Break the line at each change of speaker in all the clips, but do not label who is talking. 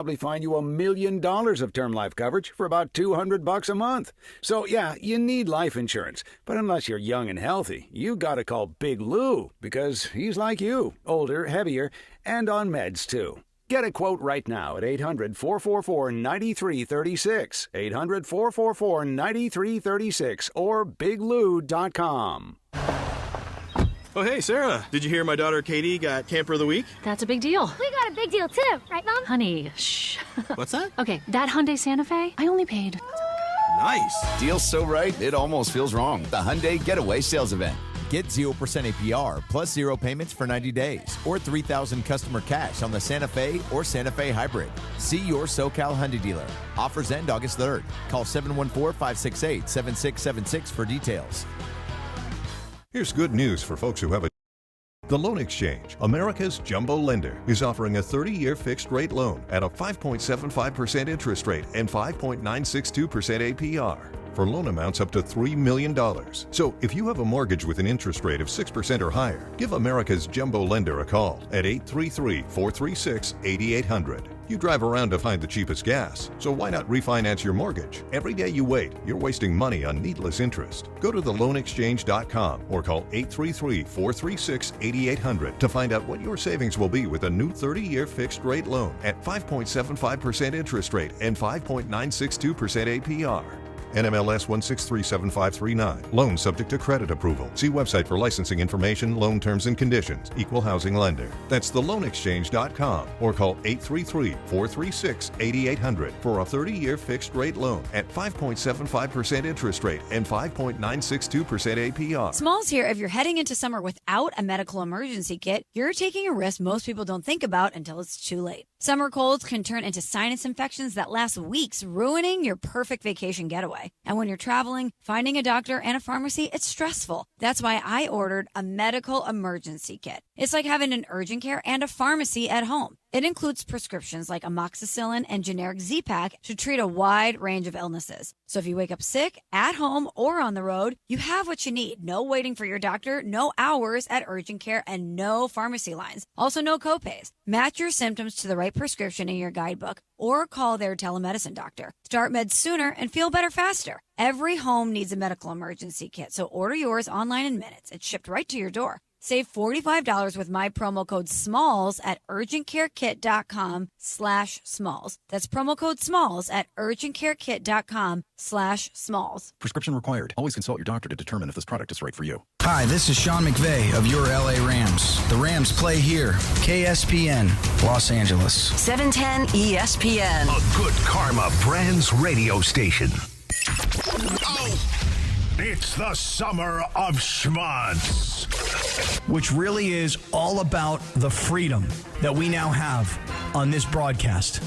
probably find you $1 million of term life coverage for about $200 a month. So yeah, you need life insurance, but unless you're young and healthy, you gotta call Big Lou, because he's like you, older, heavier, and on meds too. Get a quote right now at 800-444-9336, 800-444-9336, or biglou.com.
Oh, hey, Sarah. Did you hear my daughter Katie got Camper of the Week?
That's a big deal.
We got a big deal, too. Right, Mom?
Honey, shh.
What's that?
Okay, that Hyundai Santa Fe, I only paid.
Nice.
Deal's so right, it almost feels wrong. The Hyundai Getaway Sales Event. Get 0% APR plus 0 payments for 90 days or $3,000 customer cash on the Santa Fe or Santa Fe Hybrid. See your SoCal Hyundai dealer. Offers end August 3rd. Call 714-568-7676 for details.
Here's good news for folks who have a... The Loan Exchange, America's jumbo lender, is offering a 30-year fixed-rate loan at a 5.75% interest rate and 5.962% APR for loan amounts up to $3 million. So if you have a mortgage with an interest rate of 6% or higher, give America's jumbo lender a call at 833-436-8800. You drive around to find the cheapest gas, so why not refinance your mortgage? Every day you wait, you're wasting money on needless interest. Go to theloanexchange.com or call 833-436-8800 to find out what your savings will be with a new 30-year fixed-rate loan at 5.75% interest rate and 5.962% APR. NMLS 1637539. Loan subject to credit approval. See website for licensing information, loan terms and conditions. Equal housing lender. That's theloanexchange.com or call 833-436-8800 for a 30-year fixed rate loan at 5.75% interest rate and 5.962% APR.
Smalls here. If you're heading into summer without a medical emergency kit, you're taking a risk most people don't think about until it's too late. Summer colds can turn into sinus infections that last weeks, ruining your perfect vacation getaway. And when you're traveling, finding a doctor and a pharmacy, it's stressful. That's why I ordered a medical emergency kit. It's like having an urgent care and a pharmacy at home. It includes prescriptions like amoxicillin and generic Z-Pak to treat a wide range of illnesses. So if you wake up sick, at home, or on the road, you have what you need. No waiting for your doctor, no hours at urgent care, and no pharmacy lines. Also, no copays. Match your symptoms to the right prescription in your guidebook or call their telemedicine doctor. Start meds sooner and feel better faster. Every home needs a medical emergency kit, so order yours online in minutes. It's shipped right to your door. Save $45 with my promo code SMALLS at urgentcarekit.com/smalls. That's promo code SMALLS at urgentcarekit.com/smalls.
Prescription required. Always consult your doctor to determine if this product is right for you.
Hi, this is Sean McVay of your LA Rams. The Rams play here. KSPN, Los Angeles.
710 ESPN.
A good karma brands radio station. It's the summer of schmonz,
which really is all about the freedom that we now have on this broadcast.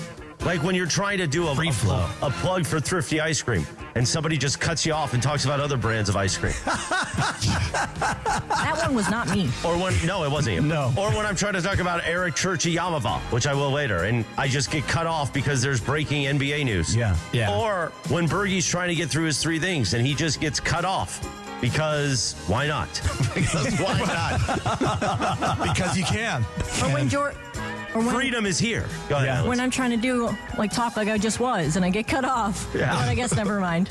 Like when you're trying to do a plug for Thrifty ice cream and somebody just cuts you off and talks about other brands of ice cream.
That one was not me.
Or when, no, it wasn't you.
No.
Or when I'm trying to talk about Eric Churchy Yamava, which I will later, and I just get cut off because there's breaking NBA news.
Yeah.
Or when Bergie's trying to get through his three things and he just gets cut off. Because why not?
Because why not? Because you can.
Or when
freedom is here. Go ahead.
Yeah. When I'm trying to do talk like I just was, and I get cut off. Yeah. But I guess never mind.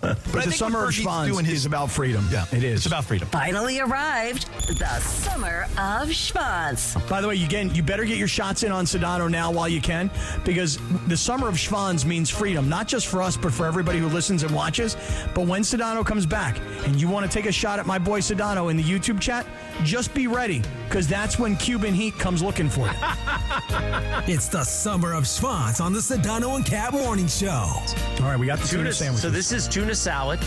But the summer of schmonz is about freedom.
Yeah,
it is.
It's about freedom.
Finally arrived, the summer of schmonz.
By the way, again, you better get your shots in on Sedano now while you can, because the summer of schmonz means freedom, not just for us, but for everybody who listens and watches. But when Sedano comes back, and you want to take a shot at my boy Sedano in the YouTube chat, just be ready, because that's when Cuban Heat comes looking for you.
It's the summer of schmonz on the Sedano and Kap Morning Show. All
right, we got the tuna sandwiches.
So this is tuna salad,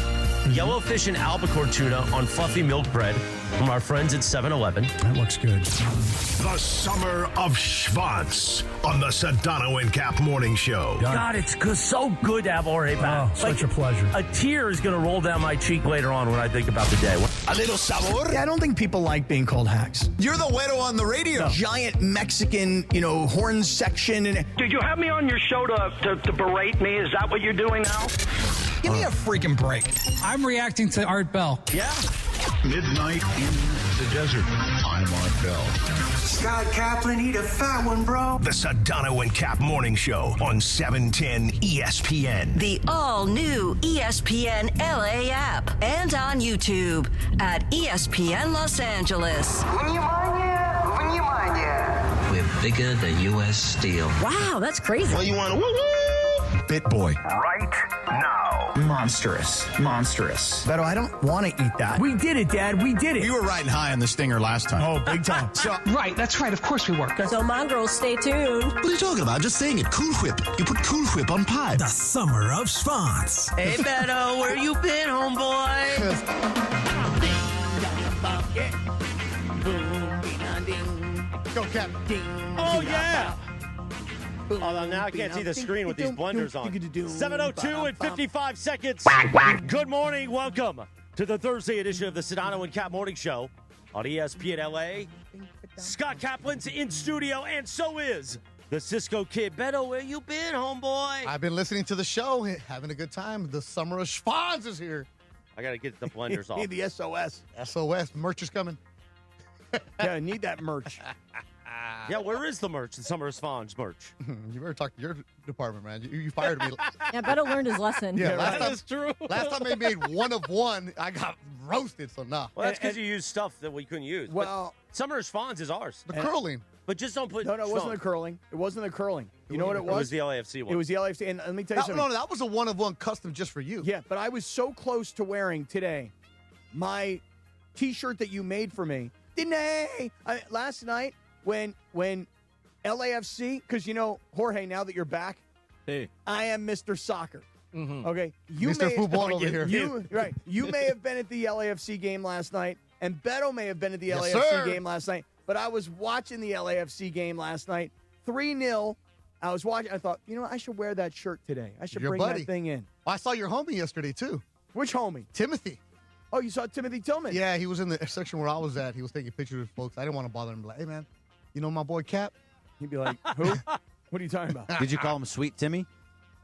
yellowfish and albacore tuna on fluffy milk bread from our friends at 7-Eleven.
That looks good.
The summer of schmonz on the Sedano and Kap Morning Show.
God, it's so good to have Jorge back.
Such a pleasure.
A tear is going to roll down my cheek later on when I think about the day.
A little sabor.
Yeah, I don't think people like being called hacks.
You're the widow on the radio.
Giant Mexican, horn section.
Did you have me on your show to berate me? Is that what you're doing now?
Give me a freaking break.
I'm reacting to Art Bell.
Yeah.
Midnight in the desert on Scott Kaplan, eat a fat one, bro. The Sedano and Kap Morning Show on 710 ESPN.
The all-new ESPN LA app and on YouTube at ESPN Los Angeles.
We're bigger than U.S. Steel.
Wow, that's crazy.
Well, you want to woo-woo?
Bit Boy. Right now.
Monstrous.
Beto, I don't want to eat that. We did it, Dad. We did it.
You were riding high on the stinger last time.
Oh, big time.
Right, that's right. Of course we were.
So, mongrels, stay tuned.
What are you talking about? I'm just saying it. Cool Whip. You put Cool Whip on pie.
The Summer of Schwanz.
Hey, Beto, where you been, homeboy?
Go, Cap.
Oh, yeah. Although now I can't see the screen with these blenders on. 7:02 and 55 seconds. Good morning. Welcome to the Thursday edition of the Sedano and Kap Morning Show on ESPN LA. Scott Kaplan's in studio, and so is the Cisco Kid. Beto, where you been, homeboy?
I've been listening to the show, having a good time. The Summer of Schwanz is here.
I got to get the blenders off.
Need the SOS.
SOS. Merch is coming.
Yeah, I need that merch.
Yeah, where is the merch? The Summer of Schwanz merch.
You better talk to your department, man. You fired me.
Yeah, Beto learned his lesson.
Yeah,
that is true.
Last time they made one of one, I got roasted, so nah.
Well, that's because you used stuff that we couldn't use.
Well,
but Summer of Schwanz is ours.
The curling.
But just don't put
No, it wasn't the curling. It wasn't the curling. You know what it was?
It was the LAFC one.
It was the LAFC. And let me tell you something.
No, that was a one-of-one custom just for you.
Yeah, but I was so close to wearing today my T-shirt that you made for me. Last night when LAFC, because you know, Jorge, now that you're back,
hey,
I am Mr. Soccer.
Mm-hmm.
Okay,
Mr. Football over here.
You may have been at the LAFC game last night, and Beto may have been at the
Yes,
LAFC
sir.
game last night. But I was watching the LAFC game last night, 3-0. I was watching. I thought, you know, I should wear that shirt today. I should
Your
bring
buddy.
that thing in.
I saw your homie yesterday, too.
Which homie?
Timothy.
Oh, you saw Timothy Tillman?
Yeah, he was in the section where I was at. He was taking pictures with folks. I didn't want to bother him. Like, hey, man, you know my boy Cap?
He'd be like, who? What are you talking about?
Did you call him Sweet Timmy?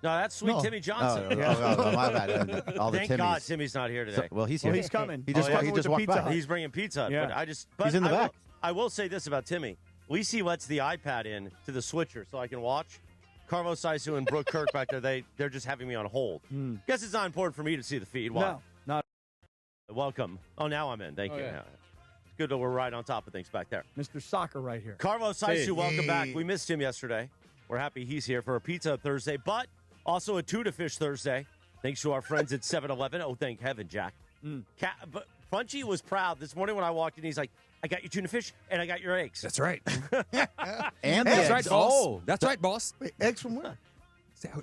No, that's Sweet Timmy Johnson.
Oh, my bad. All the
Thank
Timmys.
God Timmy's not here today.
He's here.
Well, he's coming.
He just walked by.
He's bringing pizza.
Yeah.
But
He's in the back.
I will say this about Timmy. At least he lets the iPad in to the switcher so I can watch. Carvo Saisu and Brooke Kirk back there, they're just having me on hold. Guess it's not important for me to see the feed. Why?
No, not.
Welcome. Oh, now I'm in. Thank you.
Yeah.
It's good that we're right on top of things back there.
Mr. Soccer right here.
Carvo Saisu, welcome back. We missed him yesterday. We're happy he's here for a pizza Thursday, but also a tuna fish Thursday, thanks to our friends at 7-Eleven. Oh, thank heaven, Jack. But Funchy was proud this morning when I walked in. He's like, I got your tuna fish and I got your eggs.
That's right.
And
that's
eggs.
right, boss. Oh, that's right, boss.
Wait, eggs from where?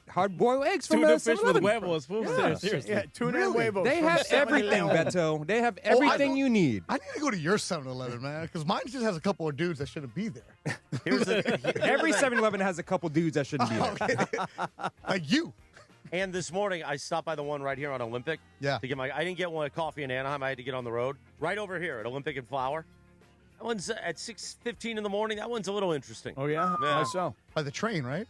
Hard-boiled eggs from
Tuna fish with
7-Eleven.
huevos. Seriously.
Yeah, tuna and huevos.
They
from
have
7-Eleven.
everything, Beto. They have everything you need.
I need to go to your 7-Eleven, man, because mine just has a couple of dudes that shouldn't be there.
Every 7-Eleven has a couple dudes that shouldn't be there.
Like you.
And this morning, I stopped by the one right here on Olympic.
Yeah.
To get I didn't get one coffee in Anaheim. I had to get on the road. Right over here at Olympic and Flower. That one's at 6:15 in the morning. That one's a little interesting.
Oh, yeah?
Yeah.
How so?
By the train, right?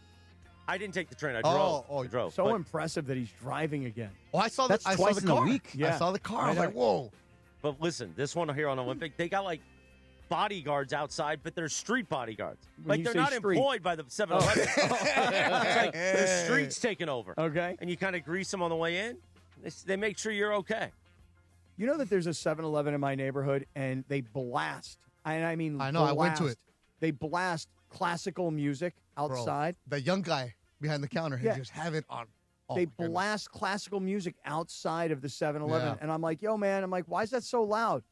I didn't take the train. I drove. I drove.
So
But
impressive that he's driving again.
Oh, I saw
That's
I
twice
saw
in
the
a
car.
week.
Yeah.
I saw the car. I was
I
like,
know.
whoa.
But listen, this one here on Olympic, they got like bodyguards outside, but they're street bodyguards.
When
Like
you
they're
say
not
street-
employed by the 7-Eleven. It's like the street's taking over.
Okay.
And you kind of grease them on the way in. They make sure you're okay.
You know that there's a 7-Eleven in my neighborhood, and they blast. And I mean,
I know, I went to
blast.
it.
They blast classical music outside.
Bro, the young guy behind the counter,
Yeah.
he just have it on. Oh,
They
my goodness.
blast classical music outside of the 7-Eleven.
Yeah.
And I'm like, yo, man, why is that so loud?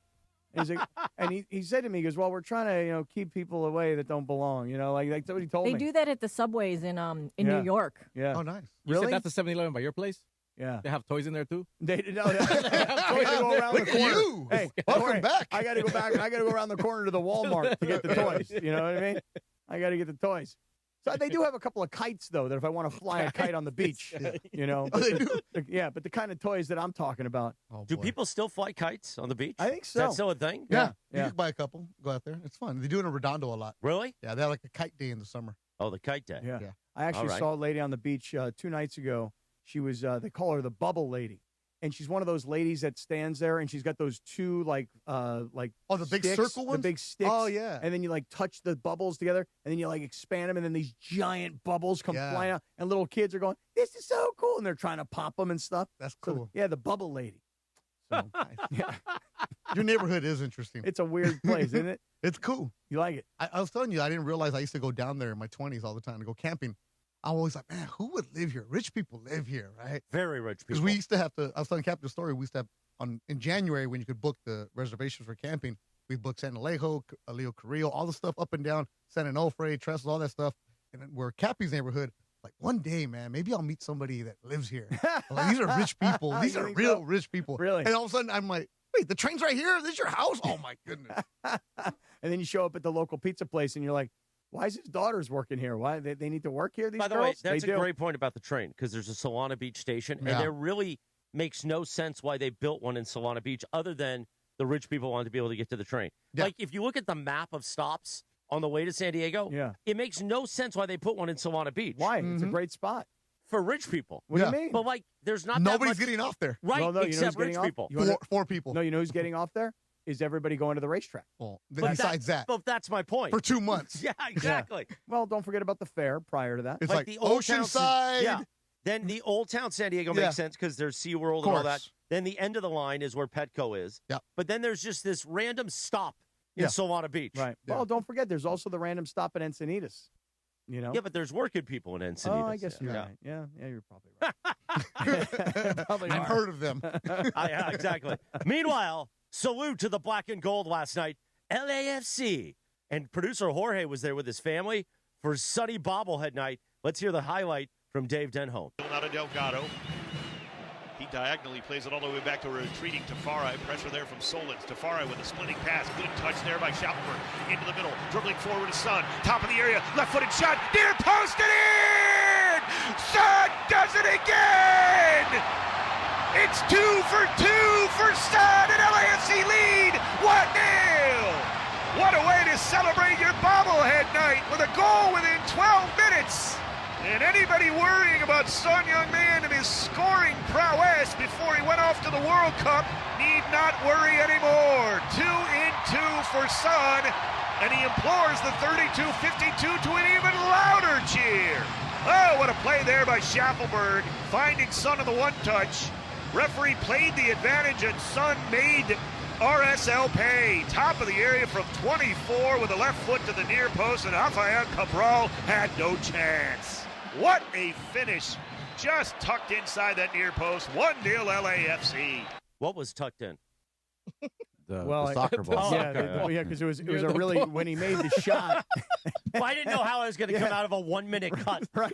And, he's like, and he said to me, he goes, well, we're trying to, keep people away that don't belong. Like that's what he told
They
me.
do that at the subways in
Yeah.
New York.
Yeah.
Oh, nice.
You
Really?
said that's the 7-Eleven by your place?
Yeah.
They have toys in there, too?
They go around the
Look at
corner.
you.
Hey,
Welcome
Jorge,
back.
I got to go back. I got to go around the corner to the Walmart to get the toys. You know what I mean? I got to get the toys. So they do have a couple of kites, though, that if I want to fly a kite on the beach,
Oh, they do?
Yeah, but the kind of toys that I'm talking about.
Oh,
Do
boy.
people still fly kites on the beach?
I think
Is
so.
that still a thing?
Yeah.
Yeah.
You can buy a couple. Go out there. It's fun. They do it in Redondo a lot.
Really?
Yeah, they have like a kite day in the summer.
Oh, the kite day.
Yeah.
Yeah.
I actually
All right.
saw a lady on the beach 2 nights ago. She was, they call her the bubble lady. and she's one of those ladies that stands there, and she's got those two the
big
sticks,
circle ones?
the big sticks.
Oh, yeah.
And then you touch the bubbles together, and then you expand them, and then these giant bubbles come flying out, and little kids are going, "This is so cool!" And they're trying to pop them and stuff.
That's cool.
So, yeah, the bubble lady. So, yeah.
Your neighborhood is interesting.
It's a weird place, isn't it?
It's cool.
You like it?
I was telling you, I didn't realize I used to go down there in my 20s all the time to go camping. I was always like, man, who would live here? Rich people live here, right?
Very rich people.
Because we used to have to, I was telling Cap the story, we used to have, in January when you could book the reservations for camping, we booked San Alejo, Leo Carrillo, all the stuff up and down, San Onofre, Trestles, all that stuff. And then we're Cappy's neighborhood. Like, one day, man, maybe I'll meet somebody that lives here. Like, these are rich people. These are real rich people.
Really?
And all of a sudden, I'm like, wait, the train's right here? This is your house? Oh, my goodness.
And then you show up at the local pizza place, and you're like, why is his daughter's working here? Why they need to work here? These
By the
girls?
way, that's
They
a
do.
great point about the train, because there's a Solana Beach station, and there really makes no sense why they built one in Solana Beach other than the rich people wanted to be able to get to the train.
Yeah.
Like, if you look at the map of stops on the way to San Diego, it makes no sense why they put one in Solana Beach.
Why? It's a great spot.
For rich people.
What do you mean?
But, there's not
Nobody's
that much,
getting off there.
Right,
Well, no, you know
except
who's getting
rich
off?
people.
You wanna-
Four people.
No, you know who's getting off there? Is everybody going to the racetrack.
Well, besides that.
But that's my point.
For 2 months.
Yeah, exactly.
Well, don't forget about the fair prior to that.
It's
Like
like
the Old Town-
Oceanside.
Yeah. Then the Old Town San Diego
Yeah.
makes sense because there's SeaWorld and all that.
course.
Then the end of the line is where Petco is.
Yeah.
But then there's just this random stop in
Yeah.
Solana Beach.
Right.
Yeah.
Well, don't forget, there's also the random stop at Encinitas. You know?
Yeah, but there's working people in Encinitas.
Oh, I guess you're
Yeah.
right. Yeah, you're probably right. Probably
I've
are.
heard of them.
Yeah, exactly. Meanwhile, salute to the black and gold last night, LAFC. And producer Jorge was there with his family for sunny bobblehead night. Let's hear the highlight from Dave Denholm.
Out of Delgado. He diagonally plays it all the way back to retreating Tafari. Pressure there from Solins. Tafari with a splitting pass. Good touch there by Schaufelberg. Into the middle. Dribbling forward to Son. Top of the area. Left-footed shot. Near post and in! Son does it again! It's 2 for 2 for Son, and LAFC lead 1-0! What a way to celebrate your bobblehead night with a goal within 12 minutes! And anybody worrying about Son Heung-min and his scoring prowess before he went off to the World Cup need not worry anymore. 2 in 2 for Son, and he implores the 32-52 to an even louder cheer. Oh, what a play there by Schaufelberg, finding Son on the one-touch. Referee played the advantage, and Son made RSL pay. Top of the area from 24 with a left foot to the near post, and Rafael Cabral had no chance. What a finish. Just tucked inside that near post. 1-0 LAFC.
What was tucked in?
The soccer ball.
Yeah, because it was a really, when he made the shot.
Well, I didn't know how I was going to come out of a 1 minute cut.
Right.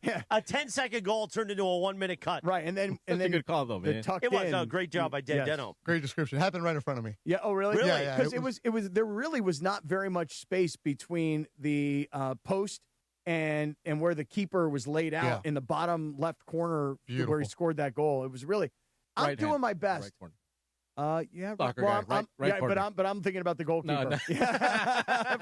Yeah.
A 10-second goal turned into a 1 minute cut.
Right, and then
a good call though, man.
tucked
It was
in.
a great job by Dave
Yes.
Denholm.
Great description. It happened right in front of me.
Yeah. Oh, really?
Really?
Yeah,
Because it was there really was not very much space between the post and where the keeper was laid out in the bottom left corner where
Beautiful.
he scored that goal. It was really. I'm
Right
doing
hand,
my best.
right corner.
Yeah,
Soccer
well,
guy, right corner.
but I'm thinking about the goalkeeper.
No.
Yeah.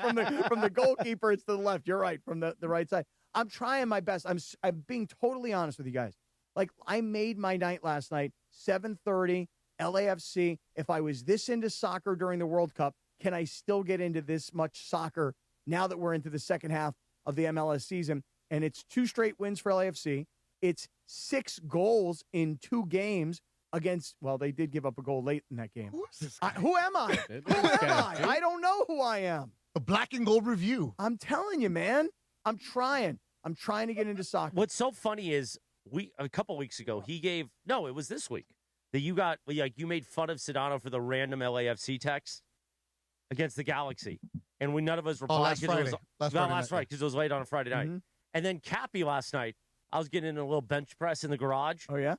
from the goalkeeper, it's to the left. You're right, from the right side. I'm trying my best. I'm being totally honest with you guys. Like, I made my night last night, 7:30, LAFC. If I was this into soccer during the World Cup, can I still get into this much soccer now that we're into the second half of the MLS season? And it's 2 straight wins for LAFC. It's 6 goals in 2 games against, well, they did give up a goal late in that game.
Who is this guy?
Who am I? Who am I? I don't know who I am.
The black and gold review.
I'm telling you, man. I'm trying to get into soccer.
What's so funny is a couple weeks ago, it was this week that you made fun of Sedano for the random LAFC text against the Galaxy. And none of us replied
last Friday.
Last Friday because it was late on a Friday night.
Mm-hmm.
And then Cappy last night, I was getting in a little bench press in the garage.
Oh, yeah?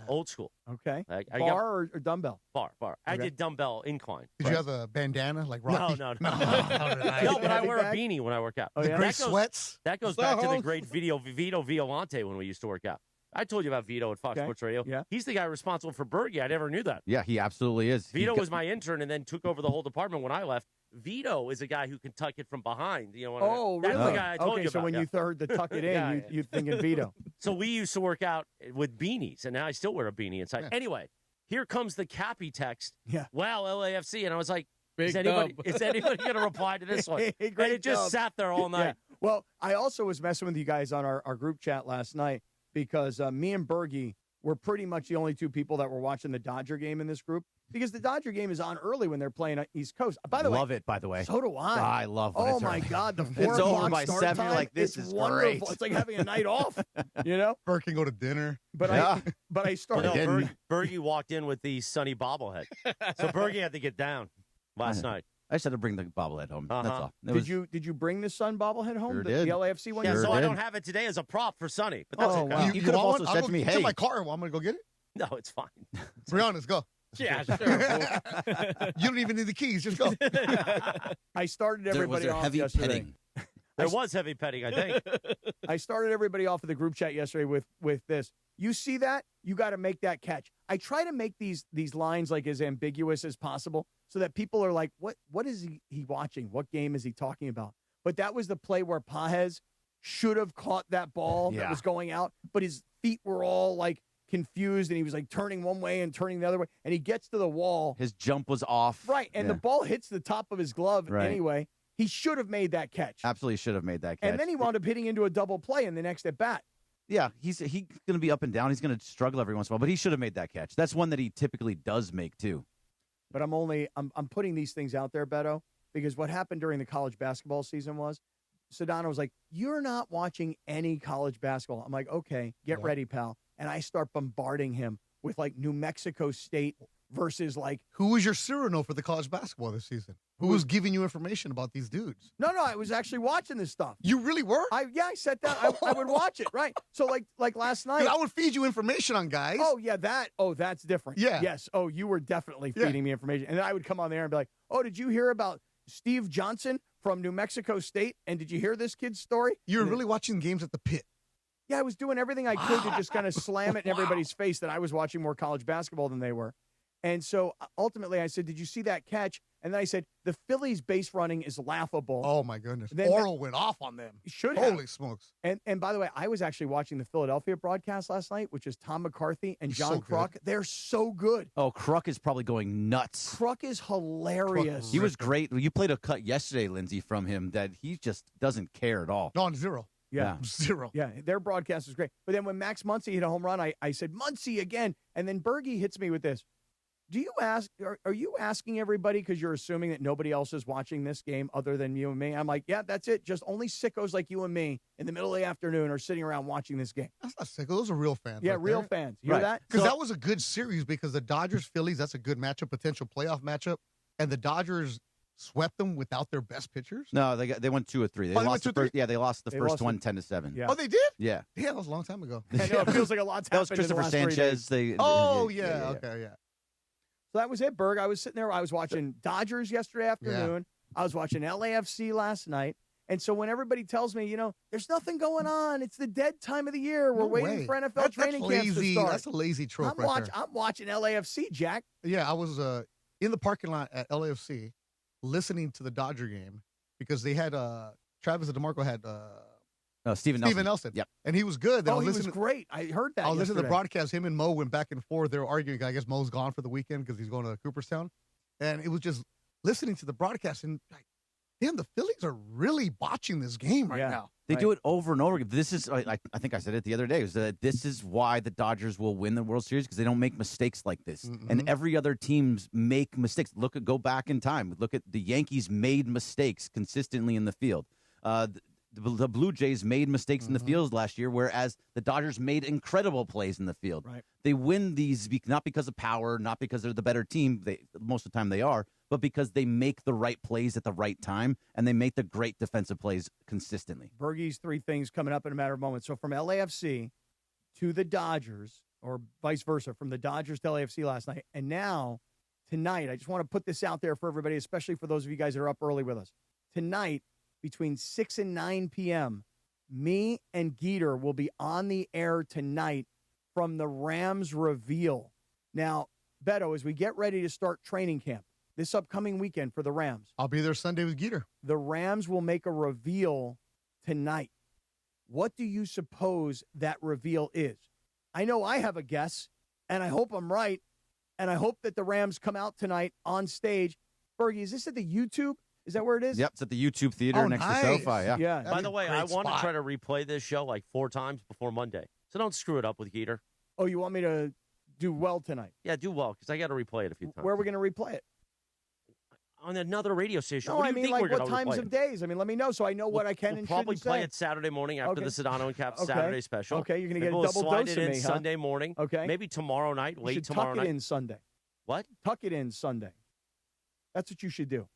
Old school.
Okay.
I
Bar
got
or dumbbell?
bar. I
Okay.
did dumbbell incline.
Did you have a bandana like Rocky?
No.
No,
But I wear a
bag?
beanie when I work out.
Oh, yeah?
Gray sweats.
That goes back to the great Vito Violante when we used to work out. I told you about Vito at Fox
Okay.
Sports Radio.
Yeah.
He's the guy responsible for Berge. I never knew that.
Yeah, he absolutely is.
Vito was my intern and then took over the whole department when I left. Vito is a guy who can tuck it from behind.
Oh,
That's
really?
the guy I told
okay,
you
so
about.
when you heard the tuck it in,
Yeah.
you thinking Vito.
So we used to work out with beanies, and now I still wear a beanie inside.
Yeah.
Anyway, here comes the Cappy text.
Yeah.
Wow, LAFC. And I was like,
Big
is anybody going to reply to this one? And it just sat there all night.
Yeah. Well, I also was messing with you guys on our group chat last night because me and Bergie were pretty much the only two people that were watching the Dodger game in this group because the Dodger game is on early when they're playing East Coast. By the way,
love it, by the way.
So do I.
I love when
Oh,
it's
my
early.
God. The 4
It's over
o'clock
by
start
7.
time,
You're like, this
it's
is
wonderful.
great.
It's like having a night off, you know?
Bert can go to dinner.
But I started.
Well, no, Bergie walked in with the sunny bobblehead. So Bergie had to get down last night.
I just had to bring the bobblehead home. That's all.
Did you bring the Sun bobblehead home?
Sure
the
did.
LAFC one?
Yeah,
Sure
so I
did.
don't have it today as a prop for Sunny. But that's okay.
Wow. You could have also said to me,
It's
hey.
in my car. Well, I'm going to go get it.
No, it's fine.
Brianna's, go.
Yeah, sure.
You don't even need the keys. Just go.
I started everybody
there was
off
heavy
yesterday.
petting.
There was heavy petting, I think.
I started everybody off of the group chat yesterday with this. You see that? You got to make that catch. I try to make these lines like as ambiguous as possible so that people are like, what is he watching? What game is he talking about? But that was the play where Pajes should have caught that ball that was going out, but his feet were all like confused and he was like turning one way and turning the other way. And he gets to the wall.
His jump was off.
Right. And the ball hits the top of his glove anyway. He should have made that catch.
Absolutely should have made that catch.
And then he wound up hitting into a double play in the next at bat.
Yeah, he's going to be up and down. He's going to struggle every once in a while, but he should have made that catch. That's one that he typically does make too.
But I'm putting these things out there, Beto, because what happened during the college basketball season was Sedano was like, "You're not watching any college basketball." I'm like, "Okay, get ready, pal." And I start bombarding him with like New Mexico State versus like
who was your Cyrano for the college basketball this season? Who was giving you information about these dudes?
No, I was actually watching this stuff.
You really were?
I sat down. I would watch it, right? So like last night,
I would feed you information on guys.
Oh yeah, that's different.
Yeah.
Yes. Oh, you were definitely feeding me information, and then I would come on there and be like, "Oh, did you hear about Steve Johnson from New Mexico State? And did you hear this kid's story?"
You were really watching games at the pit.
Yeah, I was doing everything I could to just kind of slam it in everybody's face that I was watching more college basketball than they were. And so ultimately I said, "Did you see that catch?" And then I said, "The Phillies base running is laughable."
Oh, my goodness.
Then
Oral went off on them.
Should have.
Holy smokes.
And by the way, I was actually watching the Philadelphia broadcast last night, which is Tom McCarthy and John Kruk. They're so good.
Oh, Kruk is probably going nuts.
Kruk is hilarious.
He was great. You played a cut yesterday, Lindsay, from him that he just doesn't care at all.
No, zero.
Yeah.
Zero.
Yeah, their broadcast is great. But then when Max Muncy hit a home run, I said, "Muncy again." And then Bergie hits me with this. Do you ask, are you asking everybody because you're assuming that nobody else is watching this game other than you and me? I'm like, yeah, that's it. Just only sickos like you and me in the middle of the afternoon are sitting around watching this game.
That's not sickos. Those are real fans.
Yeah,
right
real
there.
fans. You hear that?
Because that was a good series because the Dodgers-Phillies, that's a good matchup, potential playoff matchup. And the Dodgers swept them without their best pitchers?
No, they went 2 or 3. They lost the first. Yeah, they lost the first one 10-7.
Yeah.
Oh, they did?
Yeah.
Yeah, that was a long time ago.
I know, it feels like a lot's
That was
happened in the
Christopher
last 3 days.
Sanchez.
Okay, yeah.
So that was it, Berg. I was sitting there. I was watching Dodgers yesterday afternoon. I was watching LAFC last night. And so when everybody tells me, there's nothing going on, it's the dead time of the year. We're waiting for NFL training camps to start.
That's a lazy trope
I'm watching LAFC, Jack.
Yeah, I was in the parking lot at LAFC listening to the Dodger game because they had Travis DeMarco had
Steven
Nelson.
Yep.
And he was good.
Then he was great. I heard that.
I was listening to the broadcast. Him and Mo went back and forth. They were arguing. I guess Mo's gone for the weekend because he's going to Cooperstown. And it was just listening to the broadcast and like, damn, the Phillies are really botching this game right now.
They do it over and over again. This is, I think I said it the other day, is that this is why the Dodgers will win the World Series because they don't make mistakes like this.
Mm-hmm.
And every other teams make mistakes. Go back in time. Look at the Yankees made mistakes consistently in the field. The Blue Jays made mistakes in the field last year, whereas the Dodgers made incredible plays in the field.
Right.
They win these not because of power, not because they're the better team. Most of the time they are, but because they make the right plays at the right time, and they make the great defensive plays consistently.
Bergie's 3 things coming up in a matter of moments. So from LAFC to the Dodgers, or vice versa, from the Dodgers to LAFC last night, and now tonight, I just want to put this out there for everybody, especially for those of you guys that are up early with us. Tonight, between 6 and 9 p.m., me and Geeter will be on the air tonight from the Rams reveal. Now, Beto, as we get ready to start training camp this upcoming weekend for the Rams.
I'll be there Sunday with Geeter.
The Rams will make a reveal tonight. What do you suppose that reveal is? I know I have a guess, and I hope I'm right. and I hope that the Rams come out tonight on stage. Fergie, is this at the YouTube? Is that where it is?
Yep, it's at the YouTube Theater next to SoFi. Yeah.
By the way, I want to try to replay this show like 4 times before Monday. So don't screw it up with Geeter.
Oh, you want me to do well tonight?
Yeah, do well, because I got to replay it a few times.
Where are we going to replay it?
On another radio station.
No,
What do
I
you
mean,
think
like
we're gonna
what times
replay
of
it?
days? I mean, let me know so I know what I can
We'll
and
probably
shouldn't
play
say.
it Saturday morning after the Sedano and Kap Saturday special.
Okay, you're going to
Maybe
get a
we'll
double
slide
dose
it
of
in
me, huh?
Sunday morning.
Okay.
Maybe tomorrow night,
You
late
should
tomorrow
tuck
night.
it in Sunday.
What?
Tuck it in Sunday. That's what you should do.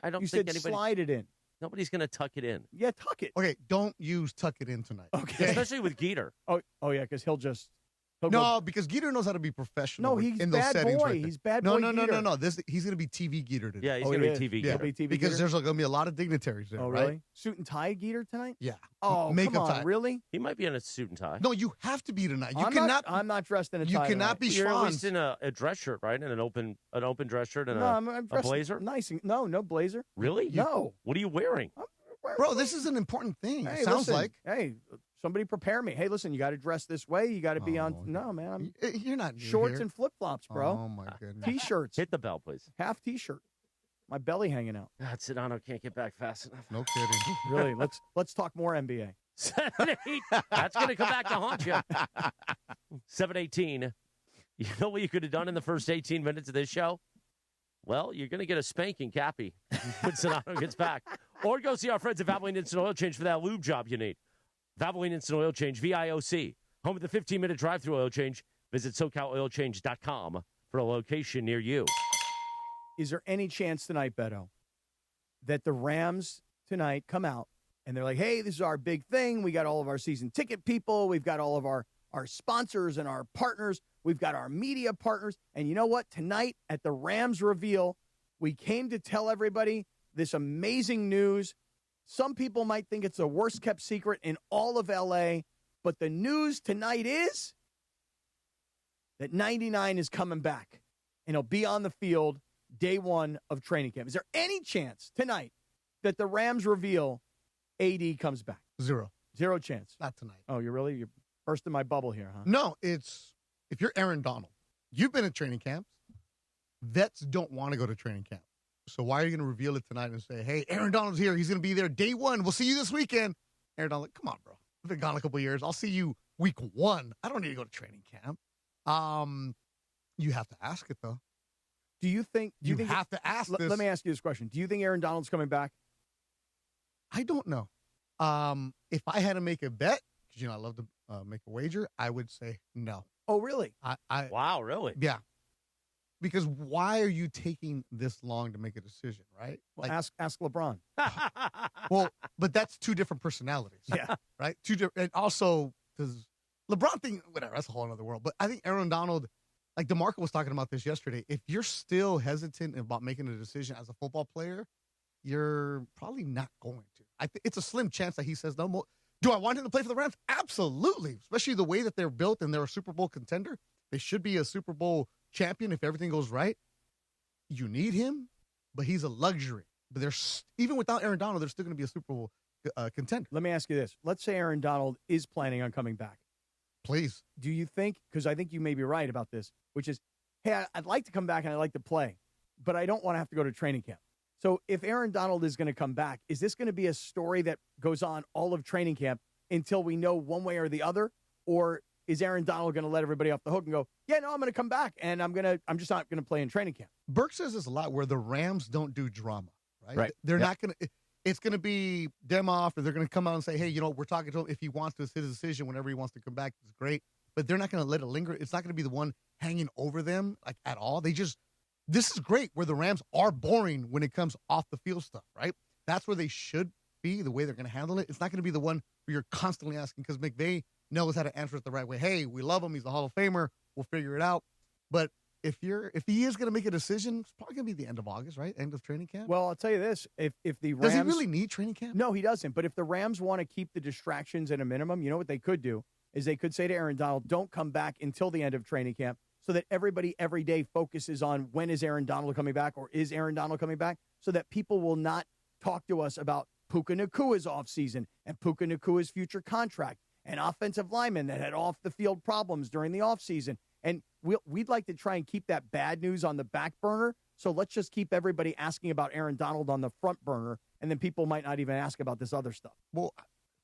I don't
You
think
said
anybody.
slide it in.
Nobody's going to tuck it in.
Yeah, tuck it.
Okay, don't use tuck it in tonight.
Okay.
Especially with Geeter.
Oh yeah, because he'll go.
No, because Geeter knows how to be professional.
No, he's
in those
bad
settings
boy.
right there.
He's bad
no,
boy
No,
Geeter.
no. He's going to be TV Geeter today.
Yeah, he's
Oh,
going to
he
be
is.
TV
Yeah,
He'll be TV
because
Geeter?
there's going to be a lot of dignitaries there,
Oh,
right?
really? Suit and tie Geeter tonight?
Yeah.
Oh,
Makeup
come on,
tie.
really?
He might be in a suit and tie.
No, you have to be tonight. You
I'm
cannot.
I'm not dressed in a tie.
You cannot
tonight.
be
You're at least
Schwanz.
in a dress shirt, right? And an open dress shirt and
No,
a
I'm dressed
blazer.
nice. No blazer.
Really?
No.
What are you wearing?
Bro, this is an important thing.
Hey,
it sounds
listen,
like.
Hey, somebody prepare me. Hey, listen, you got to dress this way. You got to be on. No, man.
You're not new
Shorts
here.
and flip flops, bro.
Oh my goodness.
T-shirts.
Hit the bell, please.
Half T-shirt. My belly hanging out.
God, Sedano can't get back fast enough.
No kidding.
Really? Let's talk more NBA.
7-8. That's going to come back to haunt you. 7-18. You know what you could have done in the first 18 minutes of this show? Well, you're going to get a spanking, Cappy, when Sedano gets back. Or go see our friends at Valvoline Instant Oil Change for that lube job you need. Valvoline Instant Oil Change, VIOC. Home of the 15-minute drive-through oil change. Visit SoCalOilChange.com for a location near you.
Is there any chance tonight, Beto, that the Rams tonight come out and they're like, hey, this is our big thing. We got all of our season ticket people. We've got all of our sponsors and our partners. We've got our media partners. And you know what? Tonight at the Rams reveal, we came to tell everybody this amazing news. Some people might think it's the worst kept secret in all of LA, but the news tonight is that 99 is coming back and he'll be on the field day one of training camp. Is there any chance tonight that the Rams reveal AD comes back?
Zero
chance.
Not tonight.
Oh, you're bursting my bubble here, huh?
No, it's if you're Aaron Donald, you've been at training camps. Vets don't want to go to training camp. So why are you going to reveal it tonight and say, hey, Aaron Donald's here. He's going to be there day one. We'll see you this weekend. Aaron Donald, come on, bro. I've been gone a couple of years. I'll see you week one. I don't need to go to training camp. You have to ask it, though.
Do you think
you have to ask this?
Let me ask you this question. Do you think Aaron Donald's coming back?
I don't know. If I had to make a bet, because, I love to make a wager, I would say no.
Oh, really?
Wow, really?
Yeah. Because why are you taking this long to make a decision, right?
Well, ask LeBron.
Well, but that's two different personalities.
Yeah.
Right? Two different, and also, does LeBron think, whatever, that's a whole other world. But I think Aaron Donald, like DeMarco was talking about this yesterday, if you're still hesitant about making a decision as a football player, you're probably not going to. It's a slim chance that he says no more. Do I want him to play for the Rams? Absolutely. Especially the way that they're built and they're a Super Bowl contender. They should be a Super Bowl champion if everything goes right. You need him, but he's a luxury. But there's even without Aaron Donald, there's still going to be a Super Bowl contender.
Let me ask you this. Let's say Aaron Donald is planning on coming back.
Please.
Do you think, because I think you may be right about this, which is, hey, I'd like to come back and I'd like to play, but I don't want to have to go to training camp. So if Aaron Donald is going to come back, is this going to be a story that goes on all of training camp until we know one way or the other? Or is Aaron Donald going to let everybody off the hook and go, yeah, no, I'm going to come back and I'm just not going to play in training camp?
Burke says this a lot where the Rams don't do drama, right?
Right.
They're not going to, it's going to be them off, or they're going to come out and say, hey, we're talking to him. If he wants to, it's his decision. Whenever he wants to come back, it's great. But they're not going to let it linger. It's not going to be the one hanging over them like at all. This is great where the Rams are boring when it comes off the field stuff, right? That's where they should be, the way they're going to handle it. It's not going to be the one where you're constantly asking, because McVay knows how to answer it the right way. Hey, we love him. He's a Hall of Famer. We'll figure it out. But if he is going to make a decision, it's probably going to be the end of August, right? End of training camp.
Well, I'll tell you this. If the Rams...
Does he really need training camp?
No, he doesn't. But if the Rams want to keep the distractions at a minimum, you know what they could do? Is they could say to Aaron Donald, don't come back until the end of training camp, so that everybody every day focuses on when is Aaron Donald coming back, or is Aaron Donald coming back, so that people will not talk to us about Puka Nacua's offseason and Puka Nacua's future contract and offensive linemen that had off-the-field problems during the offseason. And we'd like to try and keep that bad news on the back burner. So let's just keep everybody asking about Aaron Donald on the front burner, and then people might not even ask about this other stuff.
Well,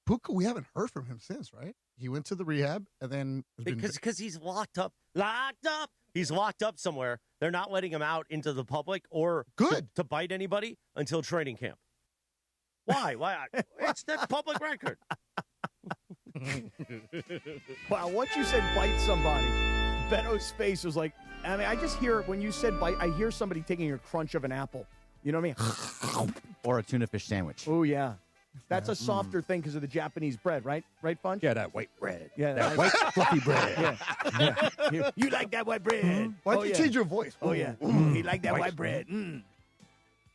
Puka, we haven't heard from him since, right? He went to the rehab, and then
because he's locked up. He's locked up somewhere. They're not letting him out into the public or to bite anybody until training camp. Why? It's the public record.
Wow, once you said bite somebody, Beto's face was like, I mean, I just hear, when you said bite, I hear somebody taking a crunch of an apple. You know what I mean?
Or a tuna fish sandwich.
Oh, yeah. That's a softer thing because of the Japanese bread, right? Right, Funch?
Yeah, that white bread.
Yeah,
that white fluffy bread.
Yeah. You like that white bread?
Why don't you change your voice?
Oh, yeah. He like that white bread.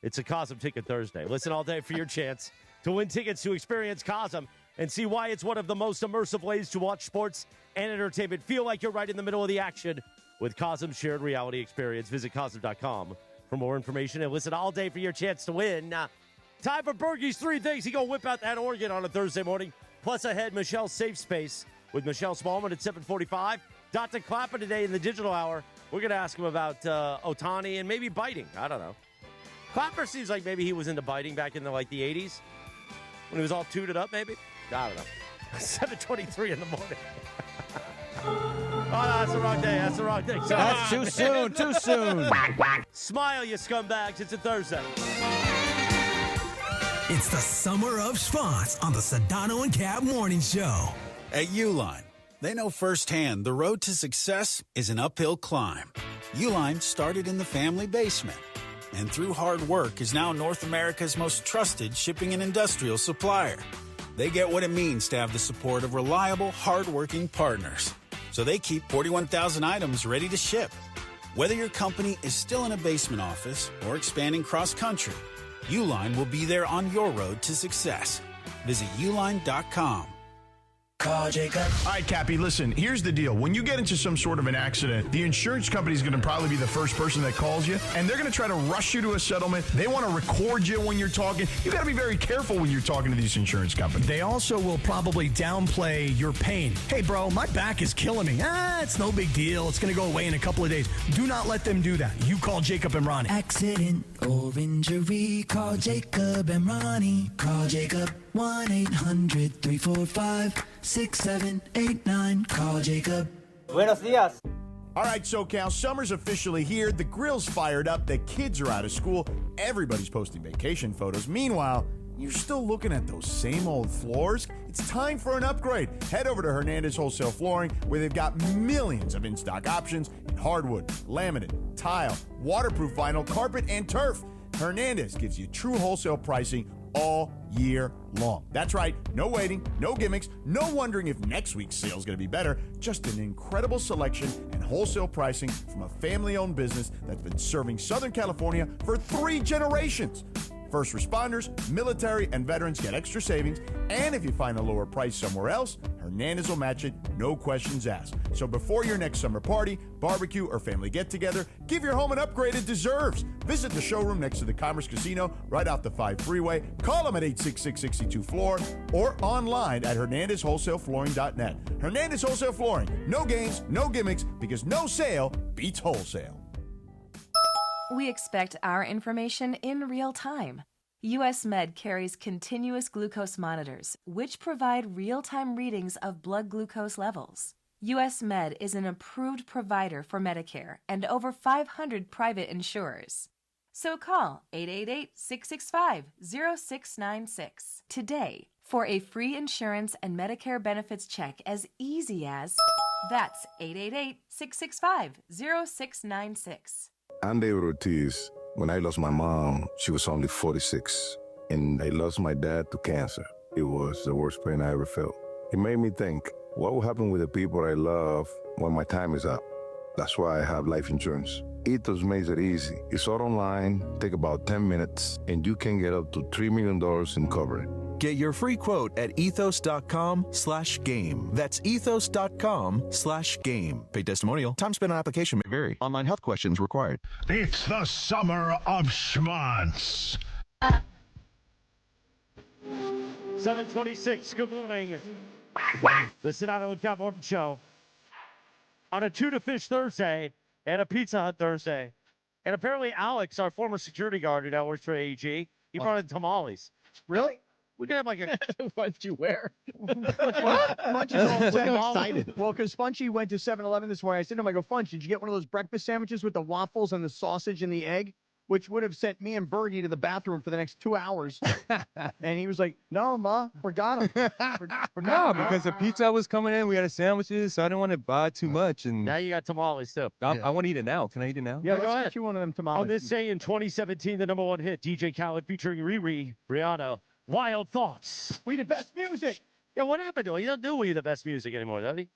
It's a Cosm Ticket Thursday. Listen all day for your chance to win tickets to experience Cosm and see why it's one of the most immersive ways to watch sports and entertainment. Feel like you're right in the middle of the action with Cosm's shared reality experience. Visit Cosm.com for more information and listen all day for your chance to win. Time for Bergie's 3 things. He gonna whip out that organ on a Thursday morning. Plus ahead, Michelle's Safe Space with Michelle Smallman at 7:45. Dr. Kaplan today in the digital hour. We're gonna ask him about Ohtani and maybe biting. I don't know. Clapper seems like maybe he was into biting back in the 80s when he was all tooted up. Maybe I don't know. 7:23 in the morning. Oh, no, that's the wrong day. That's the wrong day.
That's too soon. Too soon.
Smile, you scumbags. It's a Thursday.
It's the summer of schwanz on the Sedano and Kap Morning Show.
At Uline, they know firsthand the road to success is an uphill climb. Uline started in the family basement, and through hard work is now North America's most trusted shipping and industrial supplier. They get what it means to have the support of reliable, hardworking partners. So they keep 41,000 items ready to ship. Whether your company is still in a basement office or expanding cross-country, Uline will be there on your road to success. Visit uline.com.
Call Jacob. All right, Cappy, listen, here's the deal. When you get into some sort of an accident, the insurance company is going to probably be the first person that calls you, and they're going to try to rush you to a settlement. They want to record you when you're talking. You got to be very careful when you're talking to these insurance companies.
They also will probably downplay your pain. Hey, bro, my back is killing me. It's no big deal. It's going to go away in a couple of days. Do not let them do that. You call Jacob and Ronnie.
Accident or injury, call Jacob and Ronnie. Call Jacob. 1-800-345-6789. Call Jacob.
Buenos dias. All right, SoCal, summer's officially here. The grill's fired up. The kids are out of school. Everybody's posting vacation photos. Meanwhile, you're still looking at those same old floors. It's time for an upgrade. Head over to Hernandez Wholesale Flooring, where they've got millions of in-stock options in hardwood, laminate, tile, waterproof vinyl, carpet, and turf. Hernandez gives you true wholesale pricing all year long. That's right. No waiting, no gimmicks, no wondering if next week's sale is going to be better. Just an incredible selection and wholesale pricing from a family-owned business that's been serving Southern California for 3 generations. First responders, military, and veterans get extra savings, and if you find a lower price somewhere else, Hernandez will match it, no questions asked. So before your next summer party, barbecue, or family get-together, give your home an upgrade it deserves. Visit the showroom next to the Commerce Casino, right off the 5 freeway. Call them at 866-62-FLOOR or online at HernandezWholesaleFlooring.net. Hernandez Wholesale Flooring. No games, no gimmicks, because no sale beats wholesale.
We expect our information in real time. US Med carries continuous glucose monitors, which provide real-time readings of blood glucose levels. US Med is an approved provider for Medicare and over 500 private insurers. So call 888-665-0696 today for a free insurance and Medicare benefits check as easy as... That's 888-665-0696.
Andy Ortiz, when I lost my mom, she was only 46. And I lost my dad to cancer. It was the worst pain I ever felt. It made me think, what will happen with the people I love when my time is up? That's why I have life insurance. Ethos makes it easy. It's all online, take about 10 minutes, and you can get up to $3 million in coverage.
Get your free quote at ethos.com/game. That's ethos.com/game. Paid testimonial. Time spent on application may vary. Online health questions required.
It's the summer of schwanz.
7:26. Good morning. The Sedano and Kap Morning Show. on a tuna fish Thursday and a Pizza Hut Thursday. And apparently Alex, our former security guard who now works for AEG, he brought in tamales.
Really?
We could have like a...
What did you wear?
Funchy's all
Look how excited.
Well, because Funchy went to 7-Eleven this morning. I said to him, I go, Funch, did you get one of those breakfast sandwiches with the waffles and the sausage and the egg? Which would have sent me and Bergie to the bathroom for the next 2 hours. And he was like, no, Ma, forgot them.
No, because the pizza was coming in. We had sandwiches, so I didn't want to buy too much. And
Now you got tamales, too.
I want to eat it now. Can I eat it now?
Yeah,
go
let's
ahead.
get you one of them tamales.
On this day in 2017, the #1 hit, DJ Khaled featuring Riri, Brianna, Wild Thoughts.
We the best music.
Yeah, what happened to him? He doesn't do We the Best Music anymore, does he?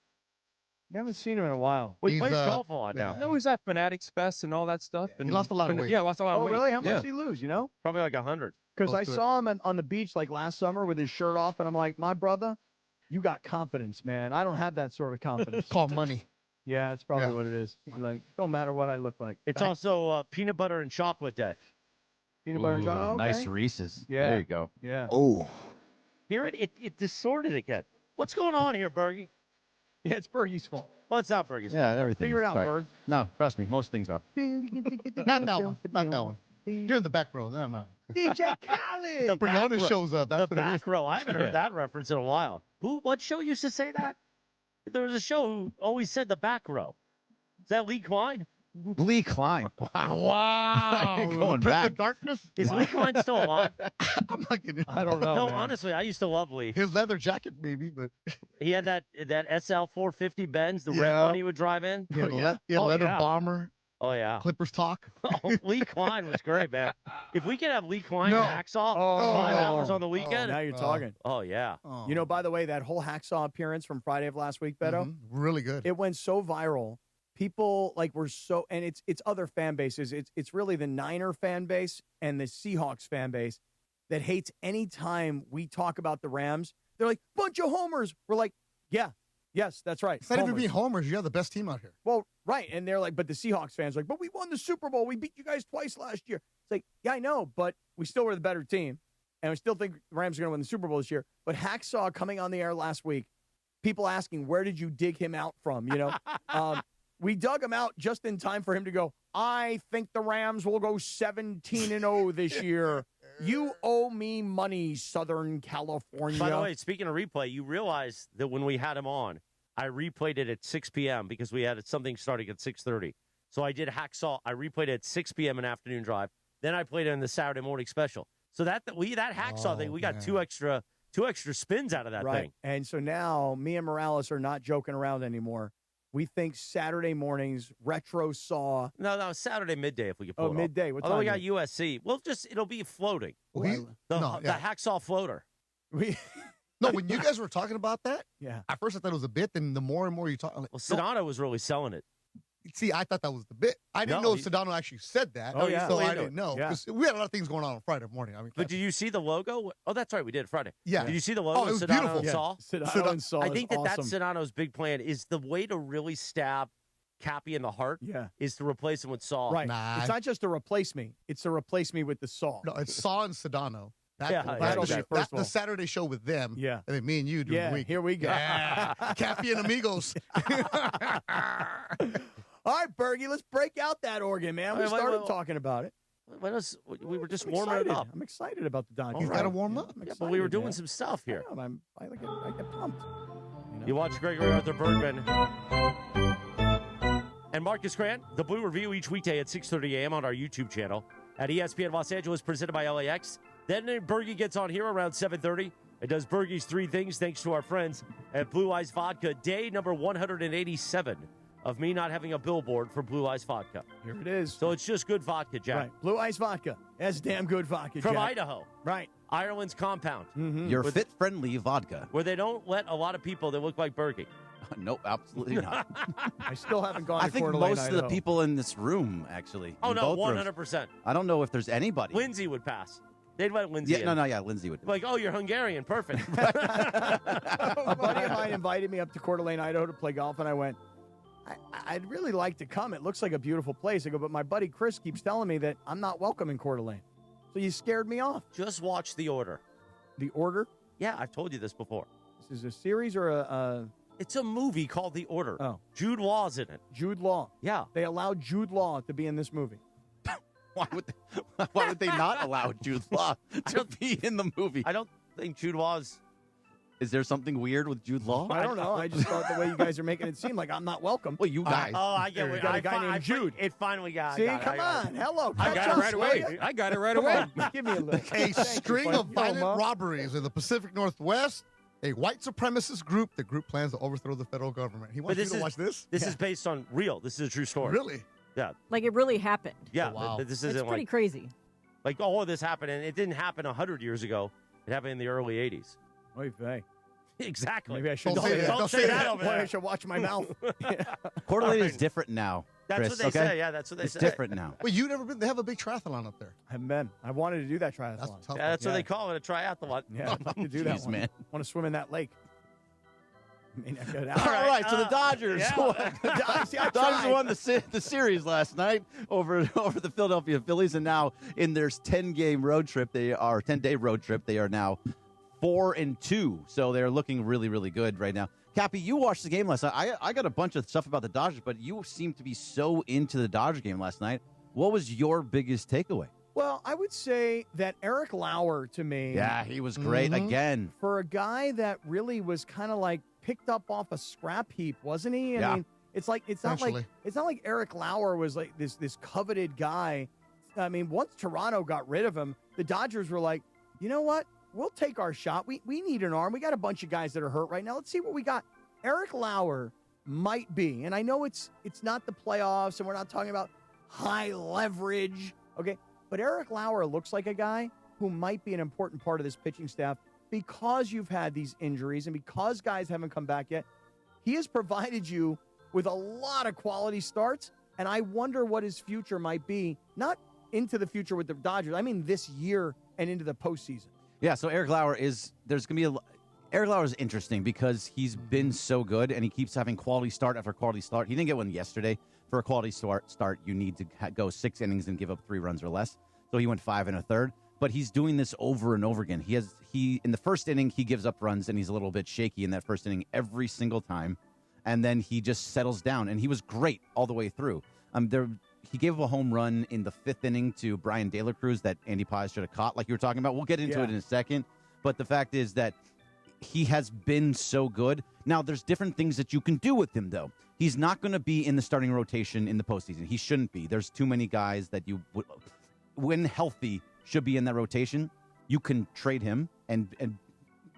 You haven't seen him in a while.
Well, he plays golf a lot now.
No, he's at Fanatics Fest and all that stuff. And
He lost a lot of weight.
Yeah, lost a lot of
Oh,
weight.
really? How
Yeah.
much did he lose, you know?
Probably like 100.
Because I
Close to it.
saw him on the beach like last summer with his shirt off, and I'm like, my brother, you got confidence, man. I don't have that sort of confidence.
Called money.
Yeah, that's probably
Yeah.
what it is. Like, don't matter what I look like.
It's also peanut butter and chocolate day.
Peanut butter and chocolate. Oh, okay.
Nice Reese's.
Yeah.
There you go.
Yeah.
Oh.
Hear it? It distorted again. What's going on here, Bergie?
Yeah, it's Bergie's fault.
Well, it's not Bergie's.
Yeah, everything.
Figure it out,
Right.
Berg.
No, trust me, most things are.
Not that one. Not that one. You're in the back row. No.
DJ Khaled.
Brianna shows up.
The
That's what it is.
back row. I haven't heard that reference in a while. What show used to say that? There was a show who always said the back row. Is that Lee Klein?
Lee Klein.
Wow.
Going
Prince
back.
of Darkness?
Is Lee Klein still alive?
I'm not kidding.
I don't know.
No,
man.
honestly, I used to love Lee.
His leather jacket, maybe, but
He had that SL 450 Benz, the red
Yeah.
one he would drive in.
he had a
Oh,
leather
yeah.
bomber,
Oh, yeah.
Clippers talk.
Oh, Lee Klein was great, man. If we could have Lee Klein
No.
hacksaw
Oh.
5 hours on the weekend.
Now you're talking.
Oh, yeah.
Oh.
You know, by the way, that whole hacksaw appearance from Friday of last week, Beto,
Really good.
it went so viral. People were so, and it's other fan bases. It's really the Niner fan base and the Seahawks fan base that hates any time we talk about the Rams. They're like, bunch of homers. We're like, yeah, yes, that's right.
It's not even
homers.
being homers. You have the best team out here.
Well, right. And they're like, but the Seahawks fans are like, but we won the Super Bowl. We beat you guys twice last year. It's like, yeah, I know, but we still were the better team. And we still think the Rams are going to win the Super Bowl this year. But Hacksaw coming on the air last week, people asking, where did you dig him out from? You know, we dug him out just in time for him to go, I think the Rams will go 17-0 this year. You owe me money, Southern California.
By the way, speaking of replay, you realize that when we had him on, I replayed it at 6 p.m. because we had something starting at 6:30. So I did Hacksaw. I replayed it at 6 p.m. in afternoon drive. Then I played it in the Saturday morning special. So that Hacksaw thing, we got two extra spins out of that thing.
And so now me and Morales are not joking around anymore. We think Saturday mornings, retro saw.
No, Saturday midday if we could pull it off.
midday. What
Although we
time
got USC. Well, it'll be floating.
Well,
The
no, yeah.
Hacksaw floater.
No, when you guys were talking about that,
yeah.
At first I thought it was a bit, then the more and more you talk, I'm like,
Well, Sedano was really selling it.
see, I thought that was the bit. I didn't know Sedano actually said that.
Oh, yeah.
So
Oh, you
I
know
didn't
it.
know.
Yeah.
'Cause we had a lot of things going on Friday morning. I mean,
But did you see the logo? Oh, that's right. We did Friday.
Yeah.
Did you see the logo?
Oh, it was
Sedano
beautiful.
And
Yeah.
Saw?
Sedano and Saw
I
is
think that's
awesome.
Sedano's big plan is the way to really stab Cappy in the heart is to replace him with Saw.
Right. It's not just to replace me. It's to replace me with the Saw.
No, it's Saw and Sedano.
That'll be
That's
first of all.
the Saturday show with them.
Yeah.
And then me and you during
Yeah,
the week.
here we go.
Yeah. Cappy and Amigos.
All right, Bergie, let's break out that organ, man. We
Wait,
started talking about it.
We were just
I'm
warming
excited.
it up.
I'm excited about the Dodgers.
You got to warm up.
I'm
Yeah, but we were
excited,
doing
man.
some stuff here.
I know, I get pumped.
You watch Gregory Arthur Bergman and Marcus Grant, the Blue Review each weekday at 6:30 a.m. on our YouTube channel at ESPN Los Angeles, presented by LAX. Then Bergie gets on here around 7:30 and does Bergie's three things thanks to our friends at Blue Eyes Vodka. Day number 187 of me not having a billboard for Blue Eyes Vodka.
Here it is.
So it's just good vodka, Jack.
Right. Blue Ice Vodka. That's damn good vodka,
From
Jack.
Idaho.
Right.
Ireland's compound.
Your fit-friendly vodka.
Where they don't let a lot of people that look like Bergie.
Nope, absolutely not.
I still haven't gone
I
to
think
Coeur d'Alene,
most of the
Idaho.
people in this room, actually.
Oh,
in
no,
both rooms.
100%.
I don't know if there's anybody.
Lindsay would pass. They'd let Lindsay in.
Yeah, Lindsay would.
Like, oh, you're Hungarian. Perfect.
A buddy of mine invited me up to Coeur d'Alene, Idaho to play golf, and I went, I'd really like to come. It looks like a beautiful place. I go, but my buddy Chris keeps telling me that I'm not welcome in Coeur d'Alene. So you scared me off.
Just watch The Order.
The Order?
Yeah, I've told you this before.
This is a series or a
It's a movie called The Order.
Oh.
Jude Law's in it.
Jude Law.
Yeah.
They allowed Jude Law to be in this movie.
Why would they not allow Jude Law to be in the movie?
I don't think Jude Law's...
Is there something weird with Jude Law?
I don't know. I just thought the way you guys are making it seem like I'm not welcome.
Well, you guys.
Oh, I get
You
it.
got a guy named Jude.
It finally got.
See,
I got
come
it, I got
on.
it.
Hello.
I got it right away. I got it right away.
Give me a look.
A string of violent robberies in the Pacific Northwest. A white supremacist group. The group plans to overthrow the federal government. He wants you to watch this?
This is based on real. This is a true story.
Really?
Yeah.
Like it really happened.
Yeah.
wow.
This
It's
isn't
pretty
like,
crazy.
like all of this happened, and it didn't happen 100 years ago. It happened in the early 80s.
Oy vey.
Exactly.
Maybe I should
Don't say that.
Don't say that over
Boy,
there.
I should watch my mouth.
Coeur d'Alene
All
is
right.
different now.
That's
Chris,
what they
okay?
say. Yeah, that's what they
It's
say.
different now.
Well, you never been. They have a big triathlon up there.
I haven't been. I wanted to do that triathlon.
That's tough.
Yeah, that's what they call it, a triathlon.
Yeah, I'd love to do that
Jeez,
one.
man.
Want to swim in that lake. I mean, I could-
All right, so the Dodgers.
See, I
Dodgers
tried.
won the series last night over the Philadelphia Phillies, and now in their 10-day road trip, they are now 4-2. So they're looking really, really good right now. Cappy, you watched the game last night. I got a bunch of stuff about the Dodgers, but you seem to be so into the Dodger game last night. What was your biggest takeaway?
Well, I would say that Eric Lauer, to me.
Yeah, he was great again.
For a guy that really was kind of like picked up off a scrap heap, wasn't he? I mean, it's not like Eric Lauer was like this coveted guy. I mean, once Toronto got rid of him, the Dodgers were like, you know what? We'll take our shot. We need an arm. We got a bunch of guys that are hurt right now. Let's see what we got. Eric Lauer might be, and I know it's not the playoffs, and we're not talking about high leverage, okay? But Eric Lauer looks like a guy who might be an important part of this pitching staff because you've had these injuries and because guys haven't come back yet. He has provided you with a lot of quality starts, and I wonder what his future might be, not into the future with the Dodgers. I mean this year and into the postseason.
Yeah, so Eric Lauer is interesting because he's been so good and he keeps having quality start after quality start. He didn't get one yesterday. For a quality start, you need to go 6 innings and give up 3 runs or less. So he went 5 1/3. But he's doing this over and over again. He in the first inning he gives up runs and he's a little bit shaky in that first inning every single time, and then he just settles down. And he was great all the way through. He gave up a home run in the 5th inning to Brian De La Cruz that Andy Paz should have caught, like you were talking about. We'll get into it in a second. But the fact is that he has been so good. Now, there's different things that you can do with him, though. He's not going to be in the starting rotation in the postseason. He shouldn't be. There's too many guys that you, when healthy, should be in that rotation. You can trade him, and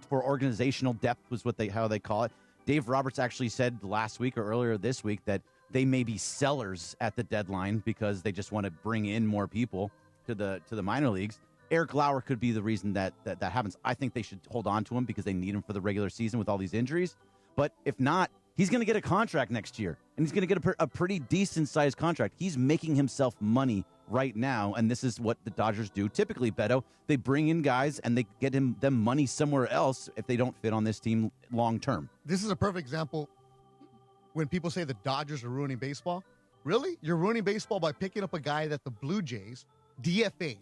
for organizational depth was how they call it. Dave Roberts actually said last week or earlier this week that they may be sellers at the deadline because they just want to bring in more people to the minor leagues. Eric Lauer could be the reason that happens. I think they should hold on to him because they need him for the regular season with all these injuries. But if not, he's going to get a contract next year, and he's going to get a pretty decent-sized contract. He's making himself money right now, and this is what the Dodgers do. Typically, Beto, they bring in guys, and they get them money somewhere else if they don't fit on this team long-term.
This is a perfect example when people say the Dodgers are ruining baseball. Really? You're ruining baseball by picking up a guy that the Blue Jays DFA'd.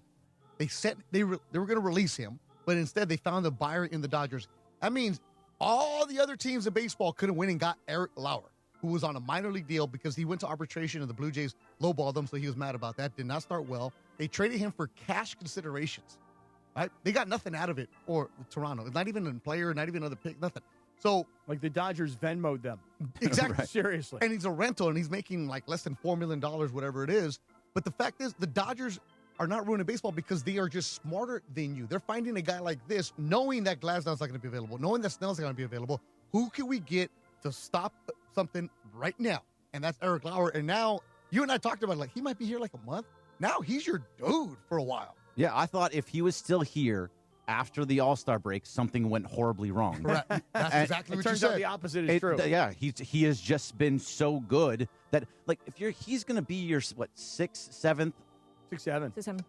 They were going to release him, but instead they found a buyer in the Dodgers. That means all the other teams in baseball could have went and got Eric Lauer, who was on a minor league deal because he went to arbitration and the Blue Jays lowballed him, so he was mad about that. Did not start well. They traded him for cash considerations. Right? They got nothing out of it, or Toronto. Not even a player, not even another pick, nothing. So,
like the Dodgers Venmo'd them.
Exactly.
Right. Seriously.
And he's a rental, and he's making like less than $4 million, whatever it is. But the fact is, the Dodgers are not ruining baseball because they are just smarter than you. They're finding a guy like this, knowing that Glasnow's not going to be available, knowing that Snell's not going to be available. Who can we get to stop something right now? And that's Eric Lauer. And now, you and I talked about it, like he might be here like a month. Now he's your dude for a while.
Yeah, I thought if he was still here after the All-Star break, something went horribly wrong.
Right. That's exactly what you said.
It turns out the opposite is true.
Yeah, he has just been so good that, like, he's going to be your, sixth, seventh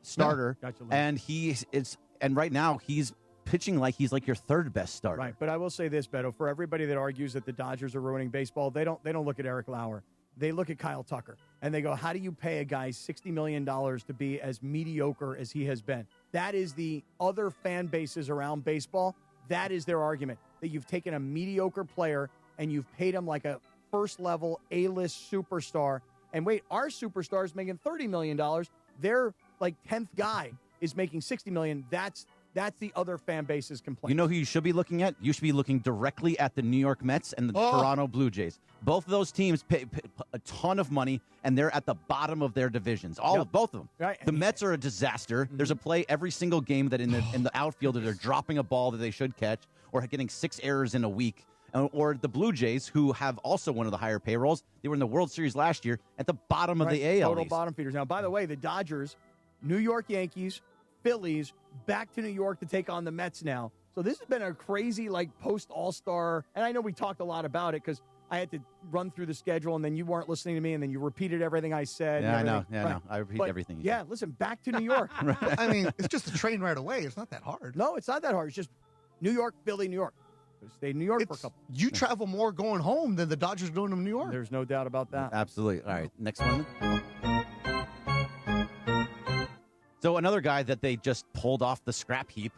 starter,
Gotcha,
and right now he's pitching like he's like your third best starter.
Right, but I will say this, Beto, for everybody that argues that the Dodgers are ruining baseball, they don't look at Eric Lauer. They look at Kyle Tucker, and they go, how do you pay a guy $60 million to be as mediocre as he has been? That is the other fan bases around baseball. That is their argument, that you've taken a mediocre player and you've paid him like a first-level A-list superstar. And wait, our superstar is making $30 million. Their, 10th guy is making $60 million. That's the other fan base's complaint.
You know who you should be looking at? You should be looking directly at the New York Mets and the Toronto Blue Jays. Both of those teams pay a ton of money, and they're at the bottom of their divisions. Both of them. Right. The Mets are a disaster. Mm-hmm. There's a play every single game that in the outfield that they're dropping a ball that they should catch, or getting 6 errors in a week. Or the Blue Jays, who have also one of the higher payrolls. They were in the World Series last year at the bottom of the AL.
Total bottom feeders. Now, by the way, the Dodgers, New York Yankees, Phillies, back to New York to take on the Mets now. So this has been a crazy, post-All-Star. And I know we talked a lot about it because I had to run through the schedule, and then you weren't listening to me, and then you repeated everything I said.
Yeah, I know. Yeah, I know. I repeat everything.
Yeah, listen, back to New York.
I mean, it's just a train right away. It's not that hard.
No, it's not that hard. It's just New York, Philly, New York. Stay in New York for a couple.
You travel more going home than the Dodgers doing in New York.
There's no doubt about that.
Absolutely. All right, next one. So another guy that they just pulled off the scrap heap,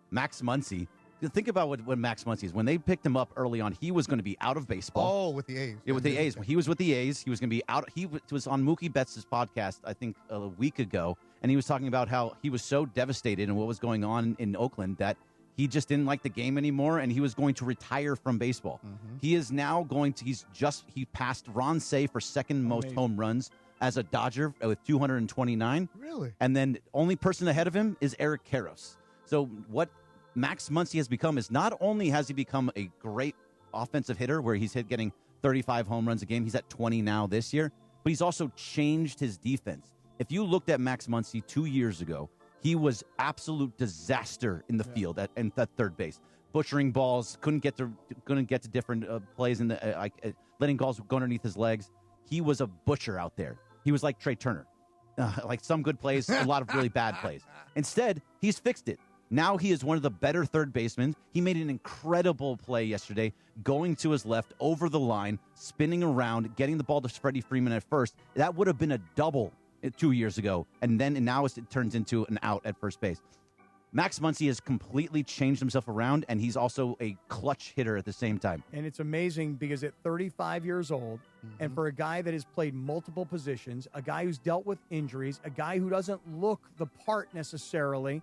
Max Muncy. Think about what Max Muncy is. When they picked him up early on, he was going to be out of baseball.
Oh, with the A's.
Yeah, with the A's. When he was with the A's, he was going to be out. He was on Mookie Betts' podcast, I think, a week ago, and he was talking about how he was so devastated in what was going on in Oakland that he just didn't like the game anymore, and he was going to retire from baseball. Mm-hmm. He is now going to. He passed Ron Cey for second most home runs as a Dodger with 229.
Really?
And then only person ahead of him is Eric Karros. So what Max Muncy has become is not only has he become a great offensive hitter where he's getting 35 home runs a game, he's at 20 now this year, but he's also changed his defense. If you looked at Max Muncy 2 years ago, he was absolute disaster in the field at third base, butchering balls, couldn't get to different plays in the letting balls go underneath his legs. He was a butcher out there. He was like Trey Turner, some good plays, a lot of really bad plays. Instead, he's fixed it. Now he is one of the better third basemen. He made an incredible play yesterday, going to his left, over the line, spinning around, getting the ball to Freddie Freeman at first. That would have been a double 2 years ago, and now it turns into an out at first base. Max Muncy has completely changed himself around, and he's also a clutch hitter at the same time.
And it's amazing because at 35 years old, and for a guy that has played multiple positions, a guy who's dealt with injuries, a guy who doesn't look the part necessarily,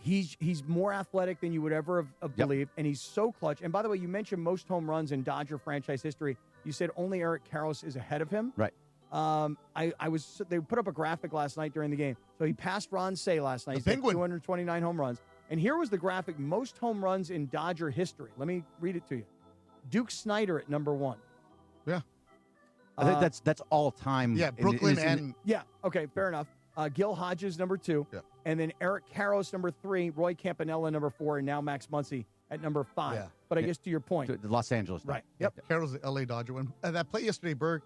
he's more athletic than you would ever have believed, and he's so clutch. And by the way, you mentioned most home runs in Dodger franchise history. You said only Eric Karros is ahead of him.
Right.
They put up a graphic last night during the game. So he passed Ron Cey last night. He's got 229 home runs. And here was the graphic, most home runs in Dodger history. Let me read it to you. Duke Snider at number 1.
Yeah.
I think that's all time.
Yeah, Brooklyn
yeah, okay, fair enough. Gil Hodges, number 2.
Yeah.
And then Eric Karros, number 3. Roy Campanella, number 4. And now Max Muncy at number 5.
Yeah.
But I guess to your point.
The Los Angeles.
Right.
Yep. Karros, the L.A. Dodger one. That play yesterday, Berg,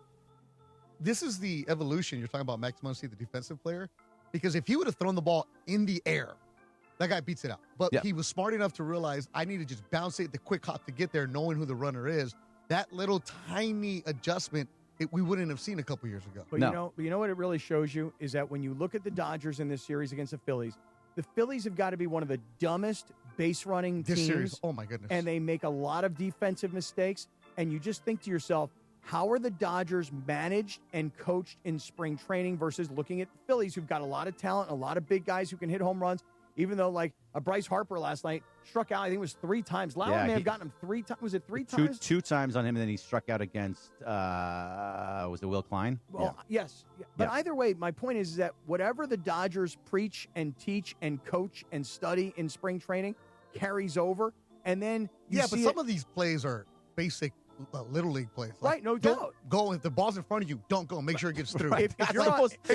this is the evolution. You're talking about Max Muncy, the defensive player. Because if he would have thrown the ball in the air, that guy beats it out. But he was smart enough to realize I need to just bounce it, the quick hop to get there, knowing who the runner is. That little tiny adjustment we wouldn't have seen a couple years ago.
But you know what it really shows you is that when you look at the Dodgers in this series against the Phillies have got to be one of the dumbest base running teams.
This series, oh my goodness.
And they make a lot of defensive mistakes. And you just think to yourself, how are the Dodgers managed and coached in spring training versus looking at the Phillies, who've got a lot of talent, a lot of big guys who can hit home runs, even though a Bryce Harper last night struck out, I think it was 3 times. Lauer may have gotten him 3 times. Was it 3 times?
Two times on him, and then he struck out against, was it Will Klein?
Well, yes. Yeah. But either way, my point is that whatever the Dodgers preach and teach and coach and study in spring training carries over. And then
but some of these plays are basic Little League plays.
Right, no doubt.
Go. If the ball's in front of you, don't go. Make sure it gets through.
If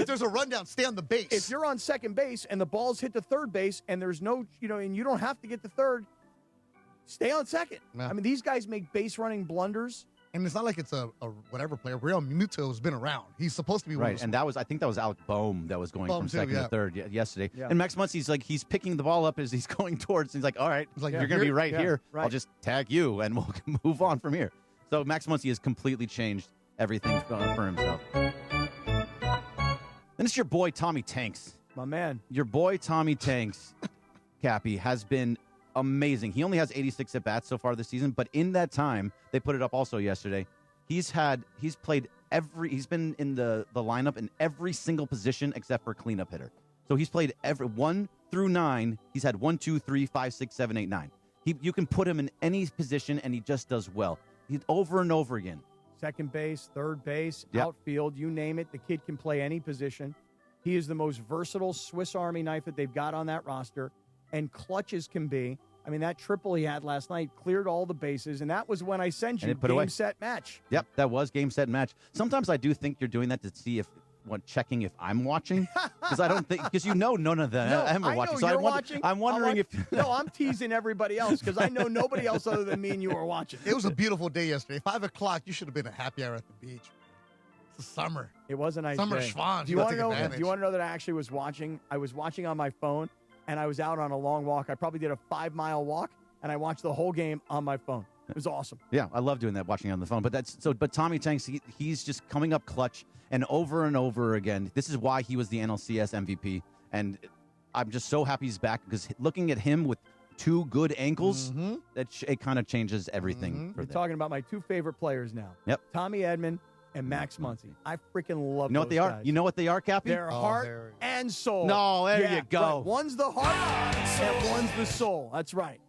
there's a rundown, stay on the base.
If you're on second base and the ball's hit the third base and there's no, and you don't have to get to third, stay on second.
Yeah.
I mean, these guys make base running blunders.
And it's not like it's a whatever player. Real Muto has been around. He's supposed to be
right. And I think that was Alec Boehm that was going from second to third yesterday. Yeah. And Max Muncy's he's picking the ball up as he's going towards. He's like, all right, you're going to be right here. Right. I'll just tag you and we'll move on from here. So Max Muncy has completely changed everything for himself. Then it's your boy Tommy Tanks.
My man.
Your boy Tommy Tanks, Cappy, has been amazing. He only has 86 at-bats so far this season, but in that time, they put it up also yesterday, he's been in the lineup in every single position except for cleanup hitter. So he's played every 1 through 9. He's had 1, 2, 3, 5, 6, 7, 8, 9. You can put him in any position, and he just does well. He's over and over again.
Second base, third base,
Yep.
outfield, you name it. The kid can play any position. He is the most versatile Swiss Army knife that they've got on that roster, and clutch as can be. I mean, that triple he had last night cleared all the bases, and that was when I sent you game, set, match.
Yep, that was game, set, match. Sometimes I do think you're doing that to see checking if I'm watching, because I don't think, because none of them are watching. So I'm wondering if
no, I'm teasing everybody else because I know nobody else other than me and you are watching.
It was a beautiful day yesterday. 5 o'clock, you should have been a happy hour at the beach. It's the summer.
It was a nice
summer
day.
Schwanz.
Do you want to know that I actually was watching? I was watching on my phone, and I was out on a long walk. I probably did a 5-mile walk, and I watched the whole game on my phone. It was awesome.
Yeah, I love doing that, watching on the phone. But Tommy Tanks, he's just coming up clutch and over again. This is why he was the NLCS MVP, and I'm just so happy he's back because looking at him with 2 good ankles, it kind of changes everything.
You're talking about my 2 favorite players now.
Yep,
Tommy Edman and Max Muncy. I freaking love.
You know what they are? You know what they are, Cappy?
They're heart and soul.
No, there you go.
Right. One's the heart and one's the soul. That's right.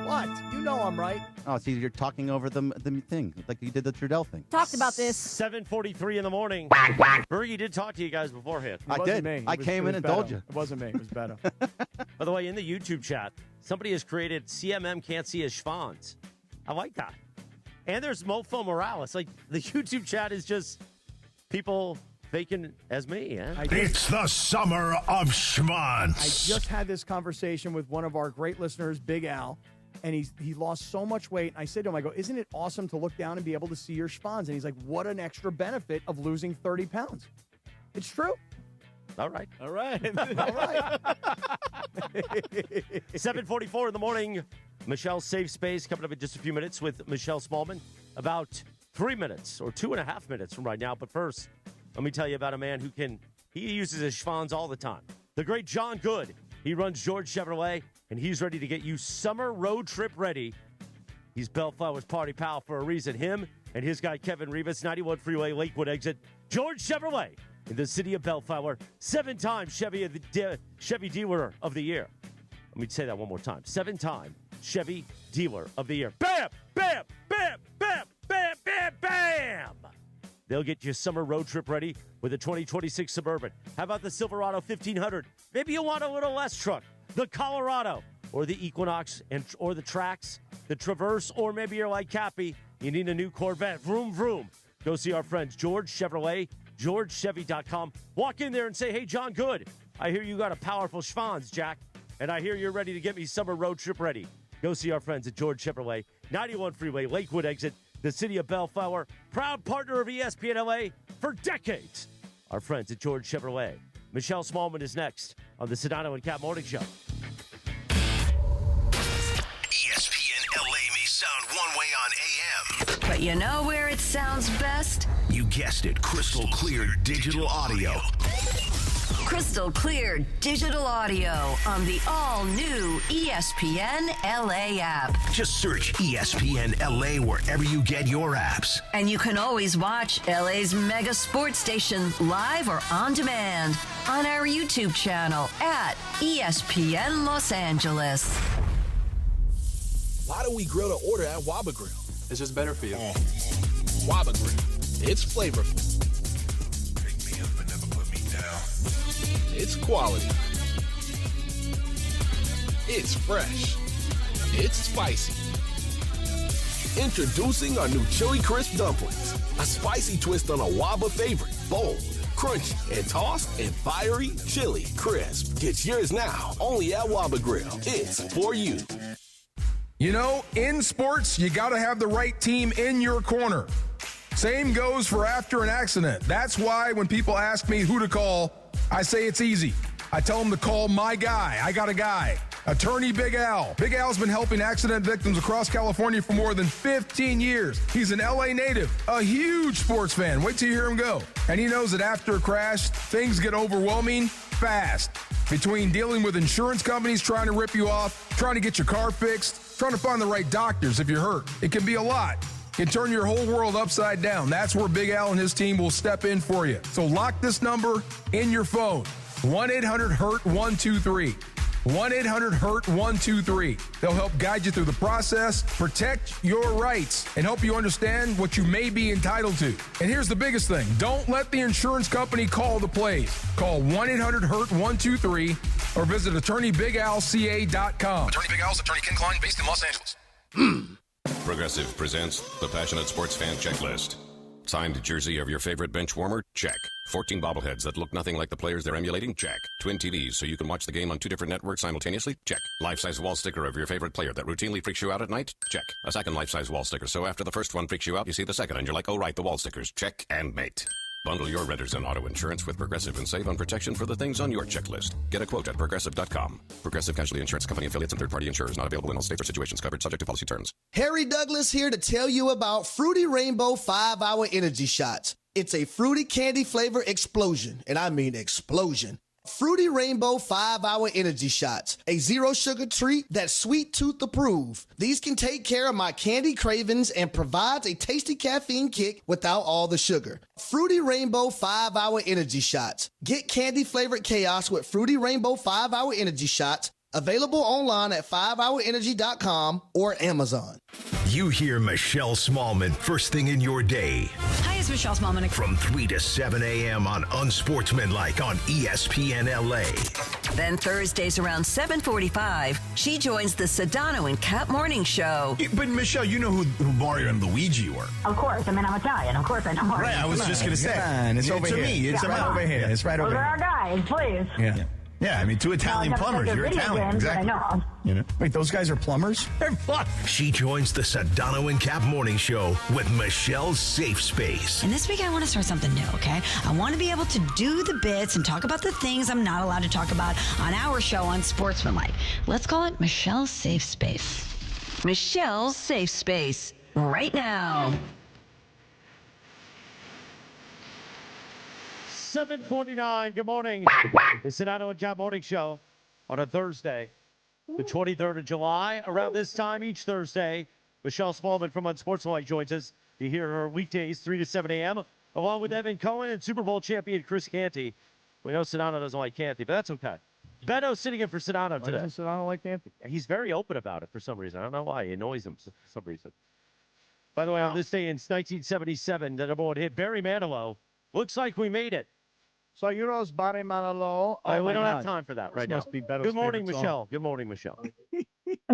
What? You know I'm right.
Oh, see, you're talking over the thing, like you did the Trudell thing.
Talked about this.
7:43 in the morning. Bergie did talk to you guys beforehand.
I did. I came in and told you.
It wasn't me. It was Beto.
By the way, in the YouTube chat, somebody has created CMM can't see his schwanz. I like that. And there's Mofo Morales. Like, the YouTube chat is just people faking as me. Yeah?
It's the summer of schwanz.
I just had this conversation with one of our great listeners, Big Al, and he lost so much weight. I said to him, I go, isn't it awesome to look down and be able to see your schwanz? And he's like, what an extra benefit of losing 30 pounds. It's true.
All right.
All right.
7:44 in the morning. Michelle's Safe Space coming up in just a few minutes with Michelle Smallman. About 3 minutes or 2.5 minutes from right now. But first, let me tell you about a man he uses his schwanz all the time. The great John Good. He runs George Chevrolet, and he's ready to get you summer road trip ready. He's Bellflower's party pal for a reason. Him and his guy Kevin Rivas, 91 Freeway, Lakewood exit. George Chevrolet in the city of Bellflower. 7-time Chevy Dealer of the Year. Let me say that one more time. 7-time Chevy Dealer of the Year. Bam! Bam! Bam! Bam! Bam! Bam! Bam! They'll get you summer road trip ready with a 2026 Suburban. How about the Silverado 1500? Maybe you want a little less truck. The Colorado or the Equinox or the Trax, the Traverse, or maybe you're like Cappy, you need a new Corvette. Vroom, vroom. Go see our friends, George Chevrolet, GeorgeChevy.com. Walk in there and say, hey, John Good, I hear you got a powerful schwanz, Jack, and I hear you're ready to get me summer road trip ready. Go see our friends at George Chevrolet, 91 Freeway, Lakewood exit, the city of Bellflower, proud partner of ESPN LA for decades. Our friends at George Chevrolet. Michelle Smallman is next on the Sedano and Kap Morning Show.
ESPN LA may sound one way on AM.
But you know where it sounds best?
You guessed it, crystal clear digital audio.
Crystal clear digital audio on the all-new ESPN LA app.
Just search ESPN LA wherever you get your apps.
And you can always watch LA's mega sports station live or on demand on our YouTube channel at ESPN Los Angeles.
Why do we grill to order at Waba Grill? It's just better for you. Waba Grill. It's flavorful.
Pick me up and never put me down.
It's quality. It's fresh. It's spicy. Introducing our new Chili Crisp Dumplings. A spicy twist on a Waba favorite. Bold, crunchy, and tossed in fiery chili crisp. Get yours now, only at Waba Grill. It's for you.
You know, in sports, you got to have the right team in your corner. Same goes for after an accident. That's why when people ask me who to call, I say it's easy. I tell them to call my guy. I got a guy. Attorney Big Al. Big Al's been helping accident victims across California for more than 15 years. He's an LA native, a huge sports fan. Wait till you hear him go. And he knows that after a crash, things get overwhelming fast. Between dealing with insurance companies trying to rip you off, trying to get your car fixed, trying to find the right doctors if you're hurt, it can be a lot. It can turn your whole world upside down. That's where Big Al and his team will step in for you. So lock this number in your phone. 1-800-HURT-123. 1-800-HURT-123. They'll help guide you through the process, protect your rights, and help you understand what you may be entitled to. And here's the biggest thing. Don't let the insurance company call the plays. Call 1-800-HURT-123 or visit attorneybigalca.com.
Attorney Big Al's attorney Ken Klein, based in Los Angeles. Progressive presents the Passionate Sports Fan Checklist. Signed jersey of your favorite bench warmer? Check. 14 bobbleheads that look nothing like the players they're emulating? Check. Twin TVs so you can watch the game on 2 different networks simultaneously? Check. Life-size wall sticker of your favorite player that routinely freaks you out at night? Check. A second life-size wall sticker so after the first one freaks you out, you see the second and you're like, oh right, the wall stickers. Check and mate. Bundle your renters and auto insurance with Progressive and save on protection for the things on your checklist. Get a quote at Progressive.com. Progressive Casualty Insurance Company affiliates and third-party insurers not available in all states or situations covered subject to policy terms.
Harry Douglas here to tell you about Fruity Rainbow 5-Hour Energy Shots. It's a fruity candy flavor explosion, and I mean explosion. Fruity Rainbow 5-Hour Energy Shots, a zero-sugar treat that's sweet tooth approved. These can take care of my candy cravings and provides a tasty caffeine kick without all the sugar. Fruity Rainbow 5-Hour Energy Shots. Get candy-flavored chaos with Fruity Rainbow 5-Hour Energy Shots. Available online at 5hourenergy.com or Amazon.
You hear Michelle Smallman first thing in your day.
Hi, it's Michelle Smallman.
From 3 to 7 a.m. on Unsportsmanlike on ESPN LA.
Then Thursdays around 7:45, she joins the Sedano and Kap morning show.
But Michelle, you know who Mario and Luigi were.
Of course. I mean, I'm Italian. Of course I know.
Right, I was just going to say.
It's over here.
Me, it's right over here. It's right over
Those
here.
are our guys, please.
Yeah.
Yeah, I mean, 2 Italian plumbers. You're Italian, exactly.
I know.
You know?
Wait, those guys are plumbers?
She joins the Sedano and Kap morning show with Michelle's Safe Space.
And this week I want to start something new, okay? I want to be able to do the bits and talk about the things I'm not allowed to talk about on our show on Sportsmanlike. Let's call it Michelle's Safe Space.
Michelle's Safe Space, right now.
7:49. Good morning. The Sedano and Kap morning show on a Thursday, the 23rd of July. Around this time each Thursday, Michelle Smallman from Unsportsmanlike joins us. You hear her weekdays 3 to 7 a.m. along with Evan Cohen and Super Bowl champion Chris Canty. We know Sedano doesn't like Canty, but that's okay. Beto sitting in for Sedano today.
Sedano like Canty?
He's very open about it for some reason. I don't know why. It annoys him for some reason. By the way, on this day in 1977, the number one hit, Barry Manilow. Looks like we made it.
So Euros Barry Manilow.
We don't have time for that right now.
Must be Beto's
Good morning,
favorite song.
Michelle. Good morning, Michelle.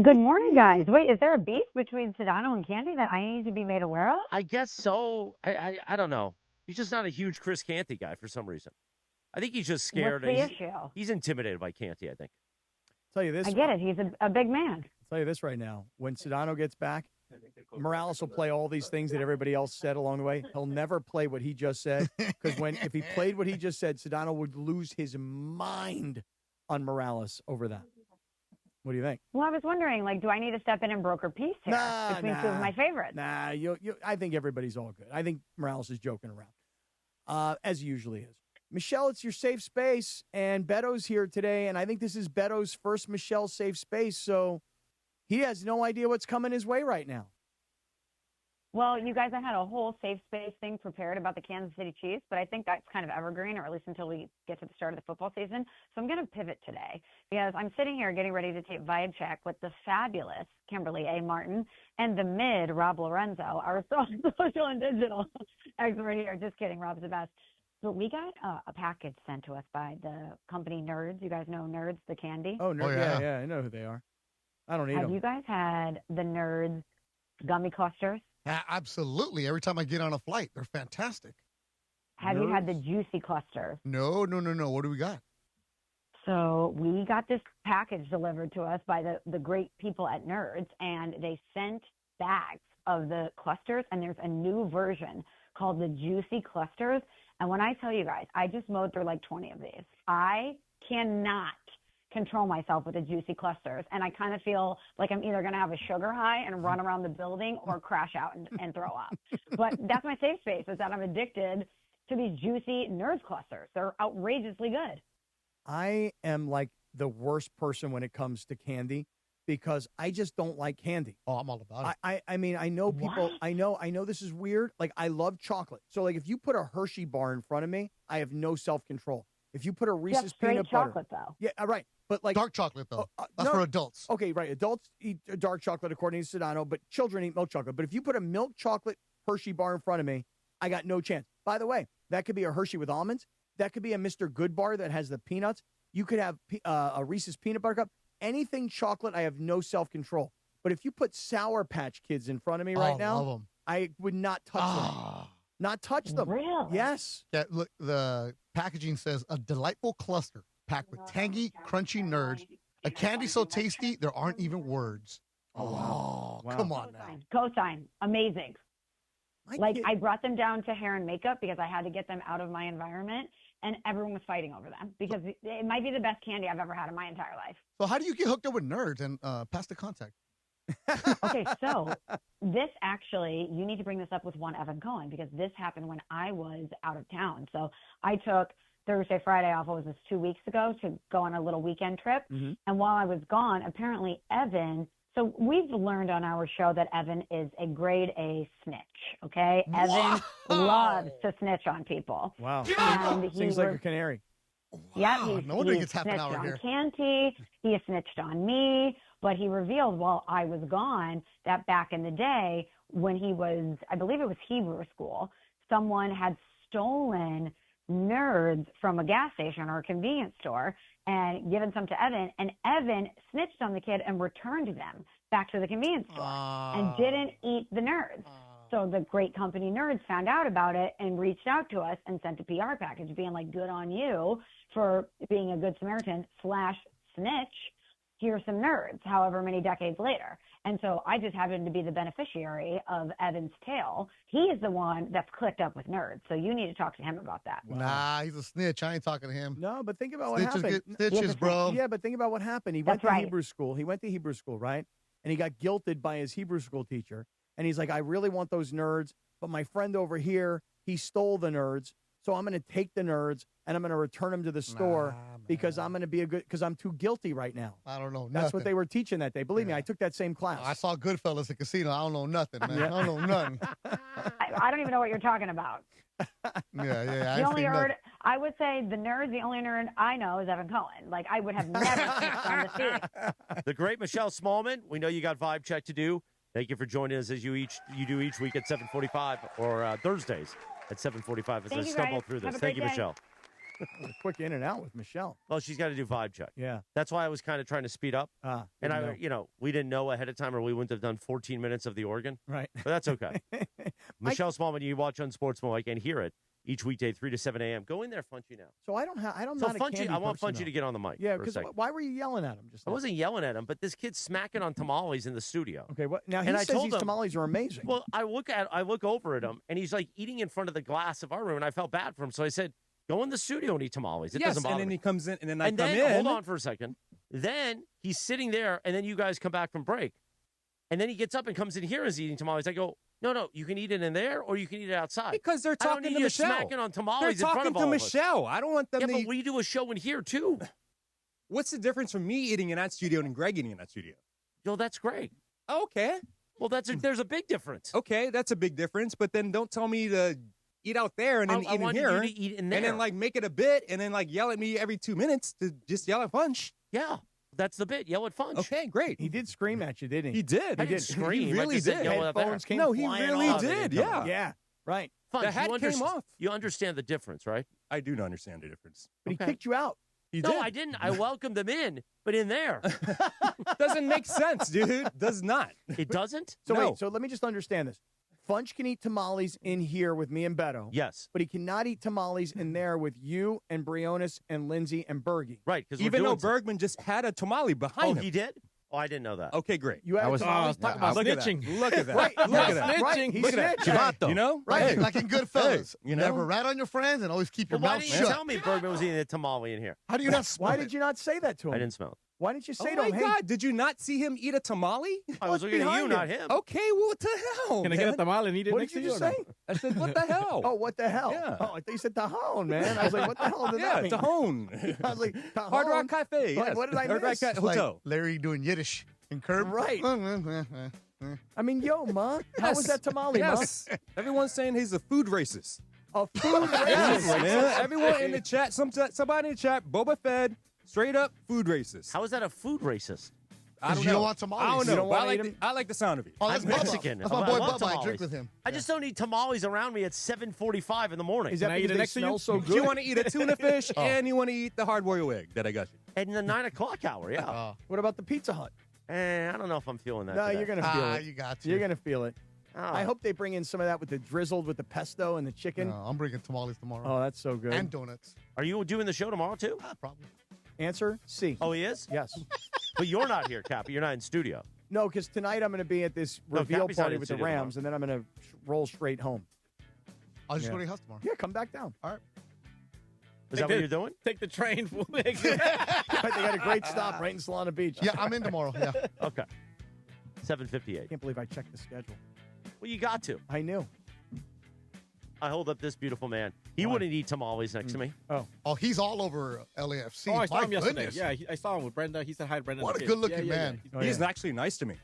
Good morning, guys. Wait, is there a beef between Sedano and Canty that I need to be made aware of?
I guess so. I don't know. He's just not a huge Chris Canty guy for some reason. I think he's just scared.
What's the issue?
He's intimidated by Canty, I think.
Tell you this.
I get it. He's a big man.
I'll tell you this right now. When Sedano gets back, Morales will play all these things that everybody else said along the way. He'll never play what he just said, because if he played what he just said, Sedano would lose his mind on Morales over that. What do you think?
Well, I was wondering, do I need to step in and broker peace here between two of my favorites?
Nah, I think everybody's all good. I think Morales is joking around, as he usually is. Michelle, it's your safe space, and Beto's here today, and I think this is Beto's first Michelle safe space, so he has no idea what's coming his way right now.
Well, you guys, I had a whole safe space thing prepared about the Kansas City Chiefs, but I think that's kind of evergreen, or at least until we get to the start of the football season. So I'm going to pivot today because I'm sitting here getting ready to tape Vibe Check with the fabulous Kimberly A. Martin and the mid Rob Lorenzo, our social and digital expert here. Just kidding, Rob's the best. But we got a package sent to us by the company Nerds. You guys know Nerds, the candy?
Oh, Nerds. Yeah, I know who they are. I don't eat them.
Have you guys had the Nerds gummy clusters?
Absolutely. Every time I get on a flight, they're fantastic.
Have you had the juicy clusters?
No. What do we got?
So we got this package delivered to us by the great people at Nerds, and they sent bags of the clusters, and there's a new version called the Juicy Clusters. And when I tell you guys, I just mowed through like 20 of these. I cannot control myself with the Juicy Clusters, and I kind of feel like I'm either going to have a sugar high and run around the building or crash out and throw up. But that's my safe space, is that I'm addicted to these juicy Nerds clusters. They're outrageously good.
I am like the worst person when it comes to candy because I just don't like candy.
Oh, I'm all about
it. I mean, I know people.
What?
I know this is weird. Like, I love chocolate. So, like, if you put a Hershey bar in front of me, I have no self-control. If you put a Reese's peanut butter,
chocolate though.
yeah, right. But like
dark chocolate though. That's for adults.
Okay, right. Adults eat dark chocolate according to Sedano, but children eat milk chocolate. But if you put a milk chocolate Hershey bar in front of me, I got no chance. By the way, that could be a Hershey with almonds. That could be a Mr. Good bar that has the peanuts. You could have a Reese's peanut butter cup. Anything chocolate, I have no self-control. But if you put Sour Patch Kids in front of me right now,
love 'em.
I would not touch them. Not touch them.
Really?
Yes.
Yeah, look, the packaging says a delightful cluster packed with tangy, crunchy nerds. A candy so tasty, there aren't even words.
Oh, wow.
Come on now.
Cosign. Amazing. I brought them down to hair and makeup because I had to get them out of my environment, and everyone was fighting over them because it might be the best candy I've ever had in my entire life.
So how do you get hooked up with nerds and pass the contact?
Okay, so this actually, you need to bring this up with one Evan Cohen because this happened when I was out of town. So I took Thursday, Friday off. What was this, 2 weeks ago to go on a little weekend trip.
Mm-hmm.
And while I was gone, apparently Evan, so we've learned on our show that Evan is a grade A snitch, okay? Evan loves to snitch on people.
Wow.
And he
Seems like a canary.
Yeah,
no wonder he
he
gets half an
snitched
hour
on
here.
Canty. He snitched on me, but he revealed while I was gone that back in the day when he was, I believe it was Hebrew school, someone had stolen nerds from a gas station or a convenience store and given some to Evan, and Evan snitched on the kid and returned them back to the convenience store and didn't eat the nerds. So the great company Nerds found out about it and reached out to us and sent a PR package being like, good on you for being a good Samaritan / snitch. Here's some nerds, however many decades later. And so I just happened to be the beneficiary of Evan's tale. He is the one that's clicked up with nerds. So you need to talk to him about that.
Nah, he's a snitch. I ain't talking to him.
No, but think about what
Snitches
happened.
get stitches, bro.
Yeah, but think about what happened. He went to Hebrew school. He went to Hebrew school, right? And he got guilted by his Hebrew school teacher. And he's like, I really want those nerds, but my friend over here, he stole the nerds. So I'm going to take the nerds and I'm going to return them to the store because I'm going to be because I'm too guilty right now.
I don't know.
That's what they were teaching that day. Believe me, I took that same class.
I saw Goodfellas at casino. I don't know nothing, man. I don't know nothing.
I don't even know what you're talking about.
Yeah.
The only nerd, I would say the only nerd I know is Evan Cohen. Like, I would have never snitched on the scene.
The great Michelle Smallman. We know you got vibe check to do. Thank you for joining us as you do each week at 7:45 or Thursdays at 7:45 as I stumble through this. Thank you, Michelle.
Quick in and out with Michelle.
Well, she's got to do vibe check.
Yeah.
That's why I was kind of trying to speed up. We didn't know ahead of time or we wouldn't have done 14 minutes of the organ.
Right.
But that's okay. Michelle Smallman, you watch Unsportsmanlike and hear it each weekday, 3 to 7 a.m. Go in there, Funchy, now.
So I don't
So
not a
Funchy,
candy
I want
person,
Funchy
though.
to get on the mic.
Yeah,
for a
because
second.
why were you yelling at him just now?
I wasn't yelling at him, but this kid's smacking on tamales in the studio.
Okay, now he
And I
says
told
these
him-
tamales are amazing.
Well, I look over at him, and he's like eating in front of the glass of our room, and I felt bad for him. So I said, go in the studio and eat tamales. It doesn't bother
and then
me.
he comes in, and then I
And
come
then,
in.
hold on for a second. Then he's sitting there, and then you guys come back from break. And then he gets up and comes in here and is eating tamales. I go, no, you can eat it in there or you can eat it outside.
Because they're
I don't
talking
need
to
you
Michelle.
smacking on tamales
They're
in front
talking
of
to
all of us.
Michelle. I don't want them
Yeah,
to.
but we do a show in here, too.
What's the difference from me eating in that studio and Greg eating in that studio?
Yo, that's great.
Okay.
Well, there's a big difference.
Okay, that's a big difference. But then don't tell me to eat out there and then
I
eat in
wanted
here.
you to eat in there.
And then, like, make it a bit and then, like, yell at me every 2 minutes to just yell at Funch.
Yeah, that's the bit. Yell at Funch.
Okay, great.
He did scream at you, didn't he?
He did.
I didn't scream.
He
I
really
just said
did.
yell at there.
Headphones came
No, he
flying
really
off.
did.
They didn't come
Yeah.
Yeah, right.
Funch,
The hat came off.
You understand the difference, right?
I do not understand the difference.
But he kicked you out.
He
No,
did.
I didn't. I welcomed them in, but in there.
Doesn't make sense, dude. Does not.
It doesn't?
So
No.
wait, so let me just understand this. Funch can eat tamales in here with me and Beto.
Yes.
But he cannot eat tamales in there with you and Briones and Lindsay and Bergie.
Right, because
Even though Bergman just had a tamale behind him.
he did? Oh, I didn't know that.
Okay, great.
You had tamales?
Look at that. Look at that.
Right,
Look at that.
Right, he
Look at that.
snitched.
You know?
Right,
Hey.
like in Goodfellas.
Hey, you know?
Never rat on your friends and always keep your
Well, why
mouth
didn't you
shut.
tell me Bergman was eating a tamale in here?
How do you not smell
Why
it?
did you not say that to him?
I didn't smell it.
Why didn't you say
Oh,
to him,
my
hey,
God. Did you not see him eat a tamale?
I was looking at you, not him.
Okay, well, what the hell?
Can I get a tamale and eat it
what
next
did
to
you
you?
just say?
I said, what the hell?
Oh, what the hell?
Yeah.
Oh, I thought you said Tajon, man. I was like, what the hell did that mean?
Tajon.
I was like, Tajon?
Hard Rock Cafe.
Like,
Yes.
what did I
Hard Rock
miss?
Cafe
Like
Hotel.
Larry doing Yiddish in Curb.
Right. I mean, yo, Ma, how was that tamale,
Yes. Everyone's saying he's a food racist.
Ma? A food
Yes,
racist.
man. Everyone in the chat, somebody in the chat, Boba Fett, straight up food racist.
How is that a food racist?
I don't
You
know.
don't want tamales.
I don't
You
know.
don't
but
wanna eat
I like the sound of it.
Oh, that's
I'm
Bubba.
Mexican.
That's my
I
boy
love
Bubba. I
tamales.
drink with him.
I just don't need tamales around me at 7:45 in the morning.
Is that
Can I eat
because
it
they
next to you?
smell so
If
good?
you want to eat a tuna fish and you want to eat the hard-boiled egg that I got you.
And the 9 o'clock hour, yeah.
What about the Pizza Hut?
I don't know if I'm feeling that.
No,
today.
you're going to feel it.
You got to.
You're going to feel it.
Oh.
I hope they bring in some of that with the drizzled with the pesto and the chicken.
No, I'm bringing tamales tomorrow.
Oh, that's so good.
And donuts.
Are you doing the show tomorrow too?
Probably.
Answer C.
Oh, he is?
Yes.
But you're not here, Cappy. You're not in studio.
No, because tonight I'm going to be at this
No,
reveal
Cappy's not
party
in
with the
studio
Rams, and then I'm going to roll straight home.
I'll just
Yeah.
go to your house tomorrow.
Yeah, come back down.
All right.
Is that what you're doing?
Take the train.
They got a great stop right in Solana Beach.
Yeah, I'm in tomorrow. Yeah.
Okay. 7:58.
Can't believe I checked the schedule.
Well, you got to.
I knew.
I hold up this beautiful man. He wouldn't eat tamales next to me.
Oh, he's all over LAFC.
Oh, I saw
My
him yesterday.
goodness.
Yeah, I saw him with Brenda. He said hi to Brenda.
What
and
a
the kids.
good-looking man.
He's actually nice to me.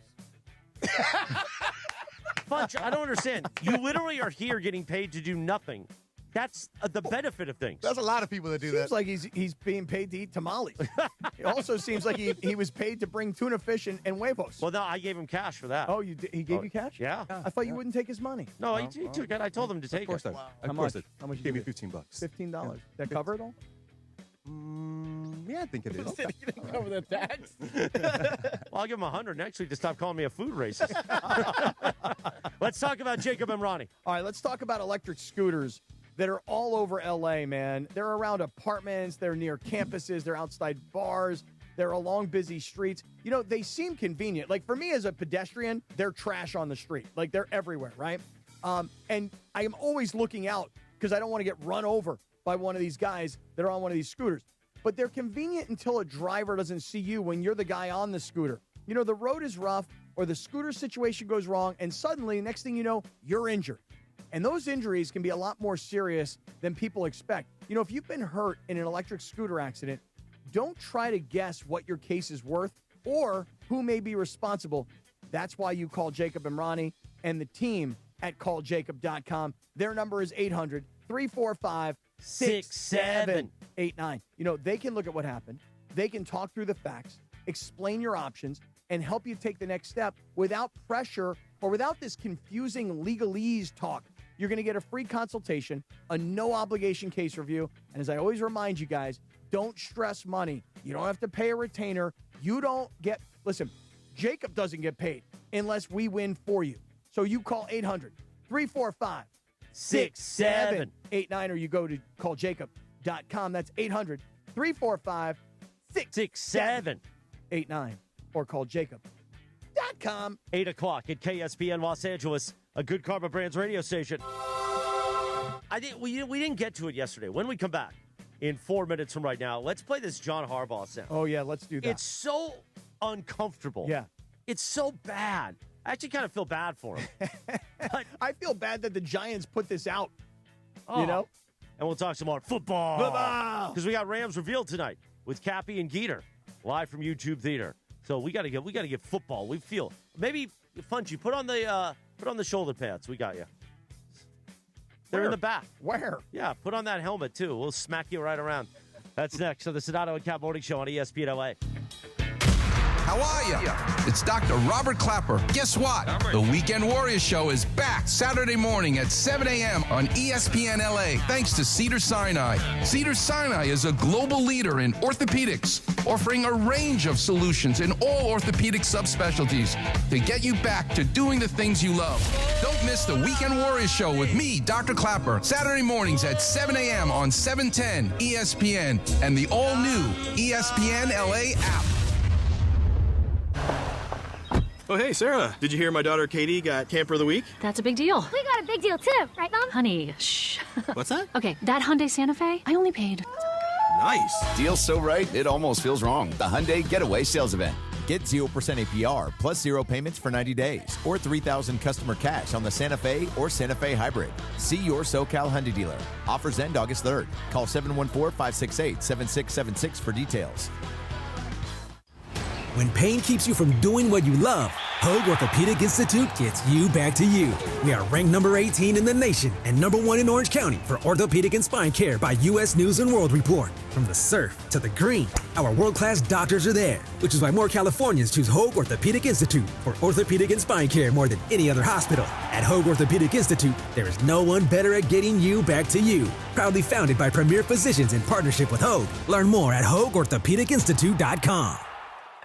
Fudge, I don't understand. You literally are here getting paid to do nothing. That's the benefit of things.
There's a lot of people that do
Seems
that.
like he's being paid to eat tamales. It also seems like he was paid to bring tuna fish and huevos.
Well, no, I gave him cash for that.
Oh, he gave you cash?
Yeah.
I thought you wouldn't take his money.
No, he took it. I told him to take it.
How much? How much?
Gave me $15.
$15. That cover it all?
Yeah, I think it is.
You didn't cover the tax.
Well, I'll give him 100 next week to stop calling me a food racist. Let's talk about Jacob and Ronnie.
All right, let's talk about electric scooters that are all over LA, man. They're around apartments, they're near campuses, they're outside bars, they're along busy streets. You know, they seem convenient. Like for me as a pedestrian, they're trash on the street. Like they're everywhere, right? And I am always looking out because I don't want to get run over by one of these guys that are on one of these scooters. But they're convenient until a driver doesn't see you when you're the guy on the scooter. You know, the road is rough or the scooter situation goes wrong, and suddenly, next thing you know, you're injured. And those injuries can be a lot more serious than people expect. You know, if you've been hurt in an electric scooter accident, don't try to guess what your case is worth or who may be responsible. That's why you call Jacob and Ronnie and the team at calljacob.com. Their number is 800-345-6789. You know, they can look at what happened. They can talk through the facts, explain your options, and help you take the next step without pressure or without this confusing legalese talk. You're going to get a free consultation, a no-obligation case review, and as I always remind you guys, don't stress money. You don't have to pay a retainer. You don't get... Listen, Jacob doesn't get paid unless we win for you. So you call 800-345-6789 or you go to calljacob.com. That's 800-345-6789 or call jacob.com.
8 o'clock at KSPN Los Angeles, a Good Karma Brands radio station. We didn't get to it yesterday. When we come back in 4 minutes from right now, let's play this John Harbaugh sound.
Oh, yeah, let's do that.
It's so uncomfortable.
Yeah.
It's so bad. I actually kind of feel bad for him.
I feel bad that the Giants put this out, you know?
And we'll talk some more football. Because we got Rams revealed tonight with Cappy and Geeter live from YouTube Theater. So we gotta get football. We feel maybe Funchy, put on the shoulder pads. We got you. They're in the back.
Where?
Yeah, put on that helmet too. We'll smack you right around. That's next on the Sedano and Kap Morning Show on ESPN LA.
How are you? It's Dr. Robert Clapper. Guess what? The Weekend Warriors Show is back Saturday morning at 7 a.m. on ESPN LA, thanks to Cedars-Sinai. Cedars-Sinai is a global leader in orthopedics, offering a range of solutions in all orthopedic subspecialties to get you back to doing the things you love. Don't miss the Weekend Warriors Show with me, Dr. Clapper, Saturday mornings at 7 a.m. on 710 ESPN and the all-new ESPN LA app.
Oh, hey, Sarah. Did you hear my daughter Katie got Camper of the Week?
That's a big deal.
We got a big deal too, right, Mom?
Honey, shh.
What's that?
Okay, that Hyundai Santa Fe, I only paid Nice.
Deal so right, it almost feels wrong. The Hyundai Getaway Sales Event. Get 0% APR plus 0 payments for 90 days or $3,000 customer cash on the Santa Fe or Santa Fe Hybrid. See your SoCal Hyundai dealer. Offers end August 3rd. Call 714-568-7676 for details.
When pain keeps you from doing what you love, Hoag Orthopedic Institute gets you back to you. We are ranked number 18 in the nation and number 1 in Orange County for orthopedic and spine care by U.S. News & World Report. From the surf to the green, our world-class doctors are there, which is why more Californians choose Hoag Orthopedic Institute for orthopedic and spine care more than any other hospital. At Hoag Orthopedic Institute, there is no one better at getting you back to you. Proudly founded by premier physicians in partnership with Hoag. Learn more at HoagOrthopedicInstitute.com.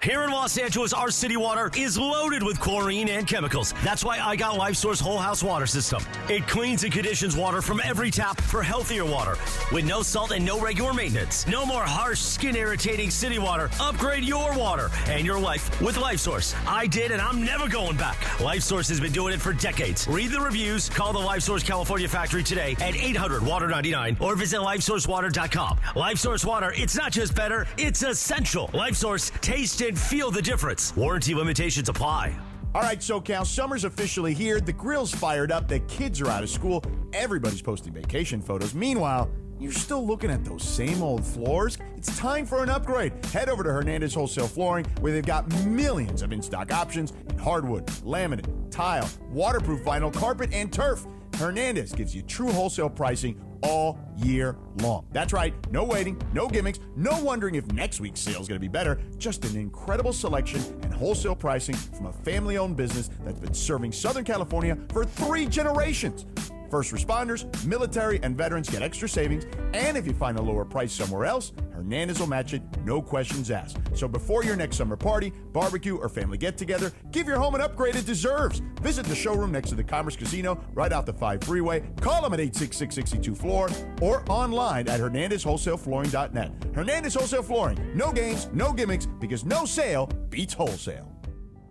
Here in Los Angeles, our city water is loaded with chlorine and chemicals. That's why I got LifeSource Whole House Water System. It cleans and conditions water from every tap for healthier water with no salt and no regular maintenance. No more harsh, skin-irritating city water. Upgrade your water and your life with LifeSource. I did, and I'm never going back. LifeSource has been doing it for decades. Read the reviews. Call the LifeSource California factory today at 800-WATER-99 or visit LifeSourceWater.com. LifeSource Water, it's not just better, it's essential. LifeSource, taste and feel the difference. Warranty limitations apply.
All right, SoCal, summer's officially here. The grill's fired up. The kids are out of school. Everybody's posting vacation photos. Meanwhile, you're still looking at those same old floors? It's time for an upgrade. Head over to Hernandez Wholesale Flooring, where they've got millions of in-stock options in hardwood, laminate, tile, waterproof vinyl, carpet, and turf. Hernandez gives you true wholesale pricing all year long. That's right, no waiting, no gimmicks, no wondering if next week's sale is going to be better. Just an incredible selection and wholesale pricing from a family-owned business that's been serving Southern California for 3 generations. First responders, military, and veterans get extra savings, and if you find a lower price somewhere else, Hernandez will match it, no questions asked. So before your next summer party, barbecue, or family get-together, give your home an upgrade it deserves. Visit the showroom next to the Commerce Casino right off the 5 freeway. Call them at 866-62-FLOOR or online at HernandezWholesaleFlooring.net. Hernandez Wholesale Flooring. No games, no gimmicks, because no sale beats wholesale.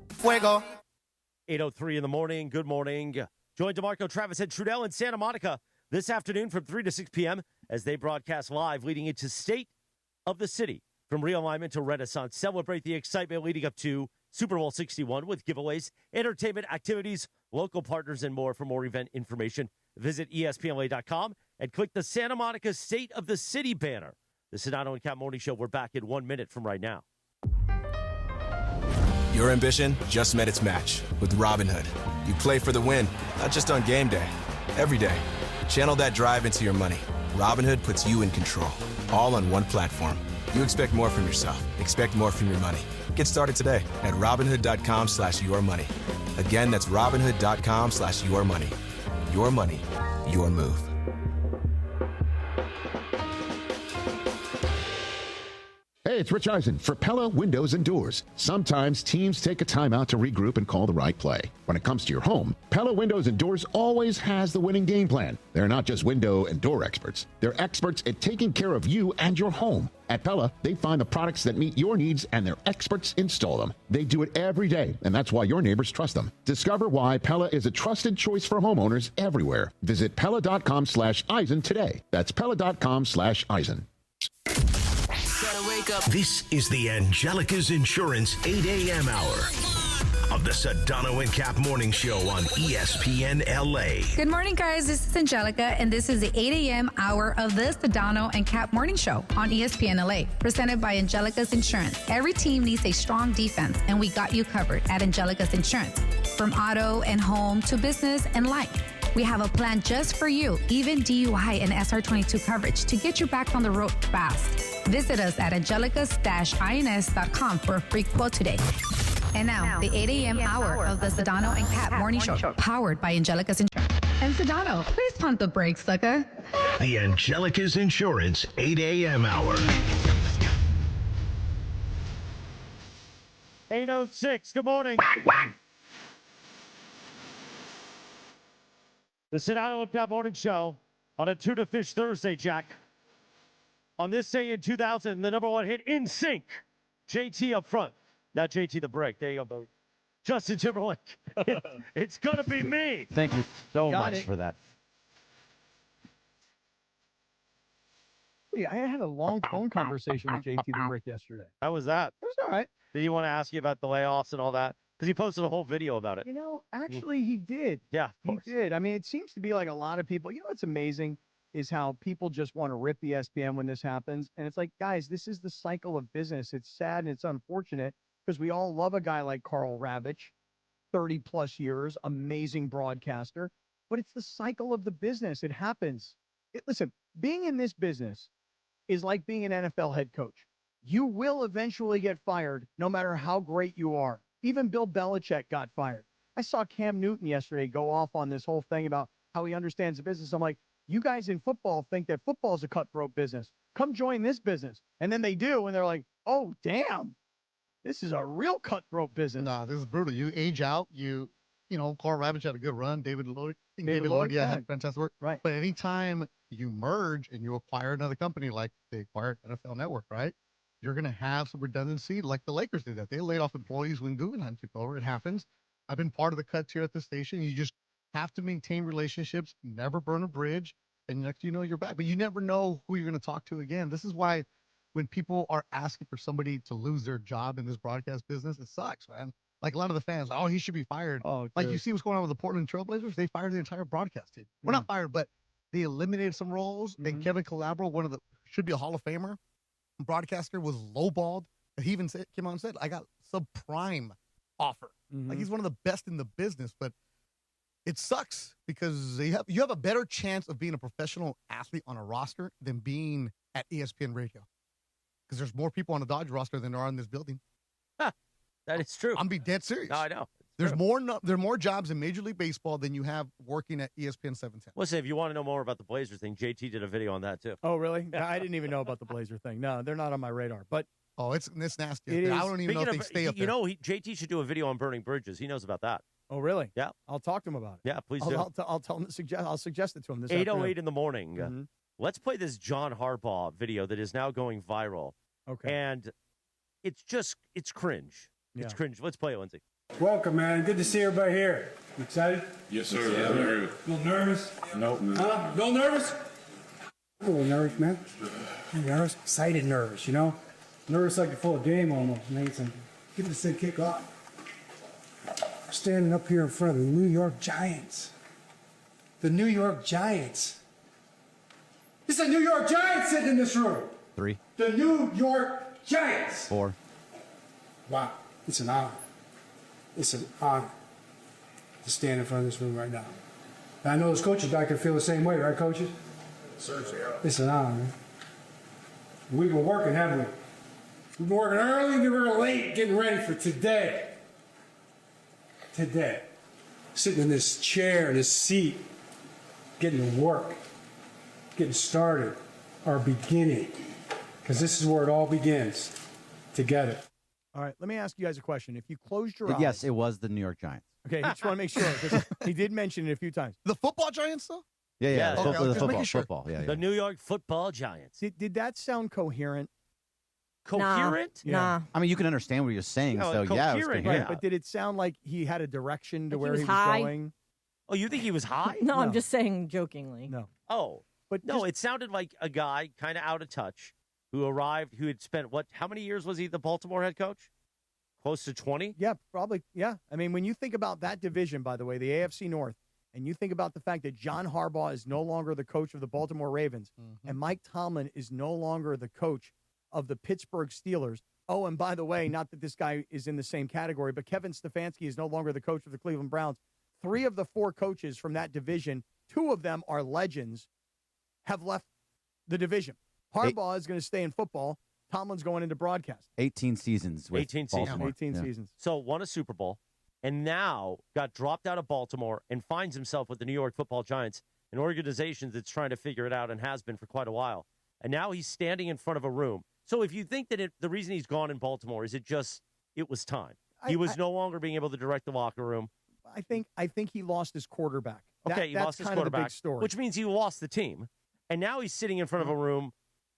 Fuego. 8:03 in the morning. Good morning. Join DeMarco, Travis, and Trudell in Santa Monica this afternoon from 3 to 6 p.m. as they broadcast live leading into State of the City. From realignment to Renaissance, celebrate the excitement leading up to Super Bowl 61 with giveaways, entertainment, activities, local partners, and more. For more event information, visit ESPNLA.com and click the Santa Monica State of the City banner. The Sedano and Kap Morning Show, we're back in 1 minute from right now.
Your ambition just met its match with Robinhood. You play for the win, not just on game day, every day. Channel that drive into your money. Robinhood puts you in control, all on one platform. You expect more from yourself. Expect more from your money. Get started today at Robinhood.com/yourmoney. Again, that's Robinhood.com/yourmoney. Your money, your move.
Hey, it's Rich Eisen for Pella Windows and Doors. Sometimes teams take a timeout to regroup and call the right play. When it comes to your home, Pella Windows and Doors always has the winning game plan. They're not just window and door experts. They're experts at taking care of you and your home. At Pella, they find the products that meet your needs and their experts install them. They do it every day, and that's why your neighbors trust them. Discover why Pella is a trusted choice for homeowners everywhere. Visit Pella.com/Eisen today. That's Pella.com/Eisen.
This is the Angelica's Insurance 8 a.m. hour of the Sedano and Kap Morning Show on ESPN LA.
Good morning, guys. This is Angelica, and this is the 8 a.m. hour of the Sedano and Kap Morning Show on ESPN LA, presented by Angelica's Insurance. Every team needs a strong defense, and we got you covered at Angelica's Insurance. From auto and home to business and life, we have a plan just for you, even DUI and SR22 coverage to get you back on the road fast. Visit us at angelicas-ins.com for a free quote today. And now, the 8 a.m. hour of the Sedano and Kap Morning Show, powered by Angelica's Insurance. And Sedano, please pump the brakes, sucker.
The Angelica's Insurance 8 a.m. hour.
8:06. Good morning. The Sedano and Kap Morning Show on a Tuna Fish Thursday, Jack. On this day in 2000, the number 1 hit, In Sync. JT up front. Not JT the break. There you go, buddy. Justin Timberlake. It's going to be me.
Thank you so much for that.
Actually, I had a long phone conversation with JT the Brick yesterday.
How was that?
It was all right.
Did he want to ask you about the layoffs and all that? Because he posted a whole video about it.
You know, actually, he did.
Yeah,
he did. I mean, it seems to be like a lot of people. You know what's amazing is how people just want to rip ESPN when this happens. And it's like, guys, this is the cycle of business. It's sad and it's unfortunate because we all love a guy like Carl Ravitch, 30-plus years, amazing broadcaster. But it's the cycle of the business. It happens. Listen, being in this business is like being an NFL head coach. You will eventually get fired no matter how great you are. Even Bill Belichick got fired. I saw Cam Newton yesterday go off on this whole thing about how he understands the business. I'm like, you guys in football think that football is a cutthroat business. Come join this business. And then they do, and they're like, oh, damn, this is a real cutthroat business.
Nah, this is brutal. You age out, you know, Carl Ravitch had a good run. David Lloyd,
yeah,
had fantastic work.
Right.
But anytime you merge and you acquire another company like they acquired NFL Network, right? You're going to have some redundancy like the Lakers did that. They laid off employees when Guggenheim took over. It happens. I've been part of the cuts here at the station. You just have to maintain relationships, never burn a bridge, and next you know you're back. But you never know who you're going to talk to again. This is why when people are asking for somebody to lose their job in this broadcast business, it sucks, man. Like a lot of the fans, oh, he should be fired.
Oh,
like you see what's going on with the Portland Trailblazers? They fired the entire broadcast team. We're not fired, but they eliminated some roles. And Kevin Calabro, one of the should be a Hall of Famer broadcaster, was lowballed. He even came out and said, I got subprime offer. Like he's one of the best in the business, but it sucks because you have a better chance of being a professional athlete on a roster than being at ESPN Radio. Because there's more people on the Dodge roster than there are in this building.
That is true.
I'm being dead serious.
No, I know.
There are more jobs in Major League Baseball than you have working at ESPN 710.
Listen, if you want to know more about the Blazer thing, JT did a video on that too.
Oh, really? I didn't even know about the Blazer thing. No, they're not on my radar. But
it's nasty.
It is.
I don't even know if they stay up there.
You know, JT should do a video on burning bridges. He knows about that.
Oh, really?
Yeah.
I'll talk to him about it.
Yeah, please do.
I'll tell him to suggest. I'll suggest it to him this
8:08 in the morning. Let's play this John Harbaugh video that is now going viral.
Okay.
And it's cringe. It's cringe. Let's play it, Lindsay.
Welcome, man. Good to see everybody here. You excited?
Yes, sir.
Yeah. A little nervous?
Nope.
Huh? A little nervous? A little nervous, man. Nervous? Excited nervous, you know? Nervous like before a game almost, man. Get this thing kick off. Standing up here in front of the New York Giants. The New York Giants. It's the New York Giants sitting in this room.
3.
The New York Giants.
4.
Wow. It's an honor. It's an honor to stand in front of this room right now. And I know those coaches back there feel the same way, right, coaches?
Sir.
It's an honor, man. We've been working, haven't we? We've been working early and we were late getting ready for today. Today. Sitting in this chair, this seat, getting to work, getting started, our beginning. Because this is where it all begins, together.
All right, let me ask you guys a question. If you closed your eyes.
Yes, it was the New York Giants.
Okay, I just want to make sure because he did mention it a few times.
The football Giants, though?
Yeah.
Okay,
Football. Yeah.
The New York Football Giants.
Did that sound coherent?
Coherent?
Yeah.
I mean, you can understand what you're saying.
No,
so yeah, it was
coherent,
coherent.
Right, but did it sound like he had a direction to
Like
where
he
he
was
was
high?
going?
Oh, you think he was high?
No, I'm just saying jokingly.
No.
Oh,
but
no, it sounded like a guy kind of out of touch who arrived, who had spent how many years was he the Baltimore head coach? Close to 20?
Yeah, probably. Yeah. I mean, when you think about that division, by the way, the AFC North, and you think about the fact that John Harbaugh is no longer the coach of the Baltimore Ravens, and Mike Tomlin is no longer the coach of the Pittsburgh Steelers. Oh, and by the way, not that this guy is in the same category, but Kevin Stefanski is no longer the coach of the Cleveland Browns. 3 of the 4 coaches from that division, 2 of them are legends, have left the division. Harbaugh is going to stay in football. Tomlin's going into broadcast.
18 seasons. With
18
Baltimore.
seasons.
18 seasons.
So won a Super Bowl, and now got dropped out of Baltimore and finds himself with the New York Football Giants, an organization that's trying to figure it out and has been for quite a while. And now he's standing in front of a room. So if you think that the reason he's gone in Baltimore is it was time. He was no longer being able to direct the locker room.
I think he lost his quarterback.
Okay, he lost his
quarterback. That's kind of the big story.
Which means he lost the team. And now he's sitting in front of a room,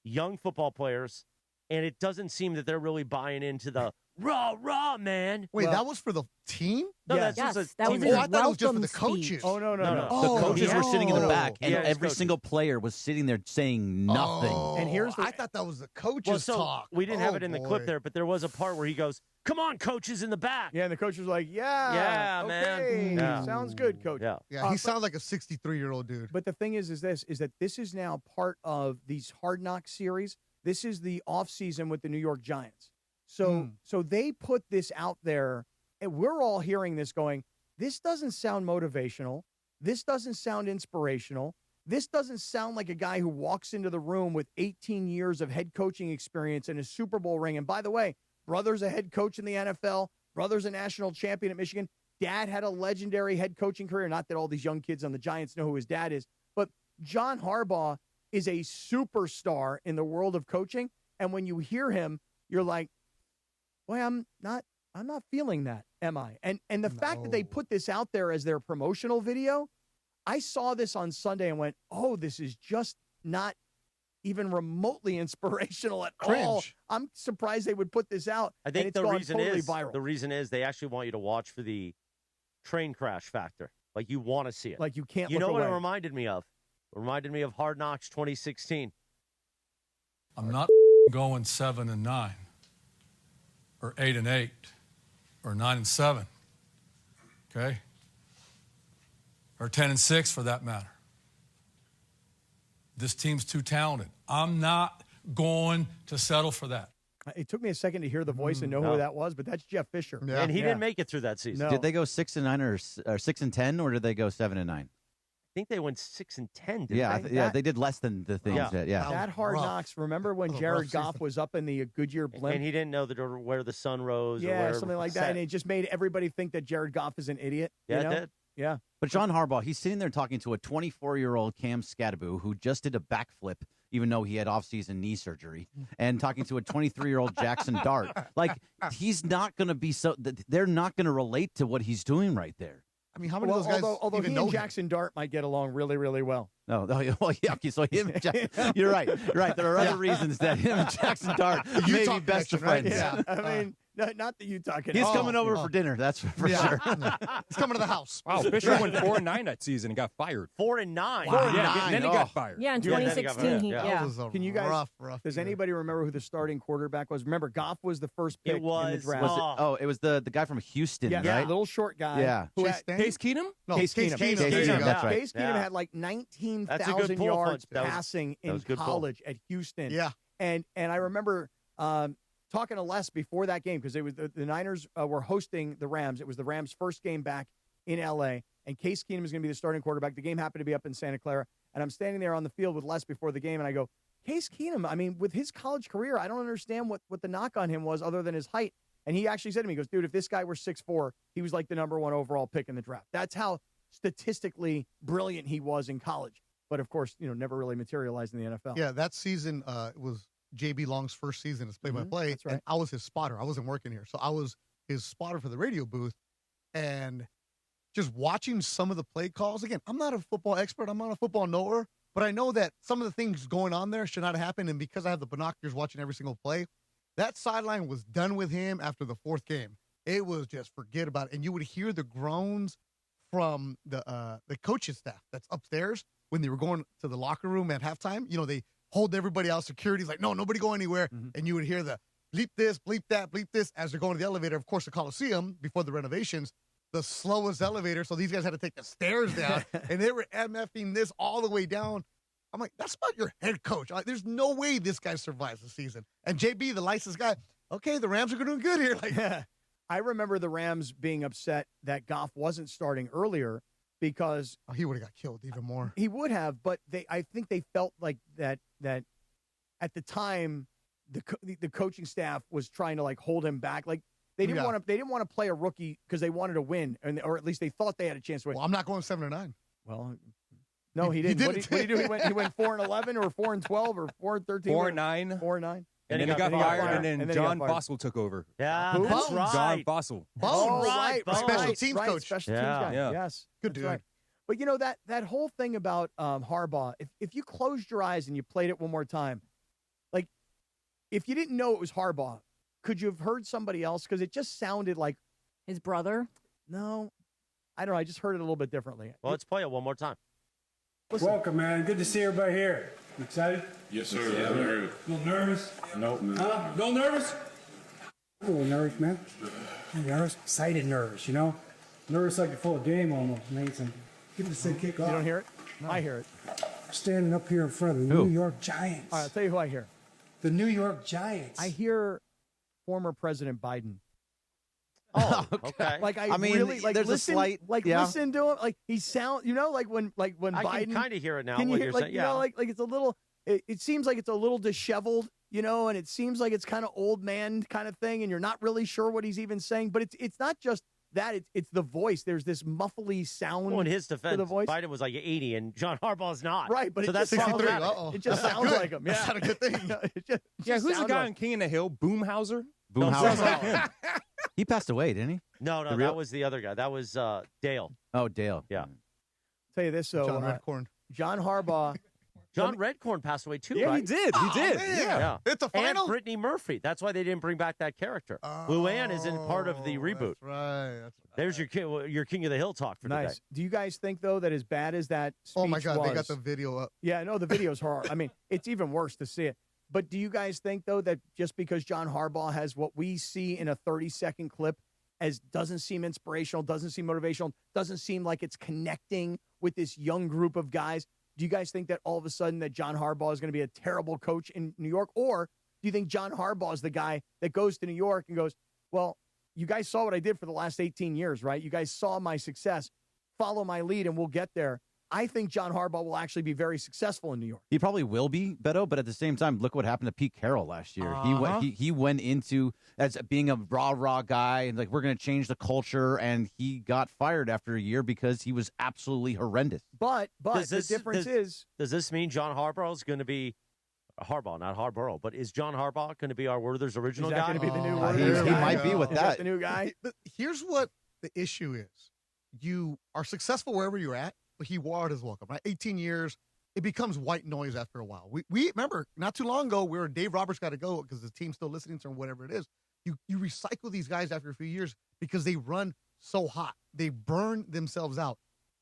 young football players, and it doesn't seem that they're really buying into the Rah, man.
Wait, that was for the team?
No,
Yes,
that's just
that was
Oh,
his
I thought it was just for
welcome
the coaches.
speech.
Oh, no.
Oh,
The coaches were sitting in the
no.
back, and
Yeah, his
every
coaches.
single player was sitting there saying nothing.
Oh,
And here's the-
I thought that was the coaches
Well, so
talk.
we didn't have
Oh,
it in the
boy.
clip there, but there was a part where he goes, "Come on, coaches in the back."
Yeah, and the coach was like, yeah,
man.
okay,
Yeah.
sounds good, coach.
Yeah.
Yeah, he sounds like a 63-year-old dude.
But the thing is that this is now part of these Hard Knocks series. This is the off season with the New York Giants. So they put this out there, and we're all hearing this going, this doesn't sound motivational. This doesn't sound inspirational. This doesn't sound like a guy who walks into the room with 18 years of head coaching experience and a Super Bowl ring. And by the way, brother's a head coach in the NFL. Brother's a national champion at Michigan. Dad had a legendary head coaching career. Not that all these young kids on the Giants know who his dad is, but John Harbaugh is a superstar in the world of coaching. And when you hear him, you're like, boy, I'm not feeling that, am I? And the fact that they put this out there as their promotional video, I saw this on Sunday and went, oh, this is just not even remotely inspirational at all. I'm surprised they would put this out.
I think
and it's
the
gone
reason
totally
is
viral.
the reason is they actually want you to watch for the train crash factor. Like you want to see it.
Like you can't.
You
look
know what
away.
it reminded me of? It reminded me of Hard Knocks 2016.
I'm not going 7-9 or 8-8 or 9-7. Okay? Or 10-6 for that matter. This team's too talented. I'm not going to settle for that.
It took me a second to hear the voice and know who that was, but that's Jeff Fisher.
Yeah. And he didn't make it through that season.
No.
Did they go 6-9 or 6-10, or did they go 7-9?
I think they went 6-10. Didn't
Yeah,
they?
they did less than the things.
Yeah.
That Hard Knocks. Remember when Jared Goff was up in the Goodyear blimp?
And he didn't know where the sun rose. or
Yeah,
where
something like that. And it just made everybody think that Jared Goff is an idiot.
Yeah,
you know?
it did.
Yeah.
But John Harbaugh, he's sitting there talking to a 24-year-old Cam Scadaboo who just did a backflip, even though he had off-season knee surgery, and talking to a 23-year-old Jackson Dart. Like, he's not going to be they're not going to relate to what he's doing right there.
I mean, how many of those guys
although
even
he
know
and
him?
Jackson Dart might get along really, really well.
Oh, well, yeah, okay, so him and Jackson, you're right. There are other reasons that him and Jackson Dart may be best of friends.
Yeah, I mean, not the Utah connection.
He's coming over for dinner, that's for sure.
He's coming to the house.
Wow, Fisher went 4-9 that season and got fired.
4-9.
Yeah, and then he got fired.
Yeah, in 2016,
That was a
Can you guys?
rough
Does
year.
anybody remember who the starting quarterback was? Remember, Goff was the first pick in the
was.
draft.
It was the guy from Houston,
Yeah,
right?
little short guy.
Yeah.
who
Chase
had-
Daniel?
Case Keenum?
No,
Case Keenum.
Case Keenum, that's right.
Case Keenum
Yeah.
had like
That's a
19,000
good pull,
yards
Funch. That was-
passing
that
in
was a good pull.
college at Houston.
Yeah.
And I remember talking to Les before that game because it was the Niners were hosting the Rams. It was the Rams' first game back in L.A., and Case Keenum is going to be the starting quarterback. The game happened to be up in Santa Clara, and I'm standing there on the field with Les before the game, and I go, Case Keenum, I mean, with his college career, I don't understand what the knock on him was other than his height. And he actually said to me, he goes, dude, if this guy were 6'4", he was like the number one overall pick in the draft. That's how statistically brilliant he was in college. But, of course, never really materialized in the NFL.
Yeah, that season it was J.B. Long's first season as play-by-play.
That's right.
And I was his spotter. I wasn't working here. So I was his spotter for the radio booth. And just watching some of the play calls. Again, I'm not a football expert. I'm not a football knower. But I know that some of the things going on there should not have happened. And because I have the binoculars watching every single play, that sideline was done with him after the fourth game. It was just forget about it. And you would hear the groans from the coaching staff that's upstairs when they were going to the locker room at halftime. They hold everybody out. Security's like, no, nobody go anywhere.
Mm-hmm.
And you would hear the bleep this, bleep that, bleep this as they're going to the elevator. Of course, the Coliseum, before the renovations, the slowest elevator. So these guys had to take the stairs down. And they were MFing this all the way down. I'm like, that's not your head coach. Like, there's no way this guy survives the season. And JB, the licensed guy, okay, the Rams are doing good here. Like,
I remember the Rams being upset that Goff wasn't starting earlier because
he would have got killed even more.
He would have, but I think they felt like that at the time the coaching staff was trying to like hold him back. Like they didn't want to play a rookie because they wanted to win, or at least they thought they had a chance to win.
Well, I'm not going 7-9.
Well, no, he didn't. What did he do? He went 4-11 or 4-12 or 4-13.
4-9.
4-9.
And then he got fired, and then John Fossil took over.
Yeah,
Who?
that's right.
John Fossil.
Oh, right.
Special teams coach.
Special teams guy.
Yeah.
Yes.
Good
That's
dude.
right. But that whole thing about Harbaugh, if you closed your eyes and you played it one more time, like if you didn't know it was Harbaugh, Could you have heard somebody else? Because it just sounded like
his brother.
No, I don't know. I just heard it a little bit differently.
Well, let's play it one more time.
Listen.
Welcome, man. Good to see everybody here. You excited?
Yes, sir.
Yeah. A little nervous?
Nope.
Huh? A little nervous? A little nervous, man. Nervous? Excited nervous, you know? Nervous like you're full of game almost, man. Give this thing kick off.
You don't hear it? No. I hear it.
I'm standing up here in front of the New York Giants.
All right, I'll tell you who I hear.
The New York Giants.
I hear former President Biden.
Oh, okay.
Like
I mean,
really like
there's a
listen,
slight-
like
yeah.
listen to him. Like he sound, like when
I
Biden.
can kind of hear it now.
Can you
What
hear,
you're
like
saying?
you
Yeah.
know, like it's a little. It seems like it's a little disheveled, and it seems like it's kind of old man kind of thing, and you're not really sure what he's even saying. But it's not just that; it's the voice. There's this muffly sound.
Well, in his
to
defense,
the voice.
Biden was like 80, and John Harbaugh's not.
Right, but
so
it
that's
just sounds
problematic.
like, it just sounds like him. Yeah,
That's not a good thing.
It just
Who's the
sounds
guy
like-
on King of the Hill? Boomhauser?
Boomhauer. He passed away, didn't he?
No,
The real-
that was the other guy. That was Dale.
Oh, Dale.
Yeah.
Tell you this, so
John Redcorn.
John Harbaugh.
John Redcorn passed away too,
Yeah,
right?
he did. He did.
man.
Yeah.
It's a final.
And Brittany Murphy. That's why they didn't bring back that character. Luann isn't part of the reboot.
That's right. That's right.
There's your King of the Hill talk for the
Nice.
day.
Do you guys think though that as bad as that speech
Oh my God, they got
was-
the video up.
Yeah, no, the video's hard. I mean, it's even worse to see it. But do you guys think though that just because John Harbaugh has what we see in a 30-second clip as doesn't seem inspirational, doesn't seem motivational, doesn't seem like it's connecting with this young group of guys, do you guys think that all of a sudden that John Harbaugh is going to be a terrible coach in New York? Or do you think John Harbaugh is the guy that goes to New York and goes, well, you guys saw what I did for the last 18 years, right? You guys saw my success. Follow my lead and we'll get there. I think John Harbaugh will actually be very successful in New York.
He probably will be, Beto, but at the same time, look what happened to Pete Carroll last year. He went into as being a rah guy and like we're going to change the culture, and he got fired after a year because he was absolutely horrendous.
But the difference is,
does this mean John Harbaugh is going to be Harbaugh, not Harborough, but is John Harbaugh going to be our Werther's original
is that
guy?
going to be the new
he
Werther's guy?
might be with
Is
that.
the new guy?
But here's what the issue is. You are successful wherever you're at, but he Ward is welcome, right? 18 years, it becomes white noise after a while. We remember not too long ago where Dave Roberts got to go because the team's still listening to him, whatever it is. You recycle these guys after a few years because they run so hot. They burn themselves out.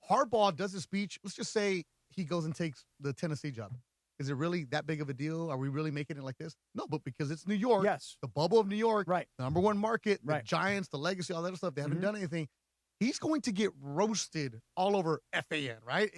Harbaugh does a speech. Let's just say he goes and takes the Tennessee job. Is it really that big of a deal? Are we really making it like this? No, but because it's New York,
yes,
the bubble of New York,
right,
the number one market, the
right,
Giants, the legacy, all that other stuff. They haven't done anything. He's going to get roasted all over FAN, right?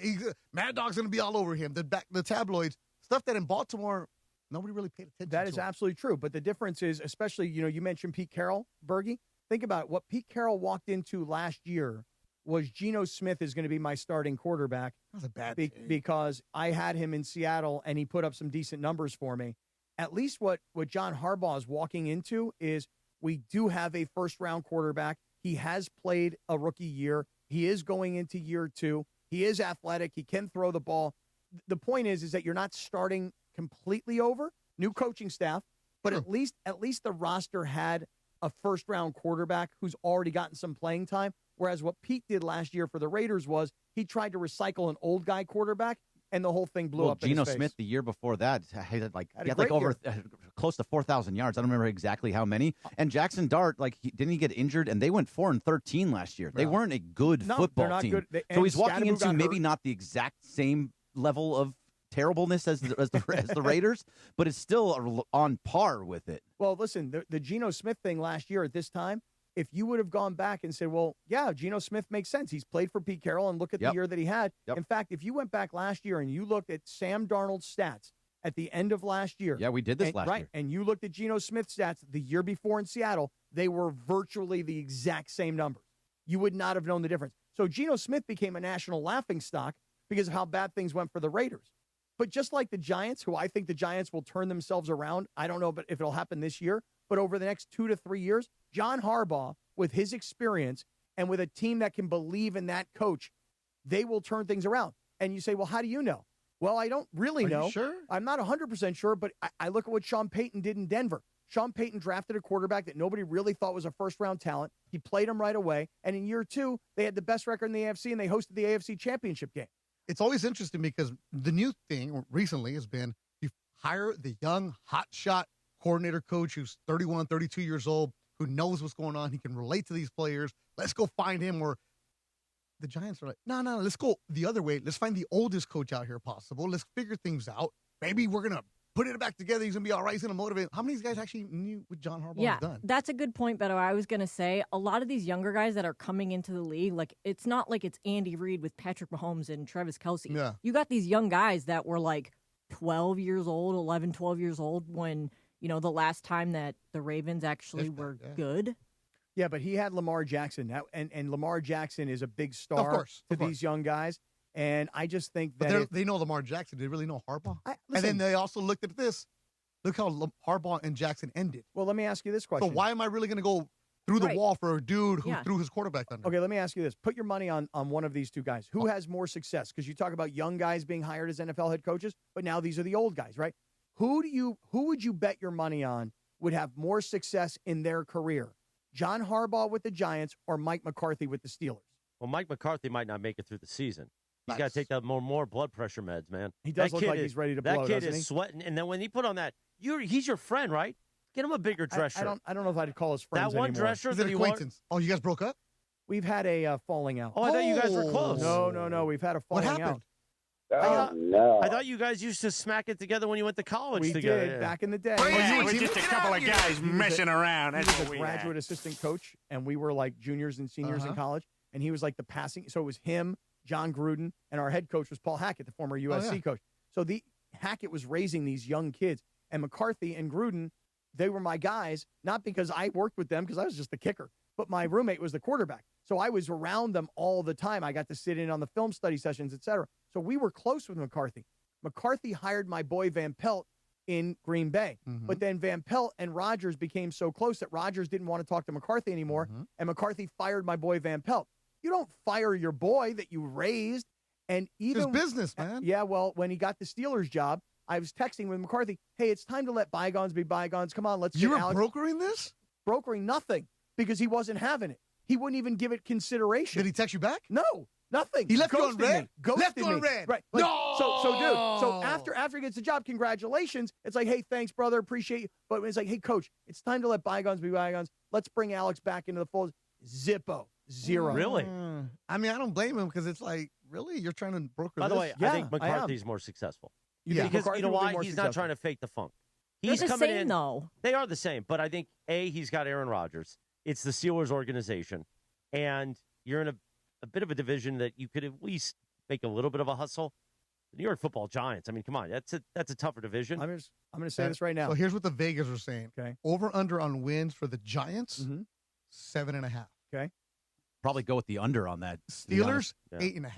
Mad Dog's going to be all over him. The tabloids, stuff that in Baltimore, nobody really paid attention to.
That is absolutely true. But the difference is, especially, you mentioned Pete Carroll, Bergie. Think about it. What Pete Carroll walked into last year was Geno Smith is going to be my starting quarterback.
That was a bad
because I had him in Seattle and he put up some decent numbers for me. At least what John Harbaugh is walking into is we do have a first-round quarterback. He has played a rookie year. He is going into year 2. He is athletic. He can throw the ball. The point is that you're not starting completely over. New coaching staff, but at least the roster had a first-round quarterback who's already gotten some playing time. Whereas what Pete did last year for the Raiders was he tried to recycle an old guy quarterback, and the whole thing blew up.
Geno
in his face.
Smith the year before that he had
a
like
great
over close to 4,000 yards. I don't remember exactly how many. And Jackson Dart, didn't he get injured? And they went 4-13 last year. They weren't a good
No,
football
they're not
team.
good.
So he's walking
Scatterbo
into
got
maybe
hurt.
not the exact same level of terribleness as the Raiders, but it's still on par with it.
Well, listen, the Geno Smith thing last year at this time, if you would have gone back and said, well, yeah, Geno Smith makes sense. He's played for Pete Carroll, and look at the year that he had. In fact, if you went back last year and you looked at Sam Darnold's stats at the end of last year.
Yeah, we did this last year.
And you looked at Geno Smith's stats the year before in Seattle, they were virtually the exact same numbers. You would not have known the difference. So Geno Smith became a national laughingstock because of how bad things went for the Raiders. But just like the Giants, who I think the Giants will turn themselves around, I don't know if it'll happen this year, but over the next 2 to 3 years, John Harbaugh, with his experience and with a team that can believe in that coach, they will turn things around. And you say, well, how do you know? Well, I don't really know.
Are you sure?
I'm not 100% sure, but I look at what Sean Payton did in Denver. Sean Payton drafted a quarterback that nobody really thought was a first-round talent. He played him right away. And in year 2, they had the best record in the AFC, and they hosted the AFC Championship game.
It's always interesting because the new thing recently has been you hire the young hotshot coordinator coach who's 31, 32 years old, who knows what's going on. He can relate to these players. Let's go find him. Or the Giants are like, no, let's go the other way. Let's find the oldest coach out here possible. Let's figure things out. Maybe we're going to put it back together. He's going to be all right. He's going to motivate. How many of these guys actually knew what John Harbaugh has done?
That's a good point, Beto. I was going to say a lot of these younger guys that are coming into the league, like it's not like it's Andy Reid with Patrick Mahomes and Travis Kelce.
Yeah.
You got these young guys that were like 12 years old, 11, 12 years old when, the last time that the Ravens actually were good.
Yeah, but he had Lamar Jackson, and Lamar Jackson is a big star to these young guys. And I just think that
but they know Lamar Jackson. They really know Harbaugh. And then they also looked at this. Look how Harbaugh and Jackson ended.
Well, let me ask you this question.
So why am I really going to go through the wall for a dude who threw his quarterback under?
Okay, let me ask you this. Put your money on one of these two guys. Who has more success? Because you talk about young guys being hired as NFL head coaches, but now these are the old guys, right? Who would you bet your money on would have more success in their career? John Harbaugh with the Giants or Mike McCarthy with the Steelers?
Well, Mike McCarthy might not make it through the season. He's got to take that more blood pressure meds, man.
He does look like he's ready to blow,
That kid
doesn't he?
is sweating. And then when he put on that, he's your friend, right? Get him a bigger dress shirt.
I don't know if I'd call us friends
that one
anymore.
dress shirt
Is it
that
acquaintance? Oh, you guys broke up?
We've had a falling out.
Oh, I thought you guys were close.
No. We've had a falling
What happened?
out.
I thought you guys used to smack it together when you went to college
We
together.
did back in the day.
We're just a couple of guys messing around.
He
That's
was
what
a
we
graduate assistant coach, and we were like juniors and seniors in college, and he was like the passing. So it was him, John Gruden, and our head coach was Paul Hackett, the former USC coach. So Hackett was raising these young kids, and McCarthy and Gruden, they were my guys, not because I worked with them because I was just the kicker, but my roommate was the quarterback. So I was around them all the time. I got to sit in on the film study sessions, et cetera. So we were close with McCarthy. McCarthy hired my boy Van Pelt in Green Bay. But then Van Pelt and Rodgers became so close that Rodgers didn't want to talk to McCarthy anymore, and McCarthy fired my boy Van Pelt. You don't fire your boy that you raised. And even
it's business, man.
Yeah, well, when he got the Steelers job, I was texting with McCarthy, hey, it's time to let bygones be bygones. Come on, let's get
You were
Alex.
brokering this?
Brokering nothing because he wasn't having it. He wouldn't even give it consideration.
Did he text you back?
No, nothing.
He left you on
Ghosted
red?
me. Ghosted
Left you on
me.
red.
Right. Like,
No!
So after he gets the job, congratulations. It's like, hey, thanks, brother. Appreciate you. But it's like, hey, coach, it's time to let bygones be bygones. Let's bring Alex back into the fold. Zippo. Zero.
Really?
I mean, I don't blame him because it's like, really? You're trying to broker
By the
this?
way, I think McCarthy's more successful. Because
McCarthy
you know
will be
why?
more
He's not
successful.
trying to fake the funk.
They're
He's
the
coming
same,
in.
though.
They are the same, but I think, he's got Aaron Rodgers. It's the Steelers organization. And you're in a bit of a division that you could at least make a little bit of a hustle. The New York Football Giants, I mean, come on. That's a tougher division.
I'm going to say this right now.
So here's what the Vegas are saying.
Okay.
Over under on wins for the Giants, 7.5.
Okay.
Probably go with the under on that. to be
Steelers,
honest.
8.5.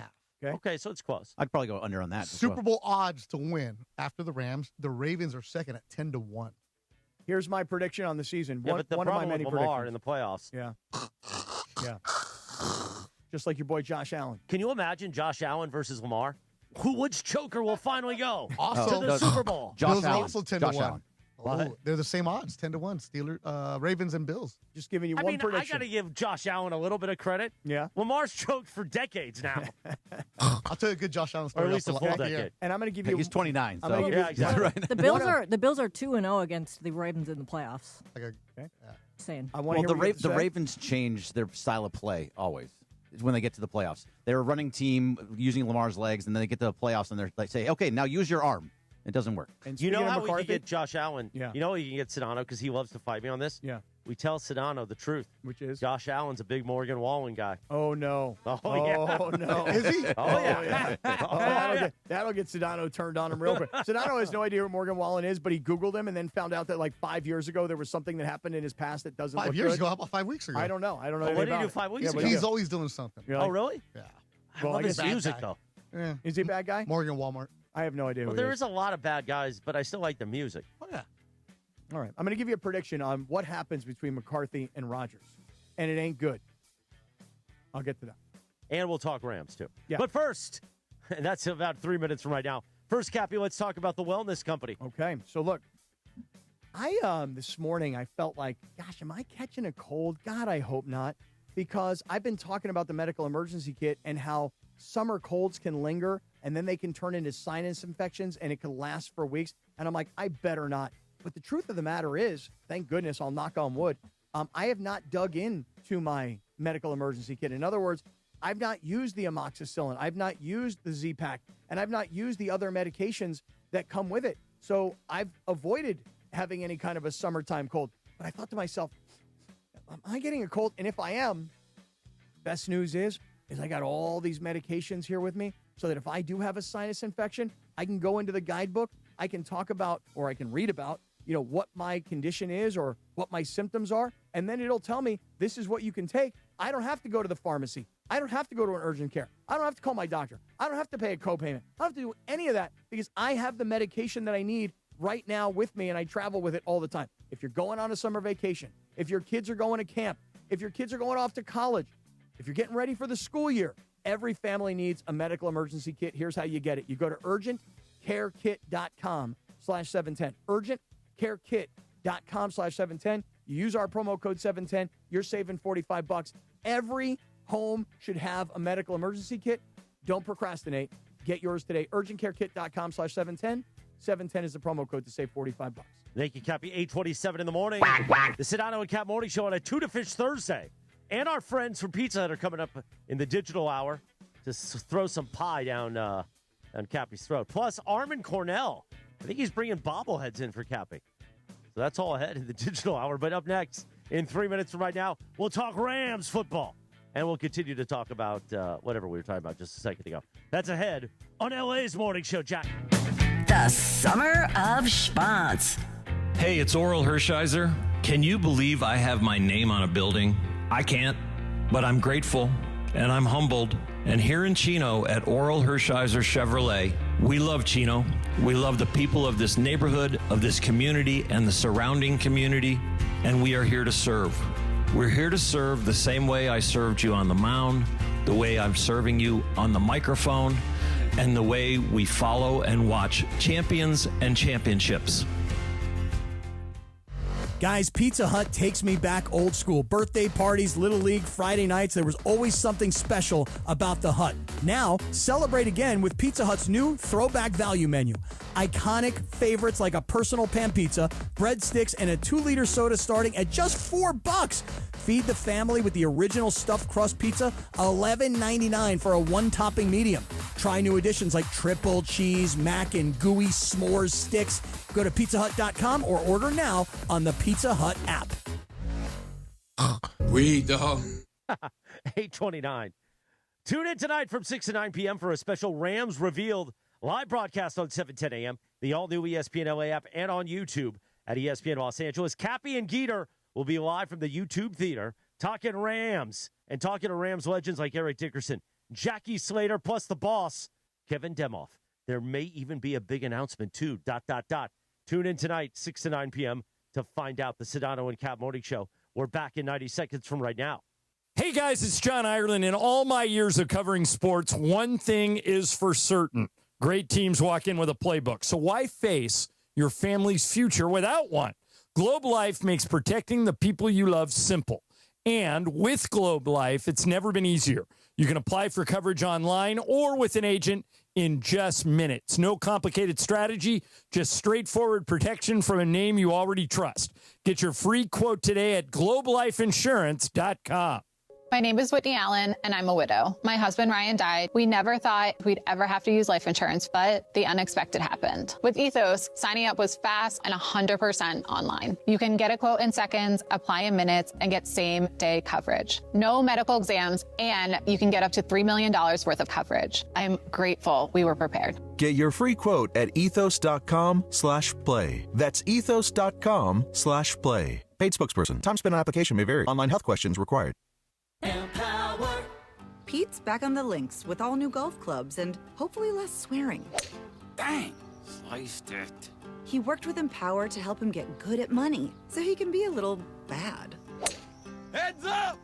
Okay, so it's close.
I'd probably go under on that. as
Super
well.
Bowl odds to win after the Rams. The Ravens are second at 10-1.
Here's my prediction on the season.
Yeah, but the
one of my
problem
many
with Lamar
predictions.
in the playoffs.
Yeah. Just like your boy Josh Allen.
Can you imagine Josh Allen versus Lamar? Which choker will finally go
Also,
to the Super Bowl?
Bills are also 10-1.
Allen.
Oh, they're the same odds, 10-1. Steelers, Ravens, and Bills.
Just giving you
I
one
mean,
prediction.
I got to give Josh Allen a little bit of credit.
Yeah.
Lamar's choked for decades now.
I'll tell you a good Josh Allen story.
Or at least a full
after-
decade.
And I'm going to give you.
He's 29.
I'm
So
gonna give you-
exactly.
The Bills are 2-0 against the Ravens in the playoffs. Saying.
I want
Well,
to hear
the Ravens change their style of play always when they get to the playoffs. They're a running team using Lamar's legs, and then they get to the playoffs and they're like, say, okay, now use your arm. It doesn't work.
And
You know
speaking of
how we
McCarthy,
can get Josh Allen?
Yeah.
You know how we can get Sedano because he loves to fight me on this?
Yeah.
We tell Sedano the truth.
Which is?
Josh Allen's a big Morgan Wallen guy.
Oh, no.
Oh, yeah.
Oh, no.
Is he?
Oh, yeah.
That'll get Sedano turned on him real quick. Sedano has no idea who Morgan Wallen is, but he Googled him and then found out that like 5 years ago there was something that happened in his past that doesn't
5
look
years
good.
ago? How about 5 weeks ago?
I don't know. I don't know.
Oh,
anything
what did he
about
do
it.
5 weeks
Yeah,
ago?
what do you
He's
do?
always doing something.
Really?
Oh, really?
Yeah.
I
Well,
love
I
his
guess-
music,
Bad
though.
Yeah.
Is he a bad guy?
Morgan Walmart.
I have no idea
Well,
who he
there
is.
is a lot of bad guys, but I still like the music.
Oh, yeah.
All right. I'm going to give you a prediction on what happens between McCarthy and Rodgers. And it ain't good. I'll get to that.
And we'll talk Rams, too.
Yeah.
But first, and that's about 3 minutes from right now. First, Cappy, let's talk about the wellness company.
Okay. So, look, this morning I felt like, gosh, am I catching a cold? God, I hope not. Because I've been talking about the medical emergency kit and how summer colds can linger and then they can turn into sinus infections and it can last for weeks. And I'm like, I better not But the truth of the matter is, thank goodness, I'll knock on wood, I have not dug into my medical emergency kit. In other words, I've not used the amoxicillin, I've not used the Z-Pak, and I've not used the other medications that come with it. So I've avoided having any kind of a summertime cold. But I thought to myself, am I getting a cold? And if I am, best news is I got all these medications here with me so that if I do have a sinus infection, I can go into the guidebook, I can talk about, or I can read about, what my condition is or what my symptoms are, and then it'll tell me this is what you can take. I don't have to go to the pharmacy. I don't have to go to an urgent care. I don't have to call my doctor. I don't have to pay a copayment. I don't have to do any of that because I have the medication that I need right now with me, and I travel with it all the time. If you're going on a summer vacation, if your kids are going to camp, if your kids are going off to college, if you're getting ready for the school year, every family needs a medical emergency kit. Here's how you get it. You go to urgentcarekit.com/710. urgentcarekit.com/710. You use our promo code 710. You're saving $45. Every home should have a medical emergency kit. Don't procrastinate. Get yours today. urgentcarekit.com/710. 710 is the promo code to save $45.
Thank you, Cappy. 8:27 in the morning. The Sedano and Kap Morning Show on a Tuna Fish Thursday. And our friends from Pizza Hut are coming up in the digital hour to throw some pie down Cappy's throat. Plus, Armin Cornell. I think he's bringing bobbleheads in for Cappy. So that's all ahead in the digital hour. But up next, in 3 minutes from right now, we'll talk Rams football. And we'll continue to talk about whatever we were talking about just a second ago. That's ahead on LA's Morning Show, Jack.
The Summer of Schmonz.
Hey, it's Oral Hershiser. Can you believe I have my name on a building? I can't, but I'm grateful and I'm humbled. And here in Chino at Oral Hershiser Chevrolet, we love Chino. We love the people of this neighborhood, of this community, and the surrounding community, and we are here to serve. We're here to serve the same way I served you on the mound, the way I'm serving you on the microphone, and the way we follow and watch champions and championships.
Guys, Pizza Hut takes me back old school. Birthday parties, Little League, Friday nights, there was always something special about the Hut. Now, celebrate again with Pizza Hut's new throwback value menu. Iconic favorites like a personal pan pizza, breadsticks, and a 2-liter soda starting at just $4. Feed the family with the original stuffed crust pizza, $11.99 for a one-topping medium. Try new additions like triple cheese, mac and gooey s'mores sticks. Go to pizzahut.com or order now on the Pizza Hut app.
We dog.
8:29. Tune in tonight from 6 to 9 p.m. for a special Rams Revealed live broadcast on 7:10 a.m., the all-new ESPN LA app, and on YouTube at ESPN Los Angeles. Cappy and Geeter will be live from the YouTube Theater talking Rams and talking to Rams legends like Eric Dickerson, Jackie Slater, plus the boss, Kevin Demoff. There may even be a big announcement, too, ... Tune in tonight, 6 to 9 p.m., to find out. The Sedano and Kap Morning Show. We're back in 90 seconds from right now.
Hey, guys, it's John Ireland. In all my years of covering sports, one thing is for certain. Great teams walk in with a playbook. So why face your family's future without one? Globe Life makes protecting the people you love simple. And with Globe Life, it's never been easier. You can apply for coverage online or with an agent in just minutes. No complicated strategy, just straightforward protection from a name you already trust. Get your free quote today at globelifeinsurance.com.
My name is Whitney Allen, and I'm a widow. My husband, Ryan, died. We never thought we'd ever have to use life insurance, but the unexpected happened. With Ethos, signing up was fast and 100% online. You can get a quote in seconds, apply in minutes, and get same-day coverage. No medical exams, and you can get up to $3 million worth of coverage. I'm grateful we were prepared.
Get your free quote at ethos.com/play. That's ethos.com/play. Paid spokesperson. Time spent on application may vary. Online health questions required.
Empower. Pete's back on the links with all new golf clubs and hopefully less swearing.
Dang, sliced it.
He worked with Empower to help him get good at money so he can be a little bad.
Heads up!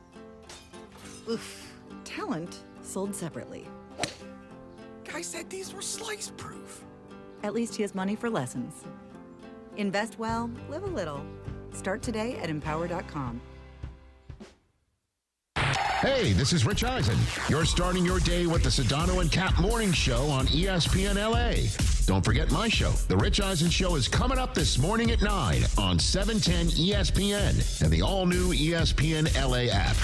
Oof. Talent sold separately.
Guy said these were slice proof.
At least he has money for lessons. Invest well, live a little. Start today at empower.com.
Hey, this is Rich Eisen. You're starting your day with the Sedano and Kap Morning Show on ESPN LA. Don't forget my show. The Rich Eisen Show is coming up this morning at 9 on 710 ESPN and the all-new ESPN LA app.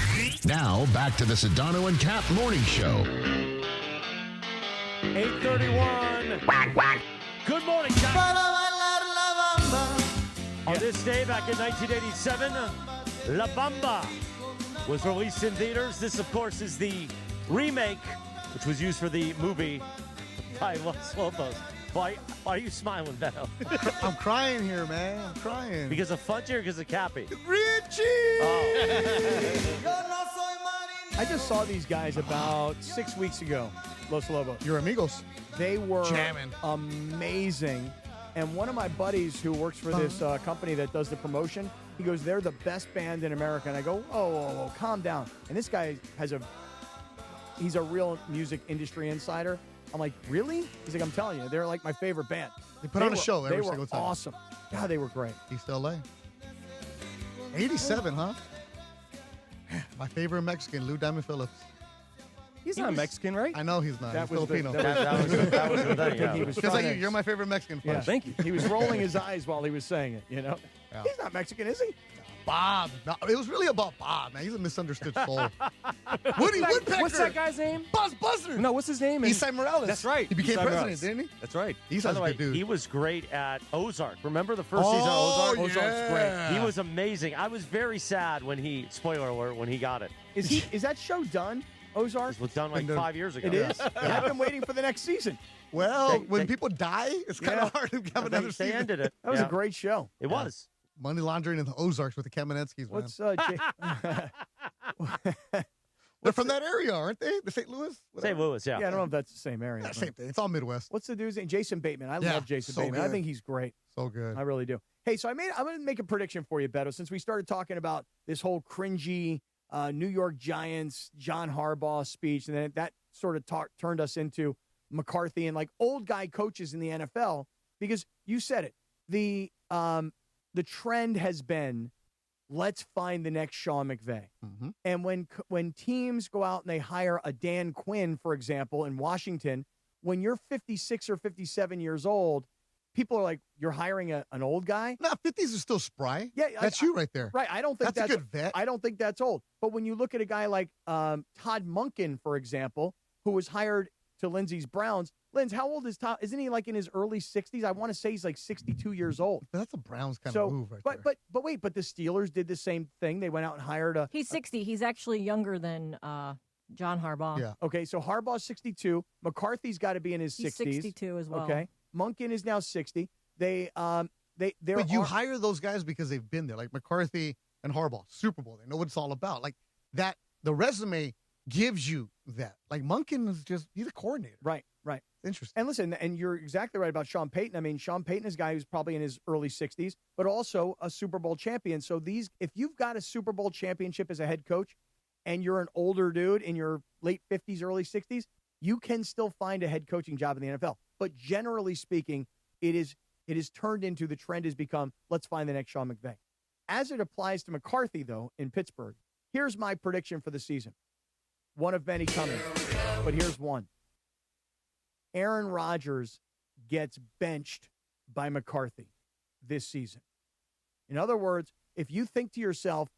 Now, back to the Sedano and Kap Morning Show.
8:31. Quack, quack. Good morning, Kap. On this day, back in 1987, La Bamba was released in theaters. This, of course, is the remake, which was used for the movie by Los Lobos. Why are you smiling, Beto?
I'm crying here, man. I'm crying.
Because of Fudgy or because of Cappy?
Richie!
I just saw these guys about 6 weeks ago, Los Lobos.
Your amigos.
They were
jamming.
Amazing. And one of my buddies who works for this company that does the promotion, he goes, they're the best band in America. And I go, oh, calm down. And this guy he's a real music industry insider. I'm like, really? He's like, I'm telling you, they're like my favorite band.
They put on a show every single time.
They were awesome. God, they were great.
East LA. 87, huh? My favorite Mexican, Lou Diamond Phillips.
He's not Mexican, right?
I know he's not. He's Filipino.
That was the thing, yeah.
Because you're my favorite Mexican.
Yeah.
Thank you.
He was rolling his eyes while he was saying it, you know?
Yeah.
He's not Mexican, is he?
Bob. No, it was really about Bob, man. He's a misunderstood soul. Woody Woodpecker.
What's that guy's name?
Buzz Buzzard.
No, what's his name?
Isai Morales.
That's right.
He became
Isai
president,
Morales.
didn't he?
That's right.
He's
By
a
the way,
good dude.
he was great at Ozark. Remember the first season of Ozark?
Yeah.
Ozark's great.
He was amazing. I was very sad when spoiler alert, when he got it.
Is that show done? Ozark?
It was done like 5 years ago.
It is? I've been waiting for the next season.
Well, when people die, it's kind of hard to have another
They
season.
ended it.
That was a great show.
It was.
Money laundering in the Ozarks with the Kamenetskis, man.
What's
They're from that area, aren't they? The St. Louis?
St. Louis, yeah.
Yeah, I don't know if that's the same area.
Yeah, same thing. It's all Midwest.
What's the dude's name? Jason Bateman. I
Yeah,
love Jason
so
Bateman. I
good.
think he's great.
So good.
I really do. Hey, so I'm going to make a prediction for you, Beto, since we started talking about this whole cringy New York Giants, John Harbaugh speech, and then that sort of turned us into McCarthy and like old guy coaches in the NFL, because you said it. The trend has been, let's find the next Sean McVay.
Mm-hmm.
And when teams go out and they hire a Dan Quinn, for example, in Washington, when you're 56 or 57 years old, people are like, you're hiring an old guy?
No, 50s is still spry.
Yeah,
that's you right there.
Right. I don't think
that's a good vet.
I don't think that's old. But when you look at a guy like Todd Monken, for example, who was hired to Lindsey's Browns. Linz, how old is Todd? Isn't he like in his early 60s? I want to say he's like 62 years old.
That's a Browns kind of move right there.
But wait, but the Steelers did the same thing. They went out and hired a...
He's 60. He's actually younger than John Harbaugh.
Yeah.
Okay, so Harbaugh's 62. McCarthy's got to be in his 60s.
He's 62 as well.
Okay. Monken is now 60. But
you hire those guys because they've been there, like McCarthy and Harbaugh, Super Bowl. They know what it's all about. Like that, the resume gives you that. Like Monken is he's a coordinator.
Right.
Interesting.
And listen, and you're exactly right about Sean Payton. I mean, Sean Payton is a guy who's probably in his early 60s, but also a Super Bowl champion. So if you've got a Super Bowl championship as a head coach and you're an older dude in your late 50s, early 60s, you can still find a head coaching job in the NFL. But generally speaking, it is turned into, the trend has become, let's find the next Sean McVay. As it applies to McCarthy, though, in Pittsburgh, here's my prediction for the season. One of many coming, but here's one. Aaron Rodgers gets benched by McCarthy this season. In other words, if you think to yourself,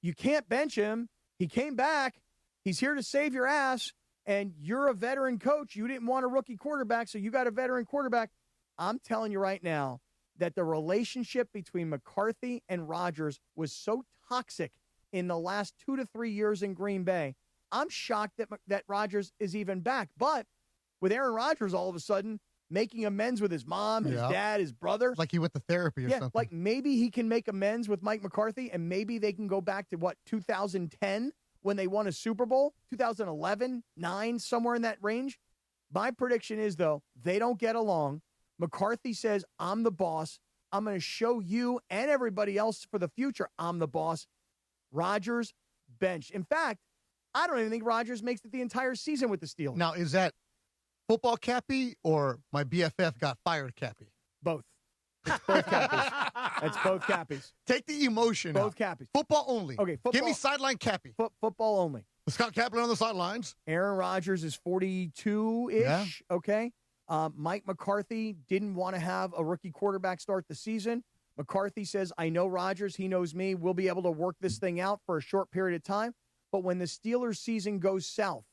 you can't bench him, he came back, he's here to save your ass, and you're a veteran coach, you didn't want a rookie quarterback, so you got a veteran quarterback, I'm telling you right now that the relationship between McCarthy and Rodgers was so toxic in the last 2 to 3 years in Green Bay. I'm shocked that Rodgers is even back. But with Aaron Rodgers all of a sudden making amends with his mom, his dad, his brother.
Like he went to therapy or something.
Like maybe he can make amends with Mike McCarthy, and maybe they can go back to, 2010 when they won a Super Bowl? 2011, 9, somewhere in that range? My prediction is, though, they don't get along. McCarthy says, I'm the boss. I'm going to show you and everybody else for the future I'm the boss. Rodgers benched. In fact, I don't even think Rodgers makes it the entire season with the Steelers.
Now, is that football Cappy or my BFF got fired Cappy?
Both. It's both Cappies. It's both Cappies.
Take the emotion
Both
out.
Cappies.
Football only.
Okay, football.
Give me sideline Cappy.
Football only.
Scott Kaplan on the sidelines.
Aaron Rodgers is 42-ish, okay? Mike McCarthy didn't want to have a rookie quarterback start the season. McCarthy says, I know Rodgers, he knows me. We'll be able to work this thing out for a short period of time. But when the Steelers season goes south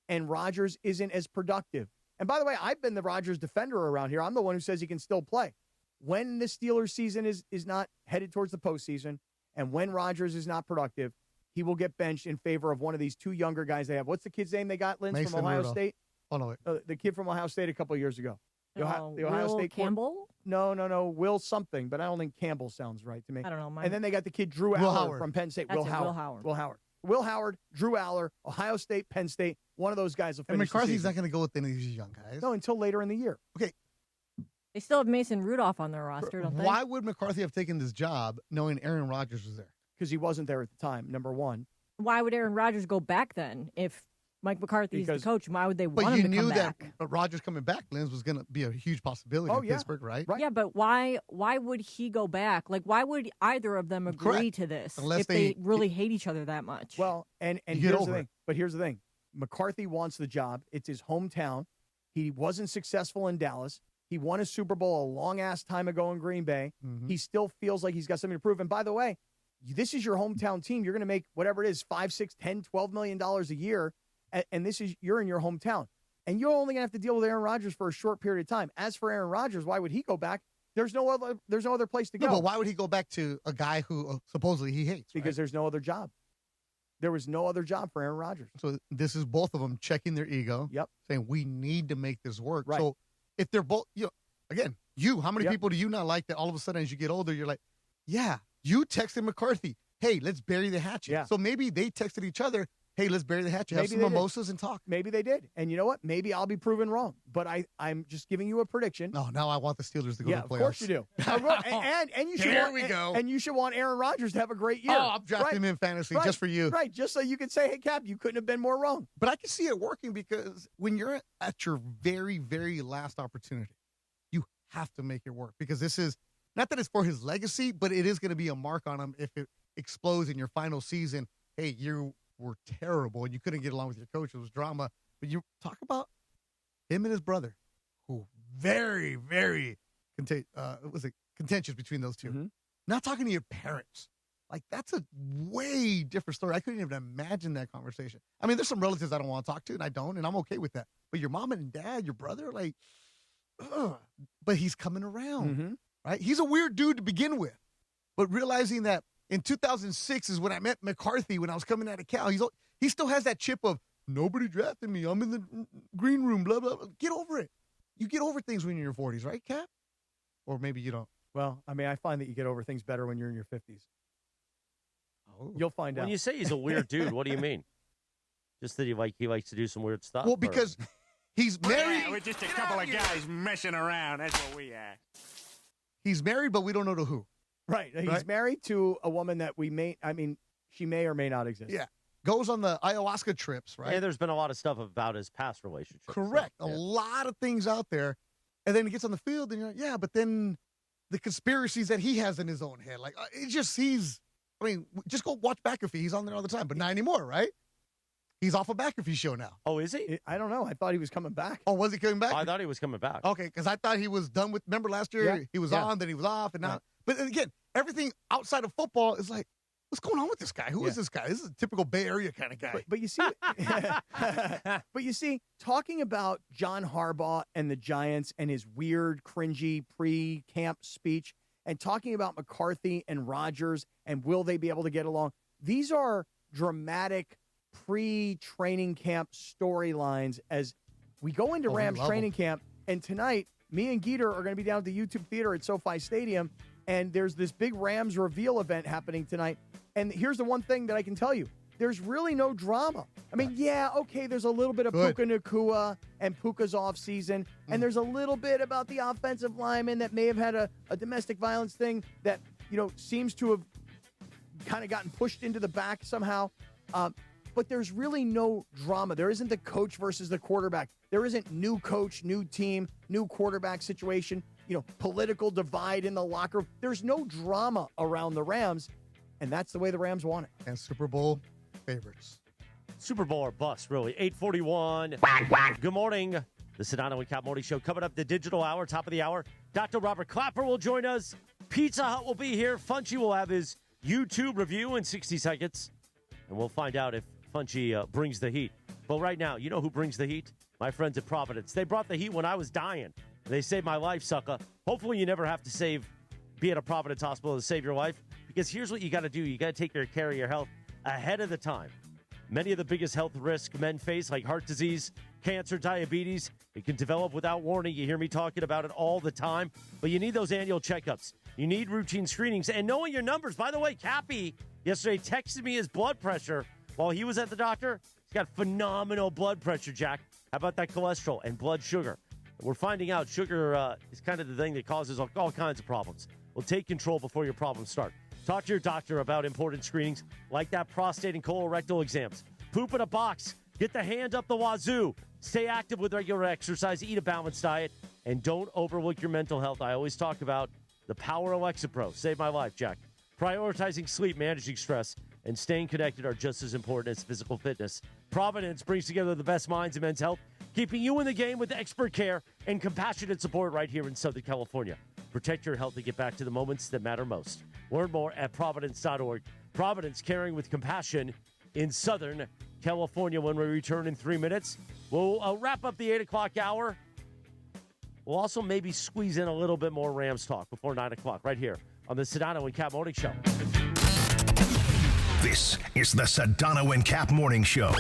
and Rodgers isn't as productive, and by the way, I've been the Rodgers defender around here. I'm the one who says he can still play. When the Steelers season is not headed towards the postseason and when Rodgers is not productive, he will get benched in favor of one of these two younger guys they have. What's the kid's name they got, Linz, from Ohio State?
Oh, no,
the kid from Ohio State a couple of years ago. The Ohio
Will
State
Campbell?
No. Will something, but I don't think Campbell sounds right to me.
I don't know.
And then they got the kid Drew Aller from Penn State. Will Howard, Drew Aller, Ohio State, Penn State. One of those guys will finish.
And McCarthy's not going to go with any of these young guys.
No, until later in the year.
Okay.
They still have Mason Rudolph on their roster, don't they?
Why would McCarthy have taken this job knowing Aaron Rodgers was there?
Because he wasn't there at the time, number one.
Why would Aaron Rodgers go back then? If Mike McCarthy's the coach, why would they want him to come back?
But you knew that Rodgers coming back, Linz, was going to be a huge possibility in Pittsburgh, right?
Yeah, but why would he go back? Like, why would either of them agree to this if they really hate each other that much?
Well, and here's the thing. But here's the thing. McCarthy wants the job. It's his hometown. He wasn't successful in Dallas. He won a Super Bowl a long-ass time ago in Green Bay.
Mm-hmm.
He still feels like he's got something to prove. And by the way, this is your hometown team. You're going to make whatever it is, $5, $6, $10, $12 million a year. And you're in your hometown. And you're only going to have to deal with Aaron Rodgers for a short period of time. As for Aaron Rodgers, why would he go back? There's no other place to go.
No, but why would he go back to a guy who supposedly he hates?
Because there's no other job. There was no other job for Aaron Rodgers.
So this is both of them checking their ego.
Yep.
Saying we need to make this work.
Right.
So if they're both, how many people do you not like that all of a sudden as you get older, you're like, yeah, you texted McCarthy, hey, let's bury the hatchet.
Yeah.
So maybe they texted each other, hey, let's bury the hatchet, have some mimosas and talk.
Maybe they did. And you know what? Maybe I'll be proven wrong. But I'm just giving you a prediction.
No, now I want the Steelers to go to the playoffs.
Of course you do. and you should
go.
And you should want Aaron Rodgers to have a great year.
Oh, I'm drafting him in fantasy just for you.
Right, just so you can say, hey, Cap, you couldn't have been more wrong.
But I can see it working because when you're at your very, very last opportunity, you have to make it work because this is, not that it's for his legacy, but it is going to be a mark on him if it explodes in your final season. Hey, you were terrible and you couldn't get along with your coach. It was drama. But you talk about him and his brother, who very, very contentious between those two.
Mm-hmm.
Not talking to your parents. Like, that's a way different story. I couldn't even imagine that conversation. I mean, there's some relatives I don't want to talk to, and I don't, and I'm okay with that. But your mom and dad, your brother, like, but he's coming around, right? He's a weird dude to begin with. But realizing that in 2006 is when I met McCarthy when I was coming out of Cal. He still has that chip of, nobody drafted me. I'm in the green room, blah, blah, blah. Get over it. You get over things when you're in your 40s, right, Cap? Or maybe you don't.
Well, I mean, I find that you get over things better when you're in your 50s.
Oh.
You'll find out.
When you say he's a weird dude, what do you mean? Just that he likes to do some weird stuff?
Well, because he's married.
Yeah, we're just a couple of guys messing around. That's what we are.
He's married, but we don't know to who.
Right. He's married to a woman that she may or may not exist.
Yeah. Goes on the ayahuasca trips, right?
Yeah, there's been a lot of stuff about his past relationship.
Correct.
So,
a lot of things out there. And then he gets on the field and you're like, yeah, but then the conspiracies that he has in his own head. Like, just go watch McAfee. He's on there all the time, but not anymore, right? He's off a McAfee show now.
Oh, is he?
I don't know. I thought he was coming back.
Oh, was he coming back?
I thought he was coming back.
Okay, because I thought he was done with, remember last year? He was on, then he was off, and now.
Right.
But again, everything outside of football is like, what's going on with this guy? Who is this guy? This is a typical Bay Area kind of guy.
But you see, talking about John Harbaugh and the Giants and his weird, cringy pre-camp speech, and talking about McCarthy and Rodgers and will they be able to get along, these are dramatic pre-training camp storylines as we go into Rams training camp. And tonight, me and Geeter are going to be down at the YouTube Theater at SoFi Stadium, and there's this big Rams reveal event happening tonight. And here's the one thing that I can tell you. There's really no drama. I mean, there's a little bit of Puka Nacua and Puka's off-season, and there's a little bit about the offensive lineman that may have had a domestic violence thing that, seems to have kind of gotten pushed into the back somehow. But there's really no drama. There isn't the coach versus the quarterback. There isn't new coach, new team, new quarterback situation, political divide in the locker room. There's no drama around the Rams, and that's the way the Rams want it.
And Super Bowl favorites.
Super Bowl or bust, really. 8:41. Good morning. The Sedano and Kap Morning Show coming up the digital hour, top of the hour. Dr. Robert Clapper will join us. Pizza Hut will be here. Funchy will have his YouTube review in 60 seconds. And we'll find out if Funchy brings the heat. But right now, you know who brings the heat? My friends at Providence. They brought the heat when I was dying. They saved my life, sucker. Hopefully you never have to be at a Providence hospital to save your life. Because here's what you got to do. You got to take care of your health ahead of the time. Many of the biggest health risks men face, like heart disease, cancer, diabetes, it can develop without warning. You hear me talking about it all the time. But you need those annual checkups. You need routine screenings and knowing your numbers. By the way, Cappy yesterday texted me his blood pressure while he was at the doctor. He's got phenomenal blood pressure, Jack. How about that cholesterol and blood sugar? We're finding out sugar is kind of the thing that causes all kinds of problems. Well, take control before your problems start. Talk to your doctor about important screenings like that prostate and colorectal exams. Poop in a box. Get the hand up the wazoo. Stay active with regular exercise. Eat a balanced diet. And don't overlook your mental health. I always talk about the power of Lexapro. Saved my life, Jack. Prioritizing sleep, managing stress, and staying connected are just as important as physical fitness. Providence brings together the best minds in men's health, keeping you in the game with expert care and compassionate support right here in Southern California. Protect your health and get back to the moments that matter most. Learn more at Providence.org. Providence, caring with compassion in Southern California. When we return in 3 minutes, we'll wrap up the 8 o'clock hour. We'll also maybe squeeze in a little bit more Rams talk before 9 o'clock right here on the Sedano and Kap Morning Show.
This is the Sedano and Kap Morning Show.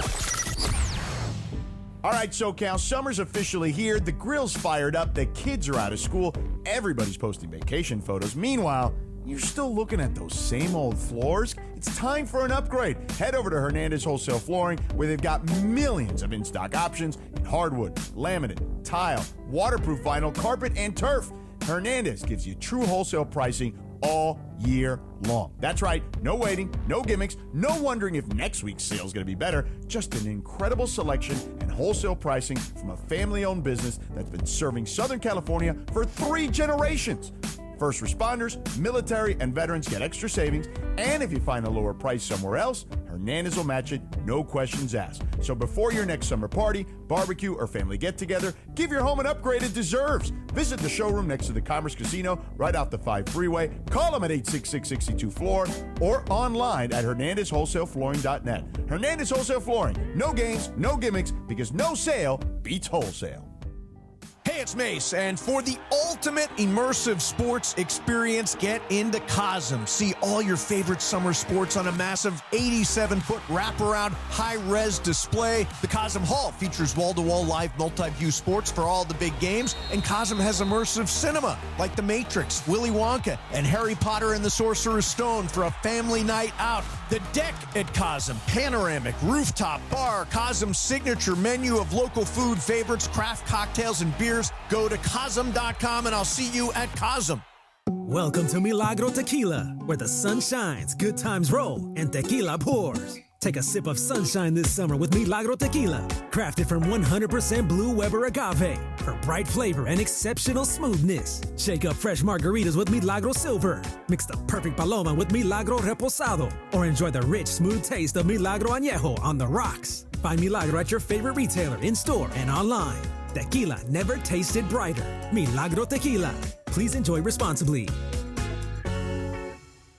All right, SoCal, summer's officially here. The grill's fired up. The kids are out of school. Everybody's posting vacation photos. Meanwhile, you're still looking at those same old floors. It's time for an upgrade. Head over to Hernandez Wholesale Flooring, where they've got millions of in-stock options in hardwood, laminate, tile, waterproof vinyl, carpet, and turf. Hernandez gives you true wholesale pricing all year long. That's right, no waiting, no gimmicks, no wondering if next week's sale is going to be better. Just an incredible selection and wholesale pricing from a family-owned business that's been serving Southern California for 3 generations. First responders, military, and veterans get extra savings, and if you find a lower price somewhere else, Hernandez will match it, no questions asked. So before your next summer party, barbecue, or family get-together, give your home an upgrade it deserves. Visit the showroom next to the Commerce Casino, right off the 5 freeway. Call them at 866-62-FLOOR or online at HernandezWholesaleFlooring.net. Hernandez Wholesale Flooring. No games, no gimmicks, because no sale beats wholesale.
Hey, it's Mace, and for the ultimate immersive sports experience, get into Cosm. See all your favorite summer sports on a massive 87-foot wraparound high-res display. The Cosm Hall features wall-to-wall live multi-view sports for all the big games, and Cosm has immersive cinema like The Matrix, Willy Wonka, and Harry Potter and the Sorcerer's Stone for a family night out. The deck at Cosm, panoramic, rooftop bar, Cosm's signature menu of local food favorites, craft cocktails, and beers. Go to Cosm.com and I'll see you at Cosm.
Welcome to Milagro Tequila, where the sun shines, good times roll, and tequila pours. Take a sip of sunshine this summer with Milagro Tequila, crafted from 100% Blue Weber agave for bright flavor and exceptional smoothness. Shake up fresh margaritas with Milagro Silver. Mix the perfect paloma with Milagro Reposado, or enjoy the rich, smooth taste of Milagro Añejo on the rocks. Find Milagro at your favorite retailer, in-store, and online. Tequila never tasted brighter. Milagro Tequila. Please enjoy responsibly.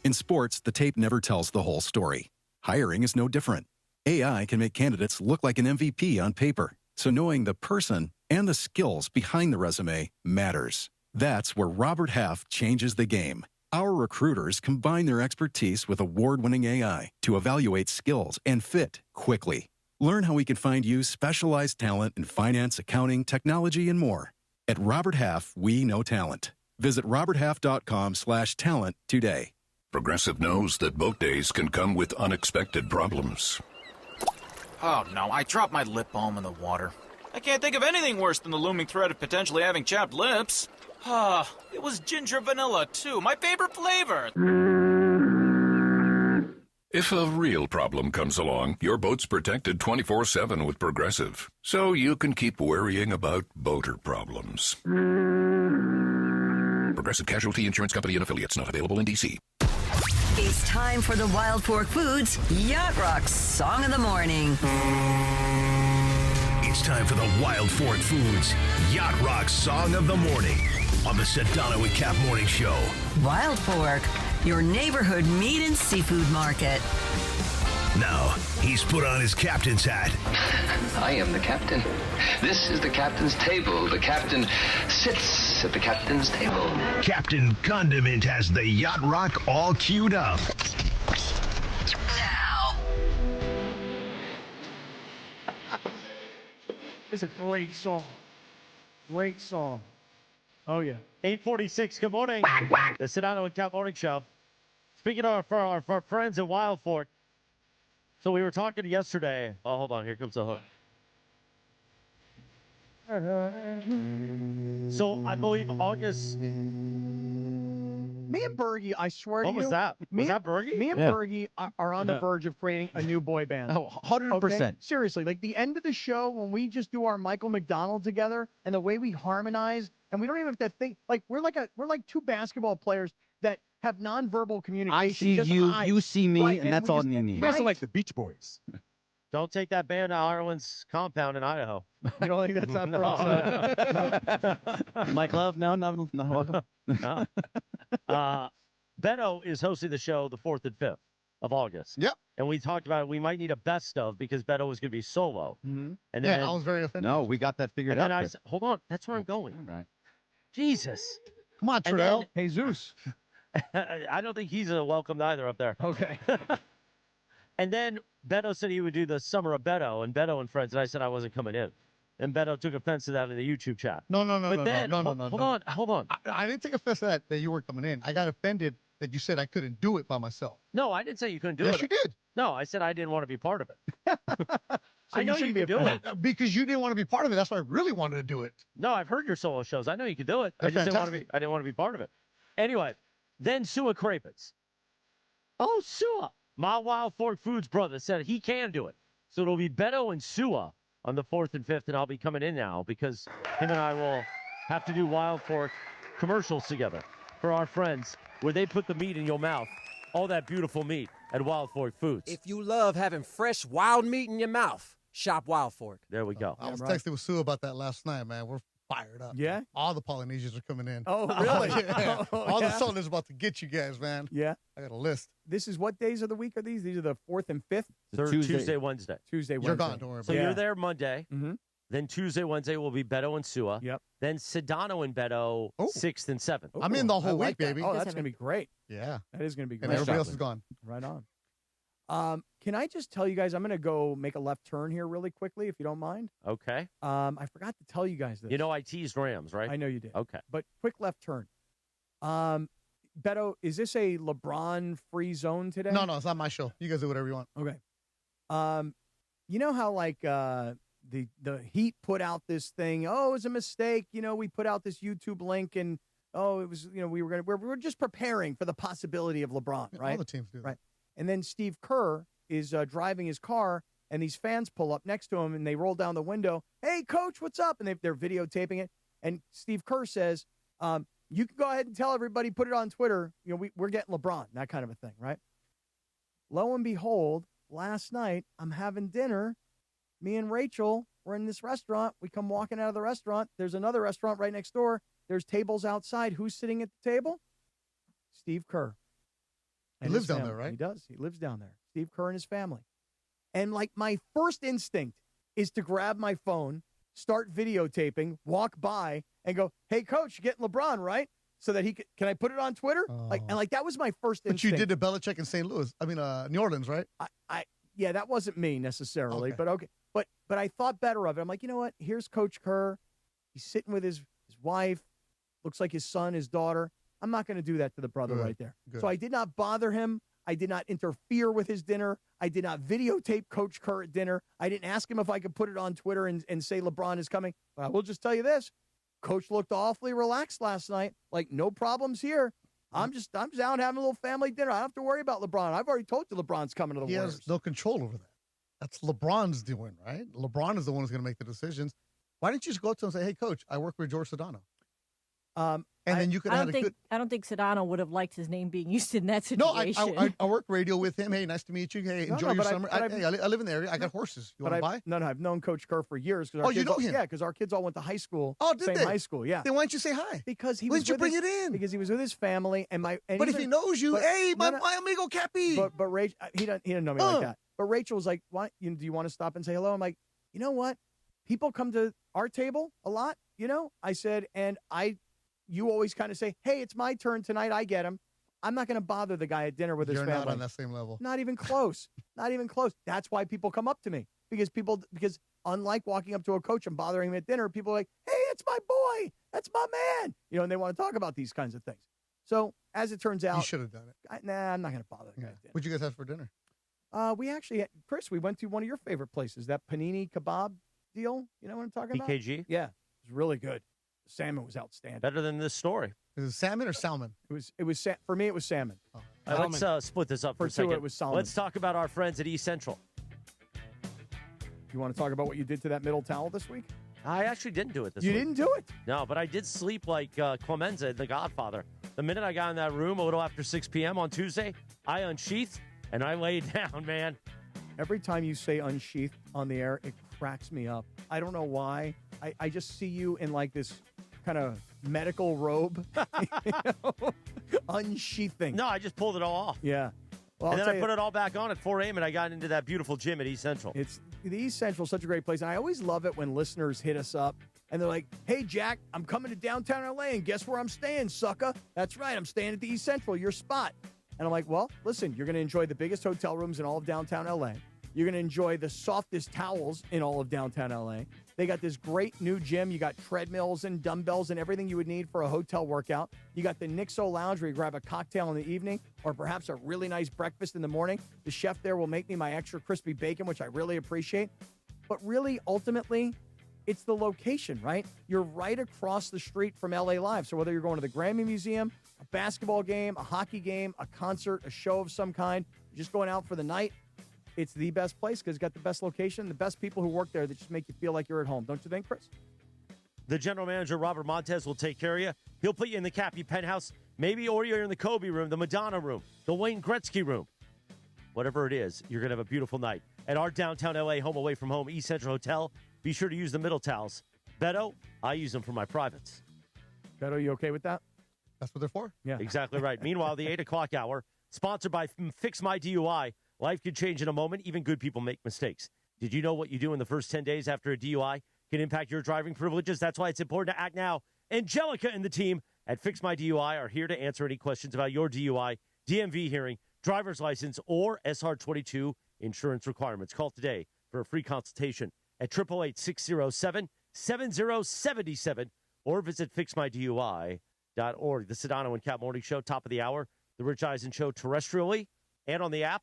In sports, the tape never tells the whole story. Hiring is no different. AI can make candidates look like an MVP on paper, so knowing the person and the skills behind the resume matters. That's where Robert Half changes the game. Our recruiters combine their expertise with award-winning AI to evaluate skills and fit quickly. Learn how we can find you specialized talent in finance, accounting, technology, and more. At Robert Half, we know talent. Visit roberthalf.com/talent today.
Progressive knows that boat days can come with unexpected problems.
Oh no, I dropped my lip balm in the water. I can't think of anything worse than the looming threat of potentially having chapped lips. It was ginger vanilla, too, my favorite flavor.
If a real problem comes along, your boat's protected 24/7 with Progressive, so you can keep worrying about boater problems. Progressive Casualty Insurance Company and Affiliates, not available in D.C.
It's time for the Wild Fork Foods Yacht Rock Song of the Morning.
It's time for the Wild Fork Foods Yacht Rock Song of the Morning on the Sedano and Kap Morning Show.
Wild Fork, your neighborhood meat and seafood market.
Now, he's put on his captain's hat.
I am the captain. This is the captain's table. The captain sits at the captain's table.
Captain Condiment has the Yacht Rock all queued up.
It's a great song. Great song. Oh, yeah.
8:46, good morning. The Sedano and Kap Morning Show. Speaking of our friends at Wild Fork, so we were talking yesterday. Oh, hold on, here comes the hook. So I believe August.
Me and Bergie, I swear to you.
What was that? Was that Bergie?
Me and Bergie are on the verge of creating a new boy band.
Oh, 100%.
Okay? Seriously, like the end of the show when we just do our Michael McDonald together and the way we harmonize, and we don't even have to think like we're like two basketball players that have nonverbal communication.
I see
just
you,
eyes.
you see me,
Right,
and that's all you need.
You guys are like the Beach Boys.
Don't take that band to Ireland's compound in Idaho.
You don't think that's not for us?
Mike Love, no, welcome.
No. Beto is hosting the show the 4th and 5th of August.
Yep.
And we talked about we might need a best of because Beto was going to be solo.
Mm-hmm.
And then,
I was very offended.
No, we got that figured
and then
out.
I said, hold on, that's where I'm going.
All right.
Jesus.
Come on,
And
Trudell.
Jesus.
I don't think he's welcomed either up there.
Okay.
And then Beto said he would do the Summer of Beto and Beto and Friends, and I said I wasn't coming in. And Beto took offense to that in the YouTube chat.
No.
Hold on.
I didn't take offense to that you were coming in. I got offended that you said I couldn't do it by myself.
No, I didn't say you couldn't do it.
Yes, you did.
No, I said I didn't want to be part of it. I know you can do it.
Because you didn't want to be part of it. That's why I really wanted to do it.
No, I've heard your solo shows. I know you can do it. I just didn't want to be. I didn't want to be part of it. Anyway, then Sua Krapitz. Oh, Sua. My Wild Fork Foods brother said he can do it. So it'll be Beto and Sua on the 4th and 5th, and I'll be coming in now because him and I will have to do Wild Fork commercials together for our friends where they put the meat in your mouth, all that beautiful meat at Wild Fork Foods.
If you love having fresh wild meat in your mouth, shop Wild Fork.
There we go.
I was texting with Sue about that last night, man. We're fired up.
Yeah?
All the Polynesians are coming in.
Oh, really?
Yeah. All the Southerners about to get you guys, man.
Yeah.
I got a list.
This is what days of the week are these? These are the 4th and 5th?
Tuesday, Wednesday.
Tuesday, Wednesday.
You're gone, don't worry about
So
it.
you're there Monday.
Mm-hmm.
Then Tuesday, Wednesday will be Beto and Sua.
Yep.
Then Sedano and Beto, 6th and 7th.
I'm in the whole week,
like that.
baby.
Oh, that's going to be great.
Yeah.
That is going to be great.
And everybody else is gone.
Right on. Can I just tell you guys, I'm going to go make a left turn here really quickly, if you don't mind.
Okay.
I forgot to tell you guys this.
You know I teased Rams, right?
I know you did.
Okay.
But quick left turn. Beto, is this a LeBron-free zone today?
No, it's not my show. You guys do whatever you want.
Okay. You know how like the Heat put out this thing? Oh, it was a mistake. You know, we put out this YouTube link, and it was we were just preparing for the possibility of LeBron, right?
All the teams do.
Right. And then Steve Kerr is driving his car, and these fans pull up next to him, and they roll down the window. Hey, coach, what's up? And they're videotaping it. And Steve Kerr says, you can go ahead and tell everybody, put it on Twitter. You know, we're getting LeBron, that kind of a thing, right? Lo and behold, last night, I'm having dinner. Me and Rachel were in this restaurant. We come walking out of the restaurant. There's another restaurant right next door. There's tables outside. Who's sitting at the table? Steve Kerr.
He lives down there, right?
He does. He lives down there. Steve Kerr and his family. And like my first instinct is to grab my phone, start videotaping, walk by, and go, "Hey, coach, you're getting LeBron, right?" So that he can I put it on Twitter? Like that was my first instinct.
But you did the Belichick in St. Louis. I mean, New Orleans, right?
Yeah, that wasn't me necessarily,
Okay.
but okay. But I thought better of it. I'm like, you know what? Here's Coach Kerr. He's sitting with his wife. Looks like his son, his daughter. I'm not going to do that to the brother right there.
Good.
So I did not bother him. I did not interfere with his dinner. I did not videotape Coach Kerr at dinner. I didn't ask him if I could put it on Twitter and say LeBron is coming. But I will just tell you this. Coach looked awfully relaxed last night. Like, no problems here. I'm just out having a little family dinner. I don't have to worry about LeBron. I've already told you LeBron's coming to the
He
Warriors.
has no control over that. That's LeBron's doing, right? LeBron is the one who's going to make the decisions. Why didn't you just go up to him and say, "Hey, coach, I work with George Sedano"? And then you could have a good.
I don't think Sedano would have liked his name being used in that
No,
situation.
I work radio with him. Hey, nice to meet you. Hey, enjoy your summer. I live in the area. I got horses. You want to buy?
No, I've known Coach Kerr for years.
Oh, you know him?
Yeah, because our kids all went to high school.
Oh, did
same
they?
high school, yeah.
Then why don't you say hi?
Because
Why didn't you bring it in?
Because he was with his family and my. And
But if he knows you, hey, my amigo Cappy.
But Rachel, he didn't know me like that. But Rachel was like, "Why? Do you want to stop and say hello?" I'm like, you know what? People come to our table a lot. I said, and you always kind of say, hey, it's my turn tonight. I get him. I'm not going to bother the guy at dinner with his family.
You're not on that same level.
Not even close. Not even close. That's why people come up to me because unlike walking up to a coach and bothering him at dinner, people are like, hey, it's my boy. That's my man. And they want to talk about these kinds of things. So as it turns out,
you should have done it.
I'm not going to bother the guy at dinner.
What'd you guys have for dinner?
We actually, Chris, we went to one of your favorite places, that panini kebab deal. You know what I'm talking about?
PKG?
Yeah. It was really good. The salmon was outstanding.
Better than this story.
Is it salmon or salmon?
It was for me, it was salmon.
Oh.
Let's split this up for a second.
It was salmon.
Let's talk about our friends at East Central.
You want to talk about what you did to that middle towel this week?
I actually didn't do it this week.
You didn't do it?
No, but I did sleep like Clemenza in The Godfather. The minute I got in that room a little after 6 p.m. on Tuesday, I unsheathed and I laid down, man.
Every time you say unsheathed on the air, it cracks me up. I don't know why. I just see you in like this kind of medical robe, unsheathing.
No, I just pulled it all off.
Yeah. Well,
and then I put it all back on at 4 a.m. and I got into that beautiful gym at East Central.
The East Central is such a great place. And I always love it when listeners hit us up and they're like, hey, Jack, I'm coming to downtown LA and guess where I'm staying, sucker? That's right. I'm staying at the East Central, your spot. And I'm like, well, listen, you're going to enjoy the biggest hotel rooms in all of downtown LA. You're going to enjoy the softest towels in all of downtown LA. They got this great new gym. You got treadmills and dumbbells and everything you would need for a hotel workout. You got the Nixo Lounge where you grab a cocktail in the evening or perhaps a really nice breakfast in the morning. The chef there will make me my extra crispy bacon, which I really appreciate. But really, ultimately, it's the location, right? You're right across the street from LA Live. So whether you're going to the Grammy Museum, a basketball game, a hockey game, a concert, a show of some kind, you're just going out for the night, it's the best place because it's got the best location, the best people who work there that just make you feel like you're at home. Don't you think, Chris?
The general manager, Robert Montez, will take care of you. He'll put you in the Cappy penthouse, maybe, or you're in the Kobe room, the Madonna room, the Wayne Gretzky room. Whatever it is, you're going to have a beautiful night. At our downtown LA home away from home, East Central Hotel, be sure to use the middle towels. Beto, I use them for my privates.
Beto, you okay with that?
That's what they're for?
Yeah.
Exactly right. Meanwhile, the 8 o'clock hour, sponsored by Fix My DUI. Life can change in a moment. Even good people make mistakes. Did you know what you do in the first 10 days after a DUI can impact your driving privileges? That's why it's important to act now. Angelica and the team at Fix My DUI are here to answer any questions about your DUI, DMV hearing, driver's license, or SR22 insurance requirements. Call today for a free consultation at 888-607-7077 or visit fixmydui.org. The Sedano and Kap Morning Show, top of the hour. The Rich Eisen Show terrestrially and on the app.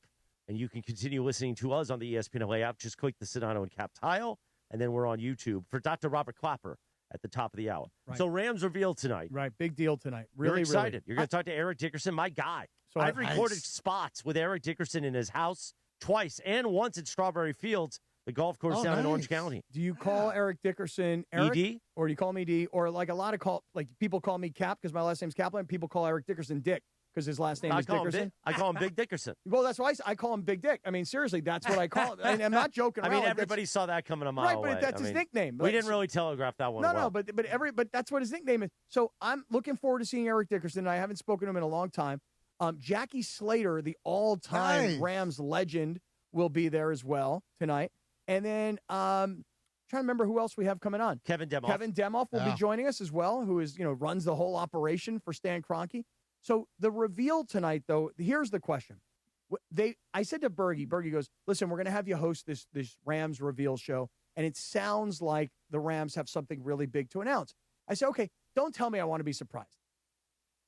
And you can continue listening to us on the ESPN LA app. Just click the Sedano and Kap tile, and then we're on YouTube for Dr. Robert Clapper at the top of the hour.
Right.
So Rams reveal tonight.
Right, big deal tonight. Really,
You're excited.
Really.
You're going to talk to Eric Dickerson, my guy.
So
I've recorded spots with Eric Dickerson in his house twice and once at Strawberry Fields, the golf course down in Orange County.
Do you call Eric Dickerson Eric?
ED?
Or do you call me ED? Or like a lot of people call me Cap because my last name's Kaplan. People call Eric Dickerson Dick because his last name is Dickerson.
I call him Big Dickerson.
Well, that's why I call him Big Dick. I mean, seriously, that's what I call him. And I'm not joking around.
I mean, everybody saw that coming a mile away.
Right, but that's his nickname.
We didn't really telegraph that one.
No, but that's what his nickname is. So I'm looking forward to seeing Eric Dickerson. And I haven't spoken to him in a long time. Jackie Slater, the all-time Rams legend, will be there as well tonight. And then trying to remember who else we have coming on.
Kevin Demoff.
Kevin Demoff will be joining us as well, who is runs the whole operation for Stan Kroenke. So the reveal tonight, though, here's the question. I said to Bergie goes, listen, we're going to have you host this Rams reveal show, and it sounds like the Rams have something really big to announce. I said, okay, don't tell me I want to be surprised.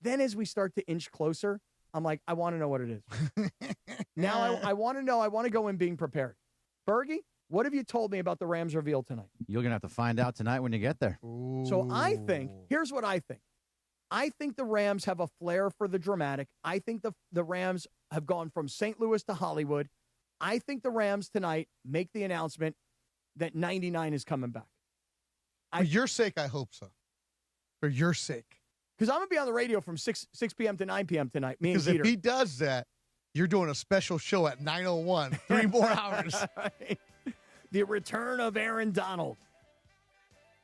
Then as we start to inch closer, I'm like, I want to know what it is. Now I want to know. I want to go in being prepared. Bergie, what have you told me about the Rams reveal tonight?
You're going to have to find out tonight when you get there.
So I think, here's what I think. I think the Rams have a flair for the dramatic. I think the Rams have gone from St. Louis to Hollywood. I think the Rams tonight make the announcement that 99 is coming back.
For your sake, I hope so. For your sake.
Because I'm going to be on the radio from 6 p.m. to 9 p.m. tonight, me and
Because
Peter.
if he does that, you're doing a special show at 9:01, 3 more hours.
The return of Aaron Donald.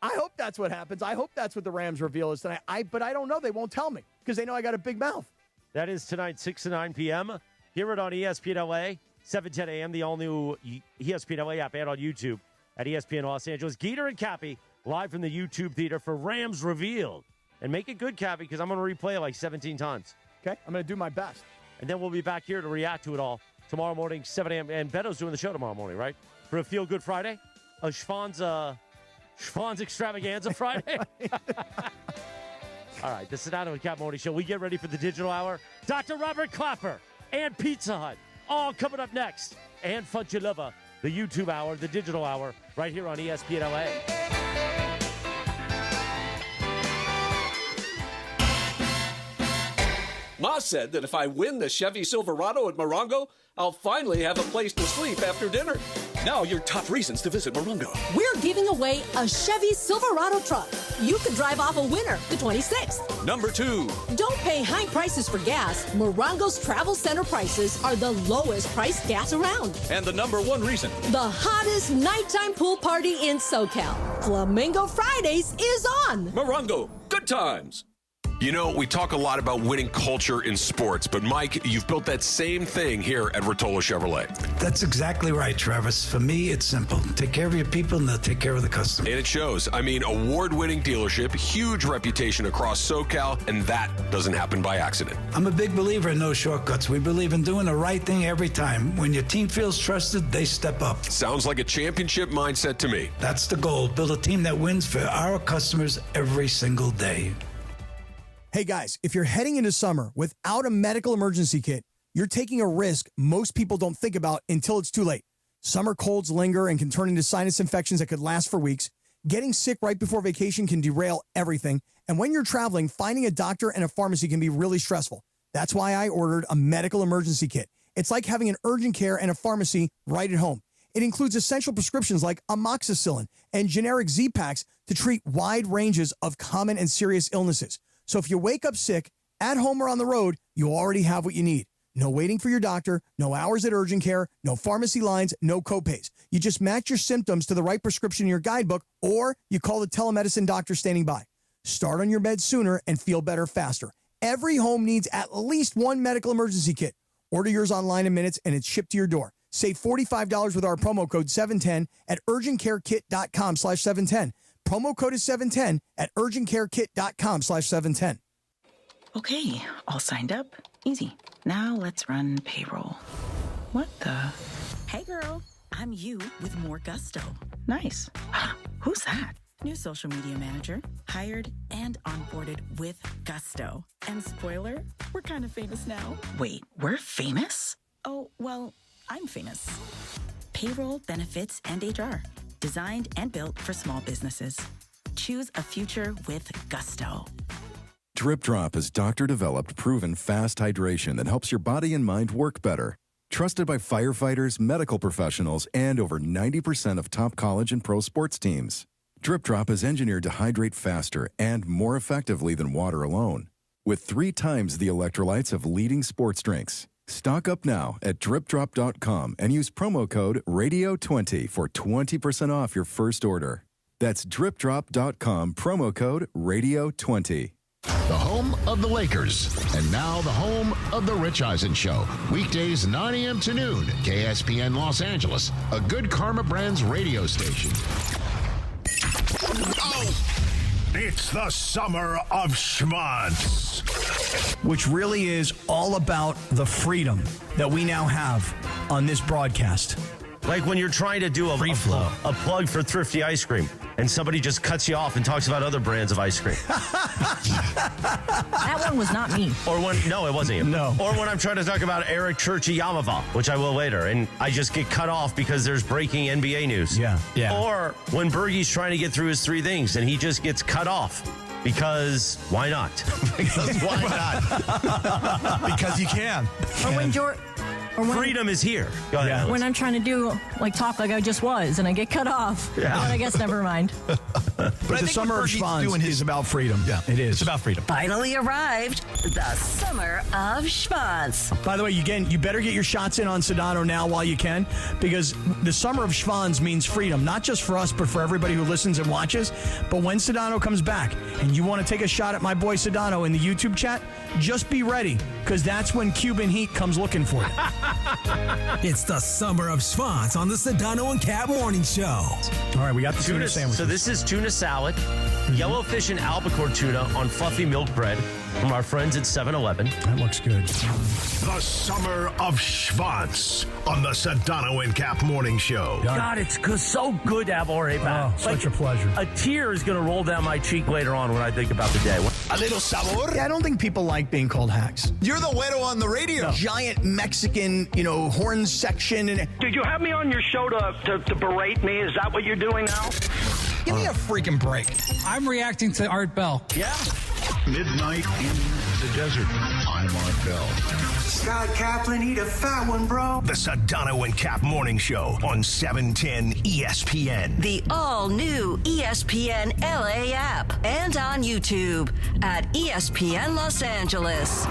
I hope that's what happens. I hope that's what the Rams reveal is tonight. But I don't know. They won't tell me because they know I got a big mouth.
That is tonight, 6 to 9 p.m. Hear it on ESPN LA, 7:10 a.m., the all-new ESPN LA app and on YouTube at ESPN Los Angeles. Geeter and Cappy live from the YouTube theater for Rams Revealed. And make it good, Cappy, because I'm going to replay it like 17 times.
Okay, I'm going to do my best.
And then we'll be back here to react to it all tomorrow morning, 7 a.m. And Beto's doing the show tomorrow morning, right? For a Feel Good Friday? A Schwan's Extravaganza Friday? All right, the Sedano and Kap Morning Show. We get ready for the digital hour. Dr. Robert Klapper and Pizza Hut all coming up next. And Funchalova, the YouTube hour, the digital hour, right here on ESPN LA.
Ma said that if I win the Chevy Silverado at Morongo, I'll finally have a place to sleep after dinner. Now your top reasons to visit Morongo.
We're giving away a Chevy Silverado truck. You could drive off a winner the 26th.
Number 2.
Don't pay high prices for gas. Morongo's travel center prices are the lowest priced gas around.
And the number 1 reason.
The hottest nighttime pool party in SoCal. Flamingo Fridays is on.
Morongo, good times.
You know, we talk a lot about winning culture in sports, but Mike, you've built that same thing here at Rotolo Chevrolet.
That's exactly right, Travis. For me, it's simple. Take care of your people and they'll take care of the customer.
And it shows. I mean, award-winning dealership, huge reputation across SoCal, and that doesn't happen by accident.
I'm a big believer in no shortcuts. We believe in doing the right thing every time. When your team feels trusted, they step up.
Sounds like a championship mindset to me.
That's the goal. Build a team that wins for our customers every single day.
Hey guys, if you're heading into summer without a medical emergency kit, you're taking a risk most people don't think about until it's too late. Summer colds linger and can turn into sinus infections that could last for weeks. Getting sick right before vacation can derail everything. And when you're traveling, finding a doctor and a pharmacy can be really stressful. That's why I ordered a medical emergency kit. It's like having an urgent care and a pharmacy right at home. It includes essential prescriptions like amoxicillin and generic Z-Packs to treat wide ranges of common and serious illnesses. So if you wake up sick, at home or on the road, you already have what you need. No waiting for your doctor, no hours at urgent care, no pharmacy lines, no copays. You just match your symptoms to the right prescription in your guidebook, or you call the telemedicine doctor standing by. Start on your meds sooner and feel better faster. Every home needs at least one medical emergency kit. Order yours online in minutes and it's shipped to your door. Save $45 with our promo code 710 at urgentcarekit.com/710. Promo code is 710 at urgentcarekit.com/710.
Okay, all signed up. Easy. Now let's run payroll. What the?
Hey girl, I'm you with more gusto.
Nice. Who's that?
New social media manager, hired and onboarded with gusto. And spoiler, we're kind of famous now.
Wait, we're famous?
Oh, well, I'm famous. Payroll, benefits, and HR. Designed and built for small businesses. Choose a future with gusto.
Drip Drop is doctor-developed, proven fast hydration that helps your body and mind work better. Trusted by firefighters, medical professionals, and over 90% of top college and pro sports teams. Drip Drop is engineered to hydrate faster and more effectively than water alone, with 3 times the electrolytes of leading sports drinks. Stock up now at dripdrop.com and use promo code RADIO20 for 20% off your first order. That's dripdrop.com, promo code RADIO20.
The home of the Lakers, and now the home of the Rich Eisen Show. Weekdays 9 a.m. to noon, KSPN Los Angeles, a Good Karma Brands radio station.
It's the summer of schmuds.
Which really is all about the freedom that we now have on this broadcast.
Like when you're trying to do a plug for Thrifty Ice Cream, and somebody just cuts you off and talks about other brands of ice cream.
That one was not me.
No, it wasn't you.
No.
Or when I'm trying to talk about Eric Churchy Yamava, which I will later, and I just get cut off because there's breaking NBA news.
Yeah.
Or when Bergie's trying to get through his 3 things, and he just gets cut off. Because why not?
Because why not? Because you can.
Or when
Freedom is here. Go ahead, Alex.
When I'm trying to do talk like I just was, and I get cut off.
Yeah.
But I guess never mind.
But the summer of Schwanz is about freedom. Yeah, it is.
It's about freedom. Finally arrived, the summer of Schwanz.
By the way, you better get your shots in on Sedano now while you can, because the summer of Schwanz means freedom, not just for us, but for everybody who listens and watches. But when Sedano comes back and you want to take a shot at my boy Sedano in the YouTube chat, just be ready, because that's when Cuban heat comes looking for you.
It's the summer of Schwanz on the Sedano and Kap Morning Show.
All right, we got the tuna sandwich.
So this is tuna salad, yellowfish and albacore tuna on fluffy milk bread from our friends at 7-Eleven.
That looks good.
The summer of Schwanz on the Sedano and Kap Morning Show.
God, it's so good to have Jorge back.
Oh, such a pleasure.
A tear is going to roll down my cheek later on when I think about the day.
A little sabor.
Yeah, I don't think people like being called hacks.
You're the güero on the radio.
Giant Mexican, horn section. And
Did you have me on your show to berate me? Is that what you're doing now?
give me a freaking break.
I'm reacting to Art Bell.
Yeah.
Midnight in the desert. I'm Art Bell.
Scott Kaplan, eat a fat one, bro.
The Sedano and Kap Morning Show on 710 ESPN.
The all-new ESPN LA app and on YouTube at ESPN Los Angeles.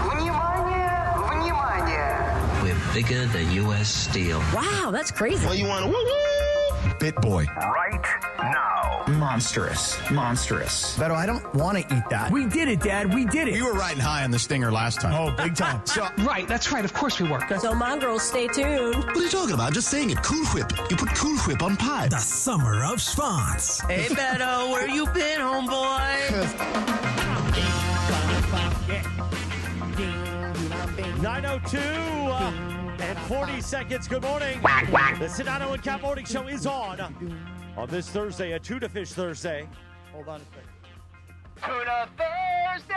We're bigger than U.S. Steel.
Wow, that's crazy.
Well, you want to woo-woo?
Bit Boy.
Right now.
Monstrous.
Beto, I don't want to eat that. We did it, Dad. We did it.
You were riding high on the stinger last time.
Oh, big time.
Right, that's right. Of course we were.
So, mongrels, stay tuned.
What are you talking about? I'm just saying it. Cool Whip. You put Cool Whip on pie.
The summer of Schwanz.
Hey, Beto, where you been, homeboy? 9:02 and 40 seconds. Good morning. The Sedano and Kap Morning Show is on this Thursday, a Tuna Fish Thursday.
Hold on a second.
Tuna Thursday.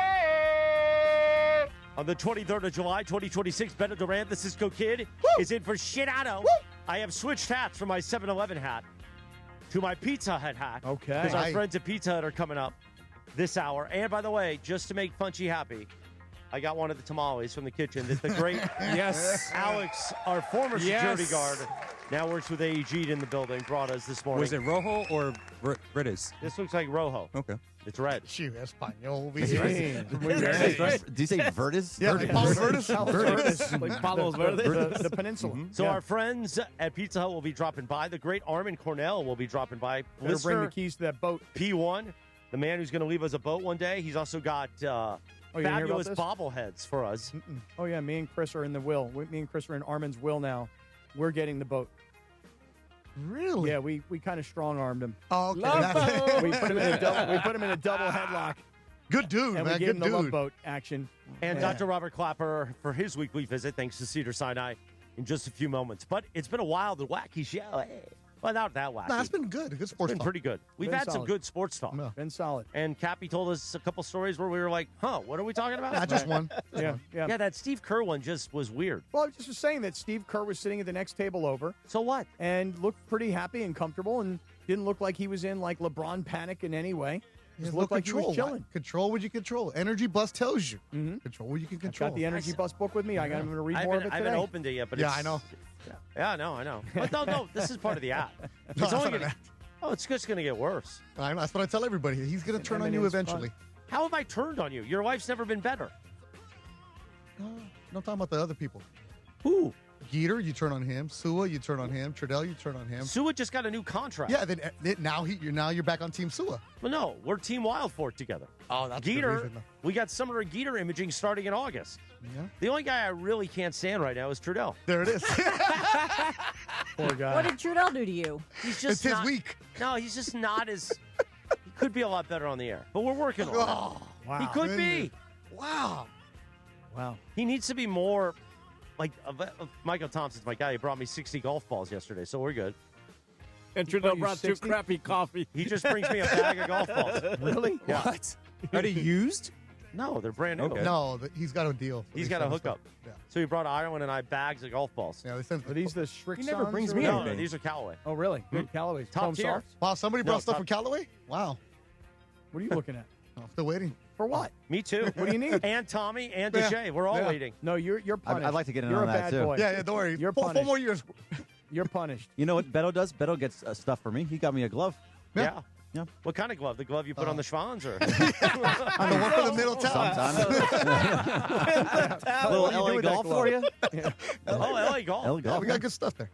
On the 23rd of July, 2026, Beto Durant, the Cisco Kid, is in for Sedano. I have switched hats from my 7-Eleven hat to my Pizza Hut hat.
Okay.
Because our friends at Pizza Hut are coming up this hour. And by the way, just to make Funchy happy, I got one of the tamales from the kitchen that the great
Yes.
Alex, our former security guard, now works with AEG in the building, brought us this morning.
Was it Rojo or British?
This looks like Rojo.
Okay.
It's red.
Shoot, Espanol.
Did you say Verdes?
Yeah, Verdes.
Like Palos Verdes, the peninsula.
So our friends at Pizza Hut will be dropping by. The great Armin Cornell will be dropping by.
Better bring the keys to that boat.
P1, the man who's going to leave us a boat one day. He's also got fabulous bobbleheads for us.
Oh, yeah, me and Chris are in the will. Me and Chris are in Armin's will now. We're getting the boat.
Really?
Yeah, we kind of strong-armed him.
Oh, okay.
we put him in a double headlock.
Good dude,
and
man.
we gave him
Good
the love
dude.
boat action.
And Dr. Robert Clapper for his weekly visit, thanks to Cedars-Sinai, in just a few moments. But it's been a wild and wacky show. Well, not that wacky.
Nah, it's been good. Good sports
It's been
talk.
pretty good. We've
Been
had some
solid.
good sports talk.
Yeah.
Been solid.
And Cappy told us a couple stories where we were like, what are we talking about?
Not just one.
Yeah.
Yeah, that Steve Kerr one just was weird.
Well, I was just saying that Steve Kerr was sitting at the next table over.
So what?
And looked pretty happy and comfortable and didn't look like he was in like LeBron panic in any way. Just looked like he was chilling.
Control what you control. Energy Bus tells you. Control what you can
I've
control.
got the Energy Bus book with me. I got him to read
I
more of
haven't,
it
I
today.
haven't opened it yet, but
Yeah,
it's,
I know.
Yeah, I know. But no, this is part of the app. It's
that's
only
not an
gonna,
app.
it's just going to get worse.
I know, that's what I tell everybody. He's going to turn on you
M&M's
eventually.
How have I turned on you? Your life's never been better.
No, talking about the other people.
Who?
Geeter, you turn on him. Sua, you turn on him. Trudell, you turn on him.
Sua just got a new contract.
Yeah, then now you're back on Team Sua.
Well, no, we're Team Wildfort together.
Oh, that's a good
Geeter.
reason, though.
We got Summer and Geeter imaging starting in August.
Yeah.
The only guy I really can't stand right now is Trudell.
There it is.
Poor guy.
What did Trudell do to you?
He's just
It's his
not,
week.
No, he's just not as. He could be a lot better on the air, but we're working on it.
Oh, wow.
He could be.
Wow.
Wow.
He needs to be more like Michael Thompson's my guy. He brought me 60 golf balls yesterday, so we're good.
And Trudell brought 2 crappy coffee.
He just brings me a bag of golf balls.
Really?
Yeah.
What? Are they used?
No, they're brand new.
Okay.
No, he's got a deal. So
He's
they
got a
send
hookup.
stuff. Yeah.
So he brought Ireland and I bags of golf balls.
Yeah, they send.
Are these the Shrixons?
He never brings me
No,
anything.
these are Callaway.
Oh, really? Good Callaway's.
Top
Foam
tier.
soft?
Wow, somebody brought
No,
stuff
top-
from Callaway? Wow.
What are you looking at?
I'm still waiting.
For what?
Me too.
What do you need?
And Tommy and Deshae. We're all waiting.
No, you're punished.
I'd like to get in
you're
on
a
that,
bad
too.
boy.
Yeah, don't worry.
You're
four
punished.
more years.
You're punished.
You know what Beto does? Beto gets stuff for me. He got me a glove.
Yeah.
Yeah.
What kind of glove? The glove you put on the Schwans, or?
I'm the one for the middle town.
Little LA golf for you?
Oh, LA golf.
LA golf.
Yeah, we got good stuff there.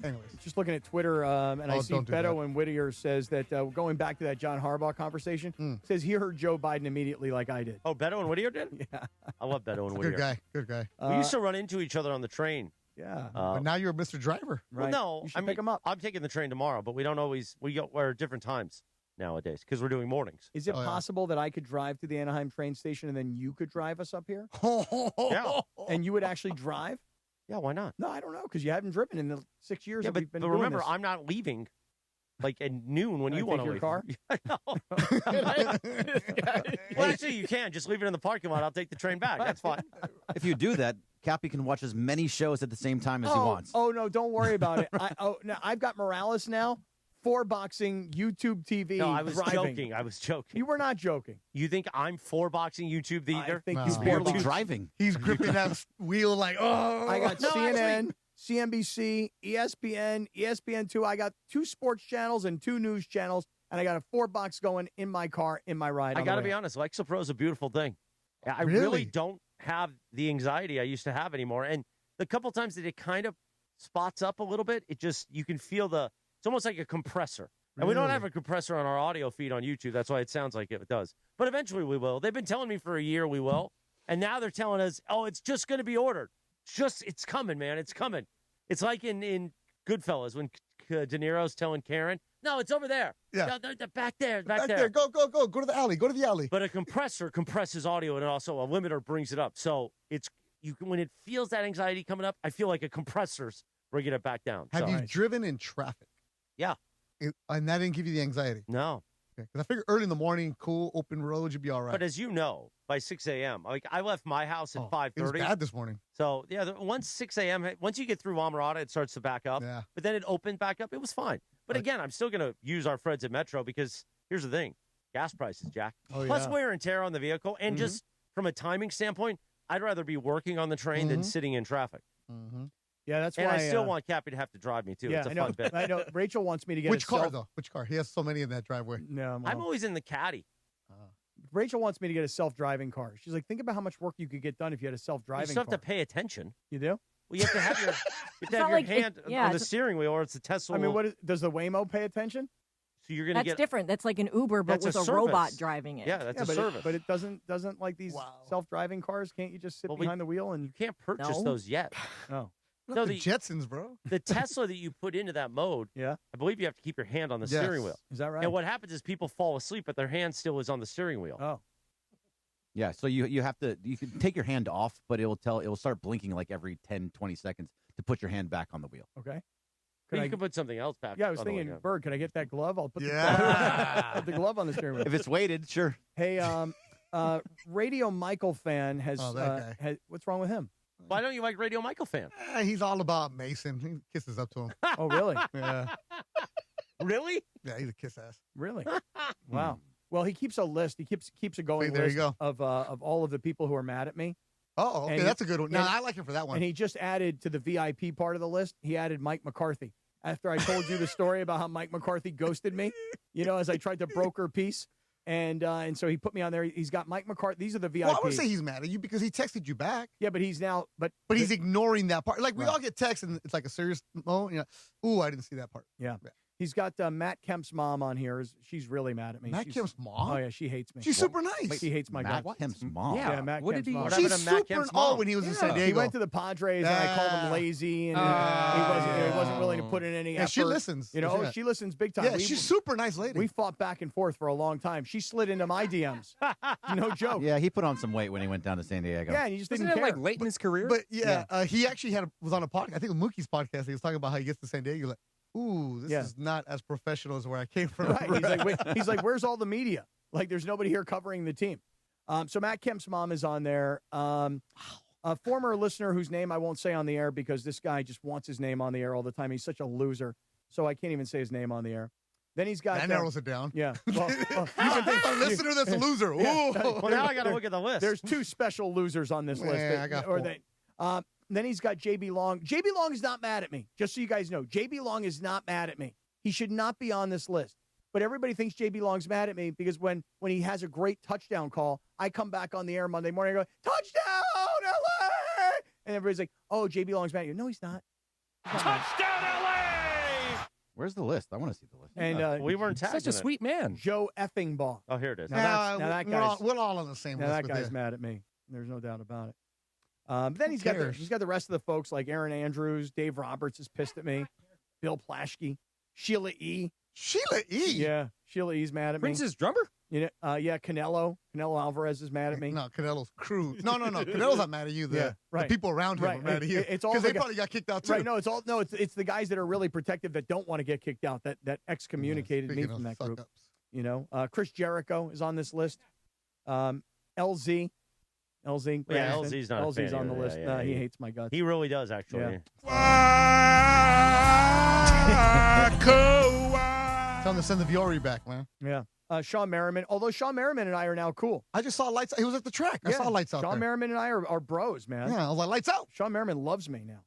Anyways.
Just looking at Twitter, and I see
don't do
Beto
that.
and Whittier says that going back to that John Harbaugh conversation, says he heard Joe Biden immediately like I did.
Oh, Beto and Whittier did?
Yeah.
I love Beto and Whittier.
Good guy.
We used to run into each other on the train.
Yeah.
But now you're Mr. Driver.
Right.
Well, no,
You should pick him up.
I'm taking the train tomorrow, but we don't always. We're at different times nowadays because we're doing mornings.
Is it possible that I could drive to the Anaheim train station and then you could drive us up here?
Yeah.
And you would actually drive?
Yeah, why not?
No, I don't know, because you haven't driven in the 6 years
Yeah,
that
but
we've been
remember,
doing this.
I'm not leaving like at noon when
Can I
you
take
want to
your
leave.
car?
I know. Well, actually, you can. Just leave it in the parking lot. I'll take the train back. That's fine.
If you do that, Cappy can watch as many shows at the same time as he wants.
Oh, no, don't worry about it. Now I've got Morales now. 4 boxing, YouTube TV,
No, I was
driving.
joking. I was joking.
You were not joking.
You think I'm 4 boxing YouTube theater?
think
No.
he's
Barely
boxing.
driving.
He's gripping that wheel like, oh.
I got
No,
CNN, CNBC, ESPN, ESPN2. I got 2 sports channels and 2 news channels, and I got a 4-box going in my car, in my ride.
I got to be honest. Lexapro is a beautiful thing. I really don't have the anxiety I used to have anymore. And the couple times that it kind of spots up a little bit, it just, you can feel it's almost like a compressor. And we don't have a compressor on our audio feed on YouTube. That's why it sounds like it does. But eventually we will. They've been telling me for a year we will. And now they're telling us, oh, it's just going to be ordered. It's coming, man. It's coming. It's like in Goodfellas when De Niro's telling Karen, no, it's over there.
Yeah.
No, they're back there.
Back there. Go. Go to the alley. Go to the alley.
But a compressor compresses audio, and also a limiter brings it up. So when it feels that anxiety coming up, I feel like a compressor's bringing it back down.
Have you driven in traffic?
Yeah.
And that didn't give you the anxiety?
No.
Because I figure early in the morning, cool, open roads, you'd be all right.
But as you know, by 6 a.m., like I left my house at 5:30.
It was bad this morning.
So, yeah, once 6 a.m., once you get through Amarada, it starts to back up.
Yeah.
But then it opened back up. It was fine. But again, I'm still going to use our friends at Metro because here's the thing. Gas prices, Jack.
Oh,
Plus
yeah.
wear and tear on the vehicle. And just from a timing standpoint, I'd rather be working on the train than sitting in traffic.
Mm-hmm.
Yeah, that's
and
why
I still want Cappy to have to drive me, too.
Yeah,
It's a
I know.
fun bit.
I know. Rachel wants me to get
Which
a
car,
self-
though? Which car? He has so many in that driveway.
No,
I'm always in the caddy.
Rachel wants me to get a self-driving car. She's like, think about how much work you could get done if you had a
You
self-driving
still
car.
have to pay attention.
You do?
Well, you have to have your,
not like it-
hand
yeah,
on the
it's-
steering wheel, or it's a Tesla.
I mean, does the Waymo pay attention?
So you're going to
That's
get
different. That's like an Uber, but
That's
with
a
a robot
service.
driving it.
Yeah, that's a
but
service.
But it doesn't like these self-driving cars. Can't you just sit
Well,
behind the wheel and
you can't purchase
No.
those yet.
No.
No,
the Jetsons, bro.
The Tesla that you put into that mode,
yeah,
I believe you have to keep your hand on the
Yes.
steering wheel.
Is that right?
And what happens is people fall asleep, but their hand still is on the steering wheel.
Oh.
Yeah, so you have to, you can take your hand off, but it will start blinking like every 10, 20 seconds to put your hand back on the wheel.
Okay.
But you could put something else back.
Yeah, I was
on the
thinking,
way down.
Bird, can I get that glove? I'll put
Yeah.
put the glove on the steering wheel.
If it's weighted, sure.
Hey, Radio Michael fan has,
Oh, that guy.
what's wrong with him?
Why don't you like Radio Michael fan?
He's all about Mason. He kisses up to him.
Oh, really?
Yeah.
Really?
Yeah, he's a kiss ass.
Really? Wow. Well, he keeps a list. He keeps a going
There you
list
go.
of all of the people who are mad at me.
Oh, okay,
And
that's a good one. No,
and-
I like him for that one.
And he just added to the VIP part of the list, he added Mike McCarthy. After I told you the story about how Mike McCarthy ghosted me, as I tried to broker peace. And so he put me on there. He's got Mike McCarthy. These are the VIPs.
Well, I would say he's mad at you because he texted you back.
Yeah, but he's now, but
he's ignoring that part. Like we
Right.
all get texts and it's like a serious moment. Ooh, I didn't see that part.
Yeah. He's got Matt Kemp's mom on here. She's really mad at me.
Matt Kemp's mom?
Oh, yeah, she hates me.
She's super nice.
She hates my
Matt
guts.
Kemp's mom?
Yeah, Matt
What
Kemp's
did he-
mom.
what
She's
happened to Matt
super
Kemp's
in
mom?
awe when he was in San
He
Diego.
went to the Padres, and I called him lazy, and he wasn't willing to put in any
Yeah,
effort.
she listens. Yeah.
She listens big time.
Yeah, she's super nice lady.
We fought back and forth for a long time. She slid into my DMs. No joke.
Yeah, he put on some weight when he went down to San Diego.
Yeah, and he just
Isn't
didn't
it
care.
like late in his career?
But he actually was on a podcast. I think it was Mookie's podcast. He was talking about how he gets to San Diego. Like, ooh, this is not as professional as where I came from.
Right. He's like, where's all the media? Like, there's nobody here covering the team. So Matt Kemp's mom is on there. A former listener whose name I won't say on the air because this guy just wants his name on the air all the time. He's such a loser. So I can't even say his name on the air. Then he's got
that narrows it down.
Yeah. Well,
a listener that's a loser.
Yeah.
Ooh.
Well, now I got to look at the list.
There's 2 special losers on this list.
I got 4.
Then he's got JB Long. JB Long is not mad at me. Just so you guys know, JB Long is not mad at me. He should not be on this list. But everybody thinks JB Long's mad at me because when he has a great touchdown call, I come back on the air Monday morning and go, touchdown, LA! And everybody's like, oh, JB Long's mad at you. No, he's not.
Touchdown, LA!
Where's the list? I want to see the list.
And
we weren't tagging
Such a sweet man.
Joe Effingbaugh.
Oh, here it is.
Now that guy's,
we're all on the same
now
list.
that
with
guy's
you.
mad at me. There's no doubt about it. But then he's got the rest of the folks like Aaron Andrews, Dave Roberts is pissed at me, Bill Plaschke, Sheila E.
Sheila E.
Yeah, Sheila E's mad at me.
Prince's drummer?
Yeah, Canelo Alvarez is mad at me.
No, Canelo's crew. No. Canelo's not mad at you. The people around him are mad at you.
It's all
because they probably got kicked out too.
Right? No, it's the guys that are really protective that don't want to get kicked out that excommunicated me from that group. You know, Chris Jericho is on this list. LZ.
Yeah, LZ's not a fan
on the
either.
list.
Yeah,
He hates my guts.
He really does, actually.
Tell him to send the Viore back, man.
Yeah. Sean Merriman. Although Sean Merriman and I are now cool.
I just saw lights. He was at the track. I saw lights out
Sean
there.
Merriman and I are bros, man.
Yeah, I was like, lights out.
Sean Merriman loves me now.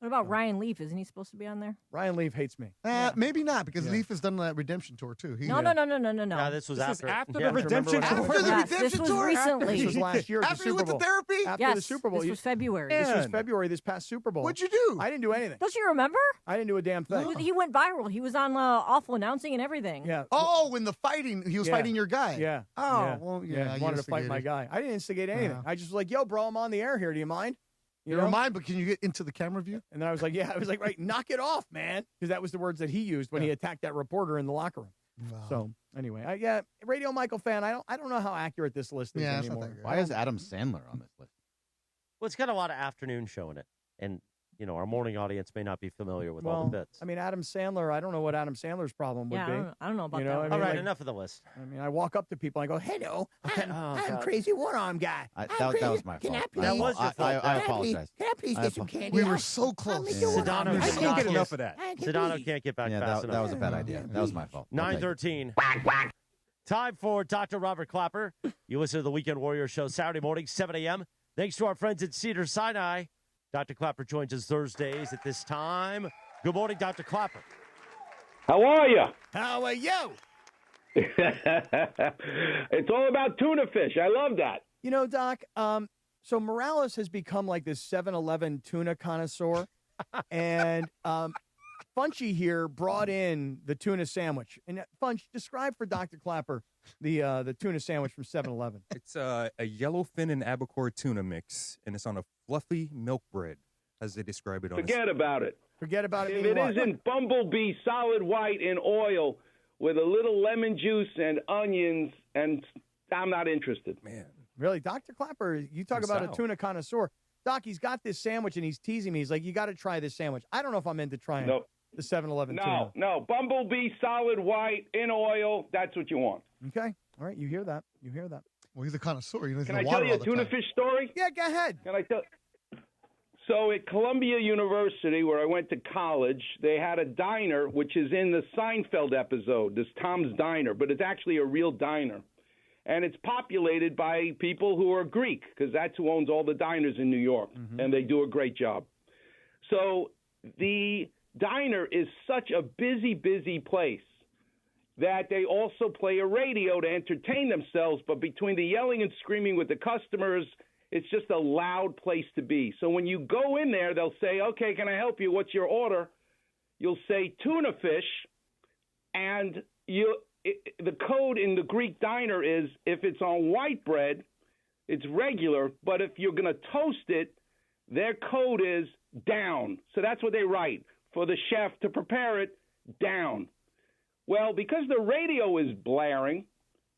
What about Ryan Leaf? Isn't he supposed to be on there?
Ryan Leaf hates me.
Maybe not, because Leaf has done that redemption tour, too.
No.
Yeah, this was after
the redemption tour.
After the redemption
this was
tour?
recently.
This was last year at the
After you
Super
went to
Bowl.
therapy?
After the Super Bowl.
This was February.
This was February, this past Super Bowl.
What'd you do?
I didn't do anything.
Don't you remember?
I didn't do a damn thing.
He went viral. He was on Awful Announcing and everything.
Yeah.
Oh, when the fighting, he was fighting your guy.
Yeah.
Oh, well, yeah.
He wanted to fight my guy. I didn't instigate anything. I just was like, yo, bro, I'm on the air here. Do you mind?
You don't mind, but can you get into the camera view?
And then I was like, right, knock it off, man. Because that was the words that he used when he attacked that reporter in the locker room.
Wow.
So anyway, Radio Michael fan, I don't know how accurate this list is anymore.
Why is Adam Sandler on this list?
Well, it's got a lot of afternoon show in it. And, our morning audience may not be familiar with all the bits.
I mean, Adam Sandler, I don't know what Adam Sandler's problem would be.
I don't know about that.
I mean,
all right, enough of the list.
I mean, I walk up to people and I go, hello, I'm crazy one-arm guy.
That was my fault.
That was your fault.
I apologize.
Can I please get some candy?
We were so close.
Sedano
I can't get enough of that.
Sedano can't get back fast enough.
That was a bad idea. That was my fault.
9:13. Time for Dr. Robert Clapper. You listen to the Weekend Warrior Show Saturday morning, 7 a.m. Thanks to our friends at Cedar Sinai. Dr. Clapper joins us Thursdays at this time. Good morning, Dr. Clapper.
How are you?
How are you?
It's all about tuna fish. I love that.
Doc, so Morales has become like this 7-Eleven tuna connoisseur. And Funchy here brought in the tuna sandwich. And Funch, describe for Dr. Clapper the tuna sandwich from 7-Eleven.
It's a yellowfin and albacore tuna mix, and it's on a fluffy milk bread, as they describe it on
Forget about it.
Forget about it.
If it isn't Bumblebee solid white in oil with a little lemon juice and onions, and I'm not interested.
Man.
Really? Dr. Clapper, you talk about a tuna connoisseur. Doc, he's got this sandwich, and he's teasing me. He's like, you got to try this sandwich. I don't know if I'm into trying the 7-Eleven tuna.
No. Bumblebee solid white in oil, that's what you want.
Okay. All right. You hear that.
Well, he's a connoisseur.
Can I tell you a tuna fish story?
Yeah, go ahead.
Can I tell? So at Columbia University, where I went to college, they had a diner, which is in the Seinfeld episode, this Tom's Diner, but it's actually a real diner. And it's populated by people who are Greek, because that's who owns all the diners in New York, and they do a great job. So the diner is such a busy place that they also play a radio to entertain themselves, but between the yelling and screaming with the customers, it's just a loud place to be. So when you go in there, they'll say, okay, can I help you? What's your order? You'll say tuna fish, and the code in the Greek diner is if it's on white bread, it's regular, but if you're going to toast it, their code is down. So that's what they write for the chef to prepare it, down. Well, because the radio is blaring,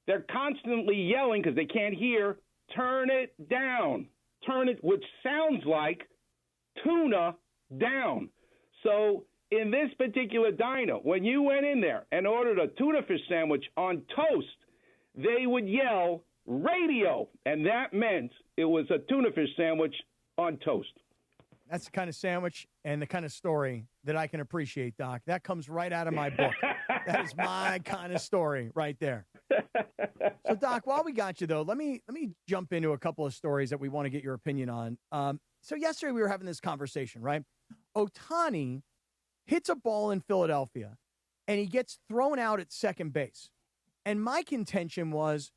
they're constantly yelling because they can't hear, turn it down. Turn it, which sounds like tuna down. So in this particular diner, when you went in there and ordered a tuna fish sandwich on toast, they would yell radio, and that meant it was a tuna fish sandwich on toast.
That's the kind of sandwich and the kind of story that I can appreciate, Doc. That comes right out of my book. That is my kind of story right there. So, Doc, while we got you, though, let me jump into a couple of stories that we want to get your opinion on. So yesterday we were having this conversation, right? Ohtani hits a ball in Philadelphia, and he gets thrown out at second base. And my contention was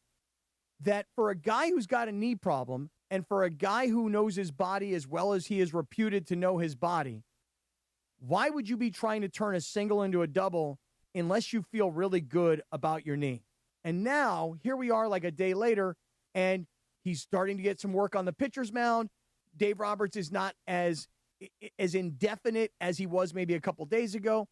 that for a guy who's got a knee problem and for a guy who knows his body as well as he is reputed to know his body, why would you be trying to turn a single into a double unless you feel really good about your knee? And now, here we are like a day later, and he's starting to get some work on the pitcher's mound. Dave Roberts is not as indefinite as he was maybe a couple days ago.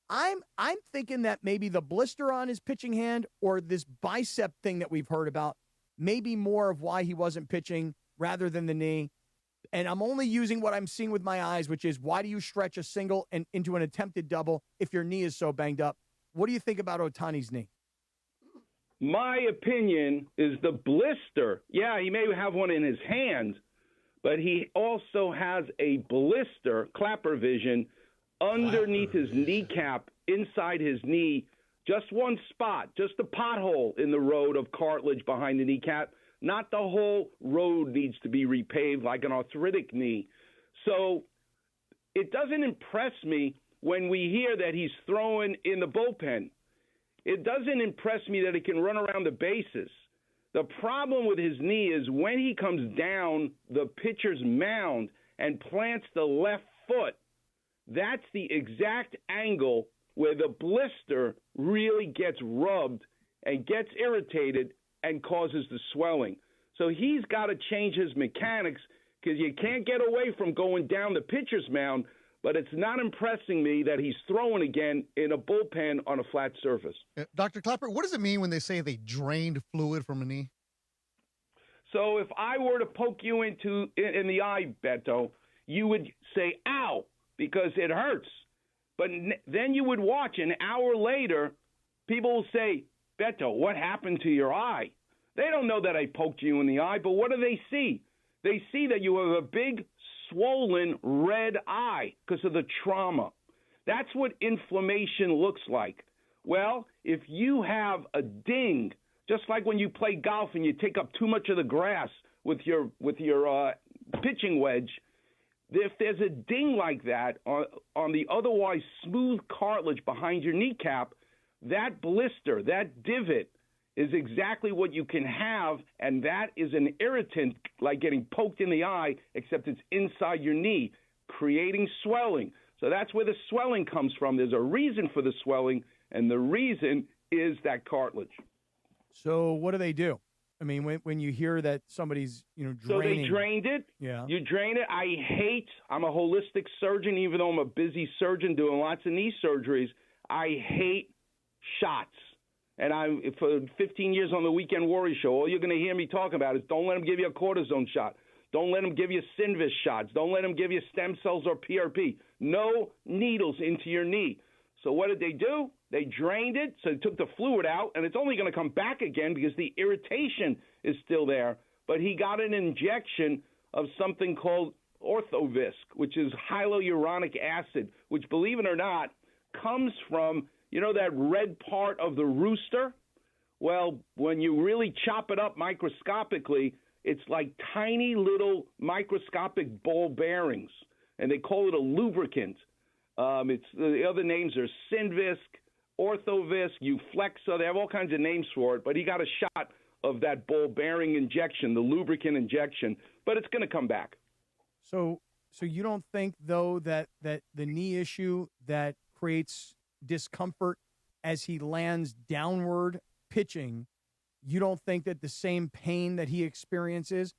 I'm thinking that maybe the blister on his pitching hand or this bicep thing that we've heard about may be more of why he wasn't pitching rather than the knee. And I'm only using what I'm seeing with my eyes, which is why do you stretch a single and into an attempted double if your knee is so banged up? What do you think about Ohtani's knee?
My opinion is the blister. Yeah, he may have one in his hand, but he also has a blister, clapper vision, underneath his kneecap, inside his knee, just one spot, just a pothole in the road of cartilage behind the kneecap. Not the whole road needs to be repaved like an arthritic knee. So it doesn't impress me when we hear that he's throwing in the bullpen. It doesn't impress me that he can run around the bases. The problem with his knee is when he comes down the pitcher's mound and plants the left foot, that's the exact angle where the blister really gets rubbed and gets irritated and causes the swelling. So he's got to change his mechanics because you can't get away from going down the pitcher's mound, but it's not impressing me that he's throwing again in a bullpen on a flat surface.
Dr. Clapper, what does it mean when they say they drained fluid from a knee?
So if I were to poke you in the eye, Beto, you would say, ow, because it hurts. But then you would watch an hour later, people will say, Beto, what happened to your eye? They don't know that I poked you in the eye, but what do they see? They see that you have a big, swollen red eye because of the trauma. That's what inflammation looks like. Well, if you have a ding, just like when you play golf and you take up too much of the grass with your pitching wedge, if there's a ding like that on the otherwise smooth cartilage behind your kneecap, that blister, that divot, is exactly what you can have, and that is an irritant like getting poked in the eye, except it's inside your knee, creating swelling. So that's where the swelling comes from. There's a reason for the swelling, and the reason is that cartilage.
So what do they do? I mean, when you hear that somebody's, draining.
So they drained it.
Yeah.
You drain it. I'm a holistic surgeon, even though I'm a busy surgeon doing lots of knee surgeries. I hate shots. And I'm for 15 years on the Weekend Warrior Show, all you're going to hear me talk about is don't let them give you a cortisone shot. Don't let them give you Synvis shots. Don't let them give you stem cells or PRP. No needles into your knee. So what did they do? They drained it, so they took the fluid out, and it's only going to come back again because the irritation is still there. But he got an injection of something called Orthovisc, which is hyaluronic acid, which, believe it or not, comes from, that red part of the rooster? Well, when you really chop it up microscopically, it's like tiny little microscopic ball bearings, and they call it a lubricant. The other names are Synvisc, Orthovisc, Euflexa. They have all kinds of names for it, but he got a shot of that ball bearing injection, the lubricant injection, but it's going to come back.
So you don't think, though, that the knee issue that creates discomfort as he lands downward pitching, you don't think that the same pain that he experiences,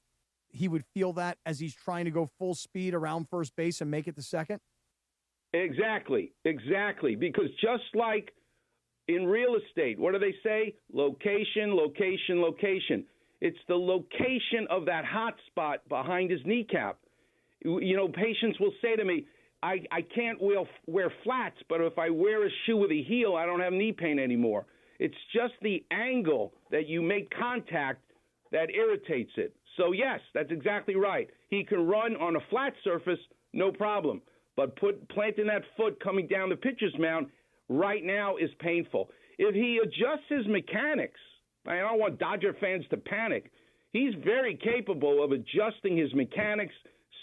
he would feel that as he's trying to go full speed around first base and make it to second?
Exactly. Because just like in real estate, what do they say? Location, location, location. It's the location of that hot spot behind his kneecap. Patients will say to me, I can't wear flats, but if I wear a shoe with a heel, I don't have knee pain anymore. It's just the angle that you make contact that irritates it. So, yes, that's exactly right. He can run on a flat surface, no problem. But planting that foot coming down the pitcher's mound right now is painful. If he adjusts his mechanics, I don't want Dodger fans to panic. He's very capable of adjusting his mechanics,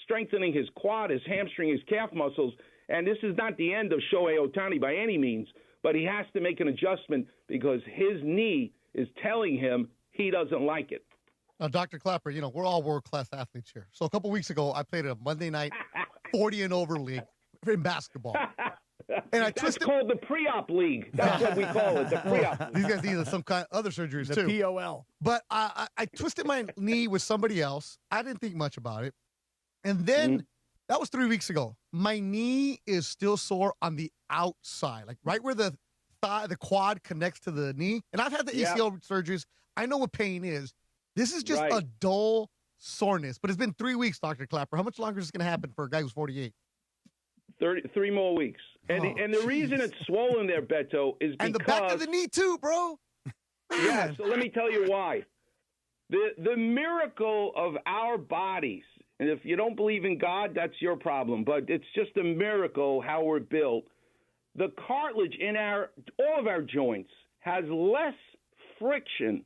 strengthening his quad, his hamstring, his calf muscles. And this is not the end of Shohei Ohtani by any means, but he has to make an adjustment because his knee is telling him he doesn't like it.
Now, Dr. Clapper, we're all world-class athletes here. So a couple weeks ago, I played a Monday night 40 and over league in basketball. And
That's called the pre-op league. That's what we call it, the pre-op league.
These guys need some kind of other surgeries, too.
The POL.
But I twisted my knee with somebody else. I didn't think much about it. And then that was 3 weeks ago. My knee is still sore on the outside, like right where the quad connects to the knee. And I've had the ACL surgeries. I know what pain is. This is just a dull soreness. But it's been 3 weeks, Dr. Clapper. How much longer is this going to happen for a guy who's 48?
3 more weeks. And the reason it's swollen there, Beto, is because...
And the back of the knee, too, bro.
Yeah, so let me tell you why. The miracle of our bodies, and if you don't believe in God, that's your problem, but it's just a miracle how we're built. The cartilage in all of our joints has less friction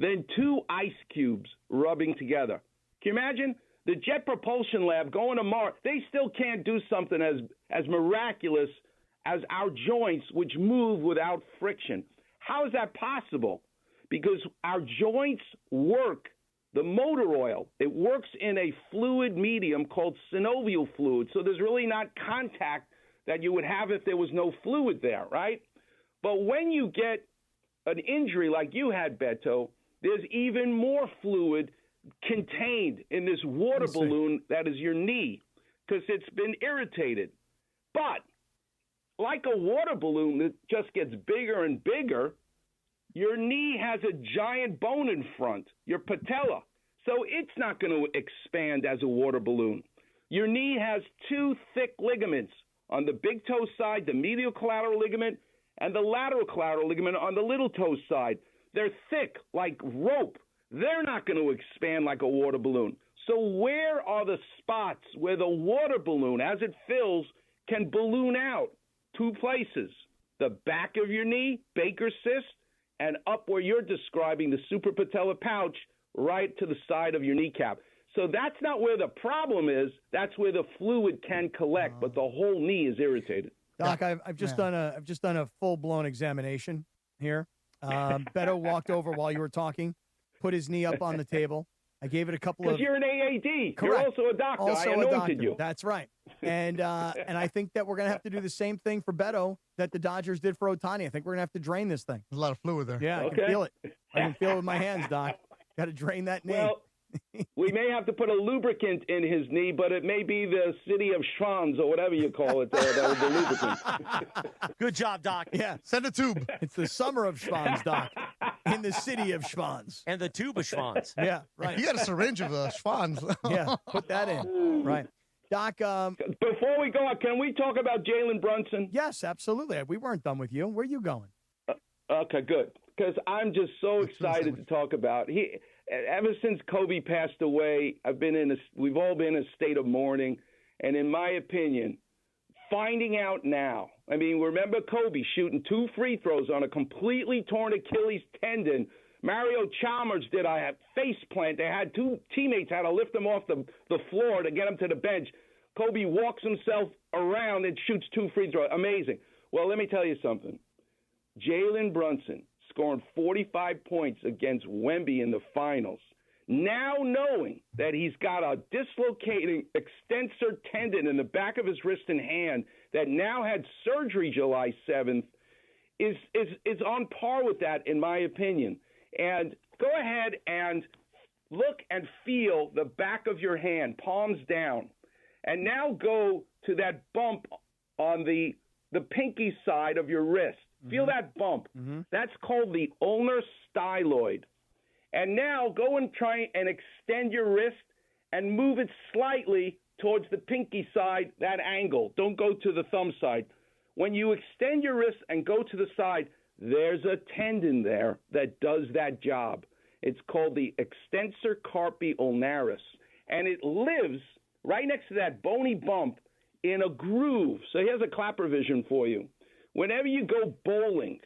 than 2 ice cubes rubbing together. Can you imagine? The Jet Propulsion Lab going to Mars, they still can't do something as miraculous as our joints, which move without friction. How is that possible? Because our joints work, the motor oil, it works in a fluid medium called synovial fluid. So there's really not contact that you would have if there was no fluid there, right? But when you get an injury like you had, Beto, there's even more fluid contained in this water balloon that is your knee because it's been irritated. But like a water balloon that just gets bigger and bigger, your knee has a giant bone in front, your patella. So it's not going to expand as a water balloon. Your knee has 2 thick ligaments on the big toe side, the medial collateral ligament, and the lateral collateral ligament on the little toe side. They're thick like rope. They're not going to expand like a water balloon. So where are the spots where the water balloon, as it fills, can balloon out? 2 places. The back of your knee, Baker's cyst, and up where you're describing the suprapatellar pouch, right to the side of your kneecap. So that's not where the problem is. That's where the fluid can collect, but the whole knee is irritated.
Doc, I've just done a full-blown examination here. Beto walked over while you were talking, put his knee up on the table. I gave it a couple of...
Because you're an AAD.
Correct.
You're also a doctor.
Also
I anointed you.
That's right. And I think that we're going to have to do the same thing for Beto that the Dodgers did for Ohtani. I think we're going to have to drain this thing.
There's a lot of fluid there.
Yeah, I can feel it. I can feel it with my hands, Doc. Got to drain that knee.
Well, we may have to put a lubricant in his knee, but it may be the city of Schwanz or whatever you call it, the lubricant.
Good job, Doc.
Yeah.
Send a tube.
It's the summer of Schwanz, Doc. In the city of Schwanz.
And the tube of Schwanz.
Yeah, right.
You got a syringe of Schwanz.
Yeah, put that in. Right. Doc.
Before we go out, can we talk about Jalen Brunson?
Yes, absolutely. We weren't done with you. Where are you going?
Okay, good. Because I'm just so excited to talk about. Ever since Kobe passed away, we've all been in a state of mourning. And in my opinion, finding out now, I mean, remember Kobe shooting 2 free throws on a completely torn Achilles tendon. Mario Chalmers did a face plant. They had 2 teammates had to lift him off the floor to get him to the bench. Kobe walks himself around and shoots 2 free throws. Amazing. Well, let me tell you something. Jalen Brunson scoring 45 points against Wemby in the finals. Now knowing that he's got a dislocating extensor tendon in the back of his wrist and hand that now had surgery July 7th is on par with that, in my opinion. And go ahead and look and feel the back of your hand, palms down. And now go to that bump on the pinky side of your wrist. Feel that bump. That's called the ulnar styloid. And now go and try and extend your wrist and move it slightly towards the pinky side, that angle. Don't go to the thumb side. When you extend your wrist and go to the side, there's a tendon there that does that job. It's called the extensor carpi ulnaris. And it lives right next to that bony bump in a groove. So here's a clapper vision for you. whenever you go bowling,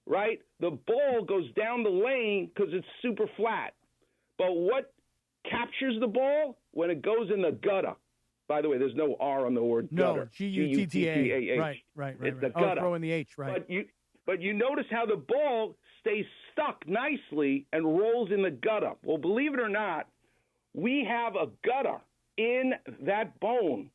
right, the ball goes down the lane because it's super flat. But what captures the ball? When it goes in the gutter. By the way, there's no R on the word gutter.
No, G-U-T-T-A. Right.
It's the gutter.
Throw in the H, right.
But you notice how the ball stays stuck nicely and rolls in the gutter. Well, believe it or not, we have a gutter in that bone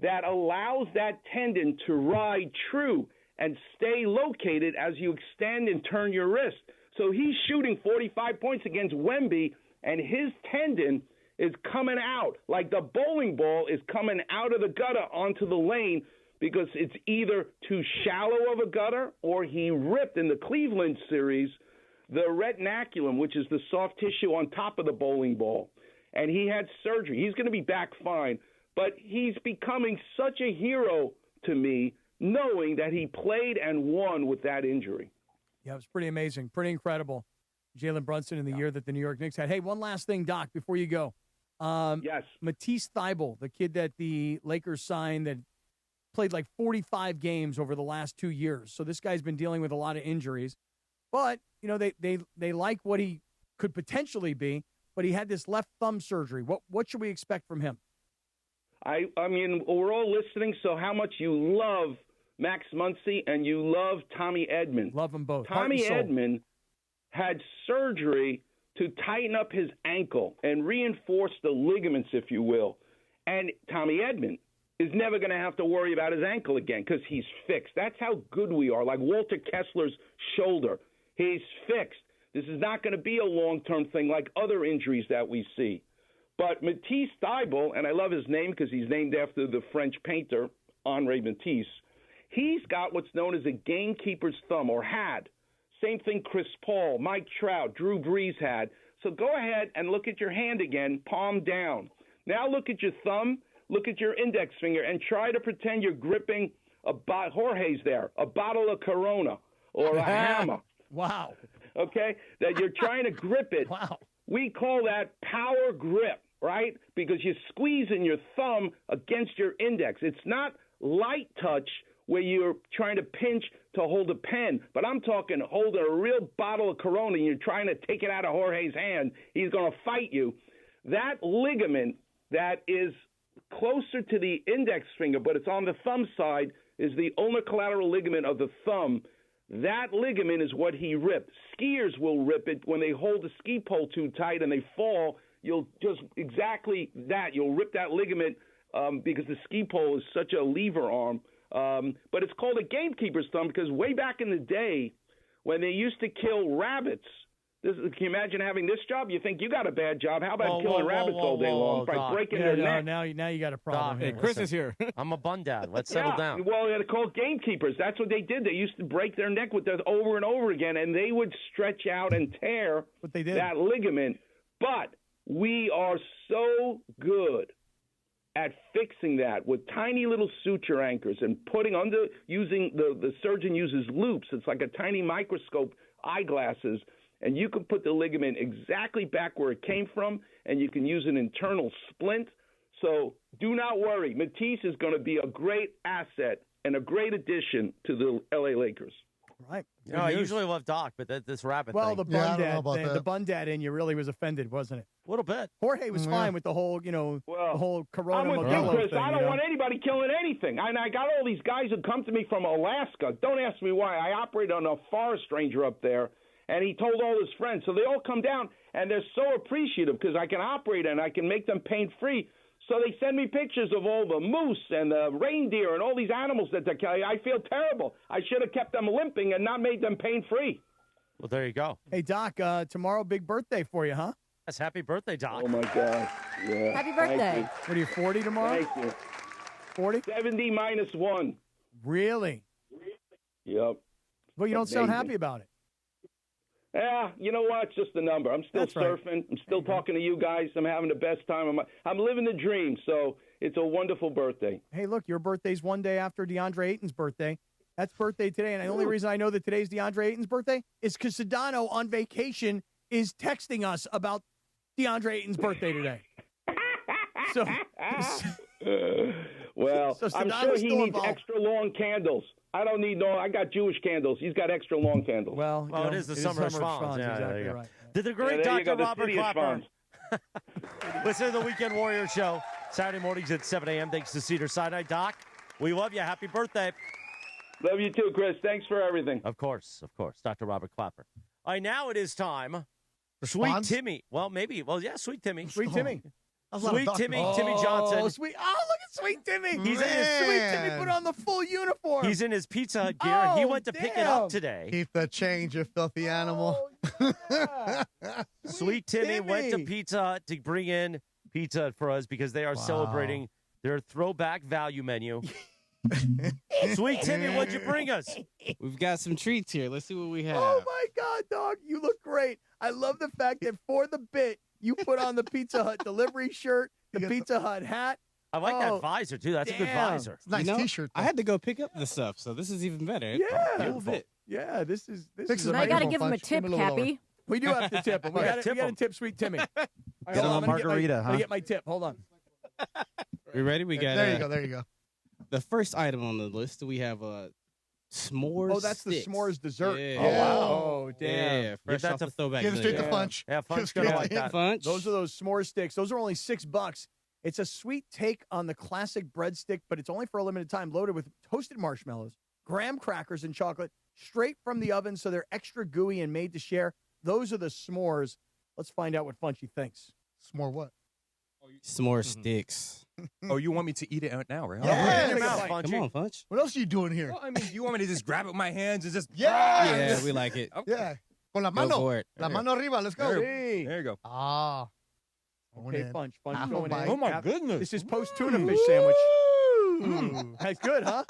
that allows that tendon to ride true and stay located as you extend and turn your wrist. So he's shooting 45 points against Wemby, and his tendon is coming out like the bowling ball is coming out of the gutter onto the lane because it's either too shallow of a gutter or he ripped in the Cleveland series the retinaculum, which is the soft tissue on top of the bowling ball. And he had surgery. He's going to be back fine. But he's becoming such a hero to me, knowing that he played and won with that injury.
Yeah, it was pretty amazing, pretty incredible. Jalen Brunson in the year that the New York Knicks had. Hey, one last thing, Doc, before you go.
Yes.
Matisse Thybulle, the kid that the Lakers signed that played like 45 games over the last 2 years. So this guy's been dealing with a lot of injuries. But, you know, they like what he could potentially be, but he had this left thumb surgery. What should we expect from him?
I mean, we're all listening, so how much you love Max Muncy and you love Tommy Edman.
Love them both.
Tommy Edman had surgery to tighten up his ankle and reinforce the ligaments, if you will. And Tommy Edman is never going to have to worry about his ankle again because he's fixed. That's how good we are, like Walter Kessler's shoulder. He's fixed. This is not going to be a long-term thing like other injuries that we see. But Matisse Thybulle, and I love his name because he's named after the French painter, Henri Matisse, he's got what's known as a gamekeeper's thumb, or had. Same thing Chris Paul, Mike Trout, Drew Brees had. So go ahead and look at your hand again, palm down. Now look at your thumb, look at your index finger, and try to pretend you're gripping Jorge's there, a bottle of Corona or a hammer.
Wow.
Okay? That you're trying to grip it.
Wow.
We call that power grip, right? Because you're squeezing your thumb against your index. It's not light touch where you're trying to pinch to hold a pen, but I'm talking holding a real bottle of Corona and you're trying to take it out of Jorge's hand. He's going to fight you. That ligament that is closer to the index finger, but it's on the thumb side, is the ulnar collateral ligament of the thumb. That ligament is what he ripped. Skiers will rip it when they hold the ski pole too tight and they fall. You'll just exactly that. You'll rip that ligament because the ski pole is such a lever arm. But it's called a gamekeeper's thumb because way back in the day when they used to kill rabbits, can you imagine having this job? You think you got a bad job. How about killing rabbits all day long by breaking their neck?
Now you got a problem.
Doc,
here.
Chris is here. I'm a bun dad. Let's settle down.
Well, they're called gamekeepers. That's what they did. They used to break their neck with that over and over again, and they would stretch out and tear that ligament. But we are so good at fixing that with tiny little suture anchors and putting under, using the surgeon uses loops. It's like a tiny microscope, eyeglasses, and you can put the ligament exactly back where it came from, and you can use an internal splint. So do not worry. Matisse is going to be a great asset and a great addition to the L.A. Lakers.
Right.
No, I usually love Doc, but this rabbit thing.
Well, the bun dad in you really was offended, wasn't it?
A little bit.
Jorge was fine with the whole, the whole Corona.
I'm with you, Chris. I don't want anybody killing anything. And I got all these guys who come to me from Alaska. Don't ask me why. I operate on a forest ranger up there, and he told all his friends. So they all come down, and they're so appreciative because I can operate and I can make them pain-free. So they send me pictures of all the moose and the reindeer and all these animals that they're killing. I feel terrible. I should have kept them limping and not made them pain-free.
Well, there you go.
Hey, Doc, tomorrow, big birthday for you, huh?
Yes, happy birthday, Doc.
Oh, my God. Yeah.
Happy birthday.
What are you, 40 tomorrow?
Thank you.
40?
70 minus 1.
Really?
Yep.
Well, you don't sound happy about it.
Yeah, you know what? It's just a number. I'm still surfing. Right. I'm still talking to you guys. I'm having the best time. I'm living the dream, so it's a wonderful birthday.
Hey, look, your birthday's one day after DeAndre Ayton's birthday. That's birthday today, and the only reason I know that today's DeAndre Ayton's birthday is because Sedano on vacation is texting us about DeAndre Ayton's birthday today.
Well,
So
I'm
Sedano's
sure he
still
needs
involved.
extra long candles. I don't need no. I got Jewish candles. He's got extra long candles.
Well,
It is the summer of Schwans. Yeah,
exactly
there you go.
right.
Did the great
there you
Dr.
go, the
Robert
city of
Clapper.
Schwans.
Listen to the Weekend Warrior Show Saturday mornings at 7 a.m. Thanks to Cedar Sinai. Doc, we love you. Happy birthday.
Love you too, Chris. Thanks for everything.
Of course. Dr. Robert Clapper. All right, now it is time.
For
Sweet
Schwans?
Timmy. Well, maybe. Well, yeah, Sweet Timmy.
Sweet Timmy.
Sweet Timmy. Timmy Johnson.
Oh, sweet. Oh, look at Sweet Timmy.
He's in his
Sweet Timmy put on the full uniform.
He's in his Pizza Hut gear. He
Oh,
went to pick it
damn.
up today.
Keep the change, you filthy animal.
Sweet Timmy went to
Timmy.
Pizza Hut to bring in Pizza Hut for us because they are celebrating their throwback value menu. Sweet Timmy, what'd you bring us?
We've got some treats here. Let's see what we have.
Oh my God, dog! You look great. I love the fact that for the bit you put on the Pizza Hut delivery shirt, the Pizza Hut hat.
I like that
Oh,
visor, too. That's a good
damn.
visor.
It's a nice
You know,
T-shirt.
I had to go pick up the stuff, so this is even better.
Yeah.
A little bit.
Yeah, this is
Fix
is
the
I got to
microphone,
give him a
Punch.
tip,
Give me a little
Cappy.
We do have to tip him. We got
Tip
to
him.
tip Sweet Timmy. All right,
Get
hold
him
on,
a
let me get my-
margarita,
let me
huh?
get my tip. Hold on.
We ready? We got
There you go. There you go.
the first item on the list. We have s'mores.
Oh, that's the
sticks.
s'mores dessert.
Yeah.
Oh, wow. Oh, damn.
Yeah, fresh
that
off
to-
the throwback.
Give it straight
menu.
to Punch.
Yeah, Funk's
Give it
gonna
straight
like
to
that.
him.
Punch.
Those are those s'more sticks. Those are only $6. It's a sweet take on the classic breadstick, but it's only for a limited time, loaded with toasted marshmallows, graham crackers, and chocolate, straight from the oven, so they're extra gooey and made to share. Those are the s'mores. Let's find out what Funchy thinks.
S'more what?
S'more sticks.
Oh, you want me to eat it out now, right?
Yeah.
Come out,
Come
Funchy.
Come on, Punch.
What else are you doing here?
Well, I mean, you want me to just grab it with my hands and just...
Yeah, we like it.
Yeah. Con la
Go
mano.
for it.
La mano arriba. Let's go.
Hey.
There you go.
Ah.
Okay, Funch. Funch
Half a
going
bite.
in.
Oh, my
Half-
goodness.
This is post-tuna fish sandwich.
Ooh.
That's good, huh?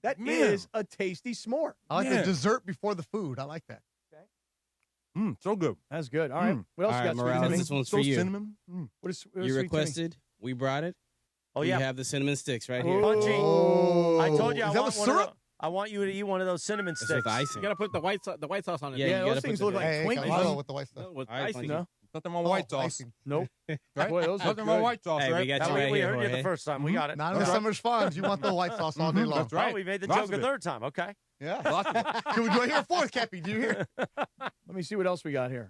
That is
Man.
a tasty s'more.
I like
Yeah.
the dessert before the food. I like that.
So good.
That's good. All right. What else
All
you
right,
got, Sweet
Morales,
Timmy?
this one's
So
for you.
cinnamon.
What is
You
Sweet Timmy?
requested. We brought it.
Oh,
We
yeah.
have the cinnamon sticks right here.
Punchy.
Oh.
I told you I
Is that
want
with
one of
syrup?
those. I want you to eat one of those cinnamon
It's
sticks.
with icing.
You gotta put the white sauce on it.
Yeah,
Yeah,
you
those
gotta
things
put
look
the-
like
Hey,
Twinkies.
Carvalho with the white stuff.
With
All right,
icing.
Funky.
No?
Nothing wrong with white sauce.
Icing.
Nope.
Right?
Boy, those look
Nothing wrong with
good.
white sauce,
Hey,
right?
we got
That
you
we,
right
we
here,
heard you
Jorge.
the first time. We got it.
Not in the summer's fun. You want the white sauce all day long.
That's right.
Oh, we made the
Lots
joke
of
a
it.
third time. Okay.
Yeah.
Lots of it.
Can we do it here fourth, Cappy? Do you hear?
Let me see what else we got here.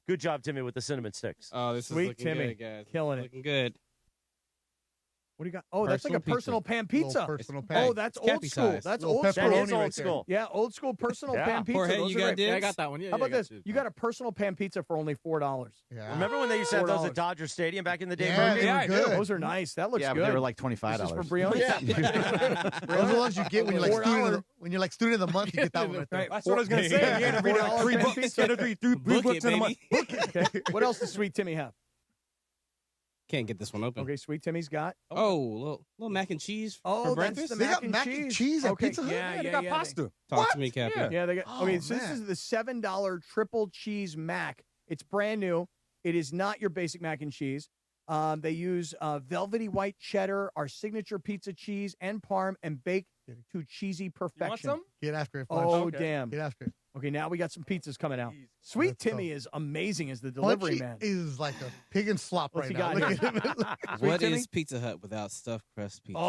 Good job, Timmy, with the cinnamon sticks.
Oh, this
Sweet
is looking
Timmy.
good, guys.
Killing it.
Looking good.
What do you got? Oh, that's like a
Personal
personal pan
Little
pizza.
personal
Oh,
pan.
that's
It's
old
Cappy
school.
size.
That's
Little
old
That
school.
is
pepperoni
old
right
school.
Yeah, old school personal
Yeah.
pan pizza.
Jorge,
Those
you
are
got
great.
dibs?
Yeah, I got that one. Yeah,
How about
yeah, I
this?
got you.
You got a personal pan pizza for only $4.
Yeah.
Remember when they used to have those
$4.
at Dodger Stadium back in the day?
Yeah,
Bernie?
they were
I do.
good.
Those are nice. That looks
Yeah,
good.
but they were like
This is
$25.
for Brianna.
Those are the ones you get when you're like
$4.
when you're like student of the month. You get that one right there.
Right.
That's what I was going to say. You had to read like
$4
three
pan
books.
pizza.
You had to read three
Book
books
it,
in a month.
baby.
Okay. What else does Sweet Timmy have?
Can't get this one open.
Okay, Sweet Timmy's got.
Oh, little mac and cheese
Oh,
for
that's
breakfast.
the
They got mac and cheese at
Okay,
Pizza Hut?
yeah,
They got
yeah.
pasta.
Talk to me, Cappy.
Yeah.
Yeah, they got.
Oh,
Okay, so this
man.
is the $7 triple cheese mac. It's brand new. It is not your basic mac and cheese. They use velvety white cheddar, our signature pizza cheese, and parm, and baked to cheesy perfection.
some?
Get after it.
Oh,
Punch.
damn.
Get after it.
Okay, now we got some pizzas coming out. Sweet
Let's
Timmy
go.
is amazing as the delivery
Punchy
man.
is like a pig and slop
What's
right
he
now.
got
Look
here?
at him.
What
Timmy?
is Pizza Hut without stuffed crust pizza?
Put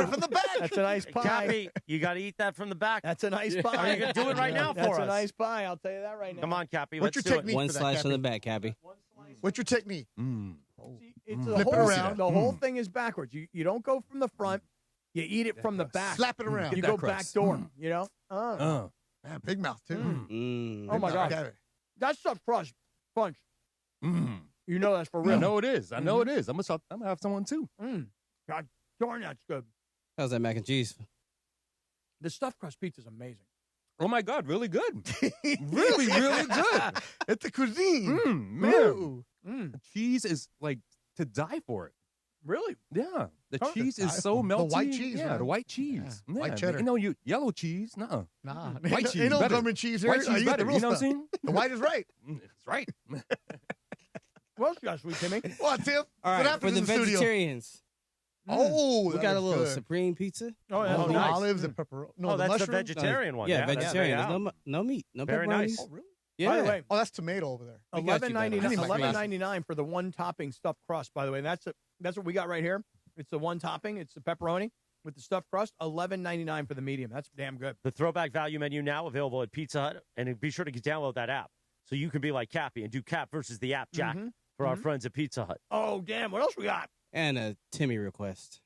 it from the back.
That's a nice pie.
Cappy, you got to eat that from the back.
That's a nice pie.
Are you going to do it right now
That's
for
a
us?
nice pie. I'll tell you that right now.
Come on, Cappy.
What's
Let's
your
do
technique?
One
for that,
slice from
Cappy?
the back, Cappy.
What's your technique?
It's
Flip it around.
The whole thing is backwards. You don't go from the front. You eat it from the back.
Slap it around.
You
Get
go
that
back
crust.
door. You know.
Man, big mouth too.
Oh my God.
Okay.
That's stuff crust punch.
Mm.
You know that's for
I
real.
know it is. I know it is. I'm gonna have someone too.
God darn, that's good.
How's that mac and cheese?
The stuffed crust pizza is amazing.
Oh my God, really good. really, really good.
It's the cuisine.
Man,
Ooh.
the cheese is like to die for it.
Really?
Yeah, the
Oh,
cheese
the
is so
the
melty.
white cheese,
yeah,
right?
the white cheese.
Yeah, white
Yeah,
cheddar.
You know, yellow cheese. No,
Nah,
white cheese.
Ain't no
better.
government cheese here.
White
You
cheese
get the
better.
real
You know what I'm
stuff.
saying?
The white is right.
It's right.
What else you got, Sweet Timmy?
What, Tim?
All
What
right,
happens
for the
in studio?
vegetarians,
Oh,
we
that
got a
is
little
good.
supreme pizza.
Oh, yeah.
Oh, the
nice.
olives and pepperoni. No,
Oh,
the
that's the
mushroom.
vegetarian one.
Yeah,
that's-
vegetarian.
yeah.
There's no meat, no
Very
pepperonis.
nice.
Oh, really?
Yeah.
By the way,
Oh, that's tomato over there.
$11.99 for the one topping stuffed crust. By the way, that's what we got right here. It's the one topping. It's the pepperoni with the stuffed crust. $11.99 for the medium. That's damn good.
The throwback value menu now available at Pizza Hut, and be sure to download that app so you can be like Cappy and do Cap versus the app, Jack, for our friends at Pizza Hut.
Oh, damn. What else we got?
And a Timmy request.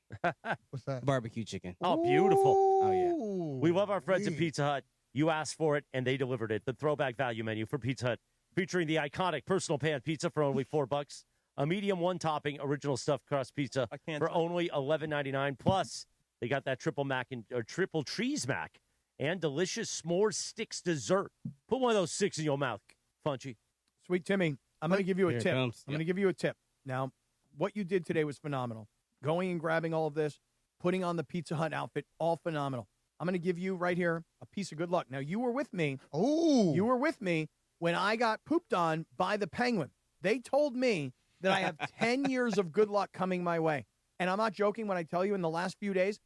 What's that?
Barbecue chicken.
Oh, beautiful.
Oh, yeah.
We love our friends at Pizza Hut. You asked for it, and they delivered it. The throwback value menu for Pizza Hut, featuring the iconic personal pan pizza for only $4, a medium one-topping original stuffed crust pizza for only $11.99. Plus, they got that triple cheese mac and delicious s'more sticks dessert. Put one of those sticks in your mouth, Funchy.
Sweet Timmy, I'm going to give you a
Here it
tip.
comes.
I'm going to give you a tip. Now, what you did today was phenomenal. Going and grabbing all of this, putting on the Pizza Hut outfit, all phenomenal. I'm going to give you right here a piece of good luck. Now, you were with me.
Oh.
You were with me when I got pooped on by the penguin. They told me that I have 10 years of good luck coming my way. And I'm not joking when I tell you in the last few days,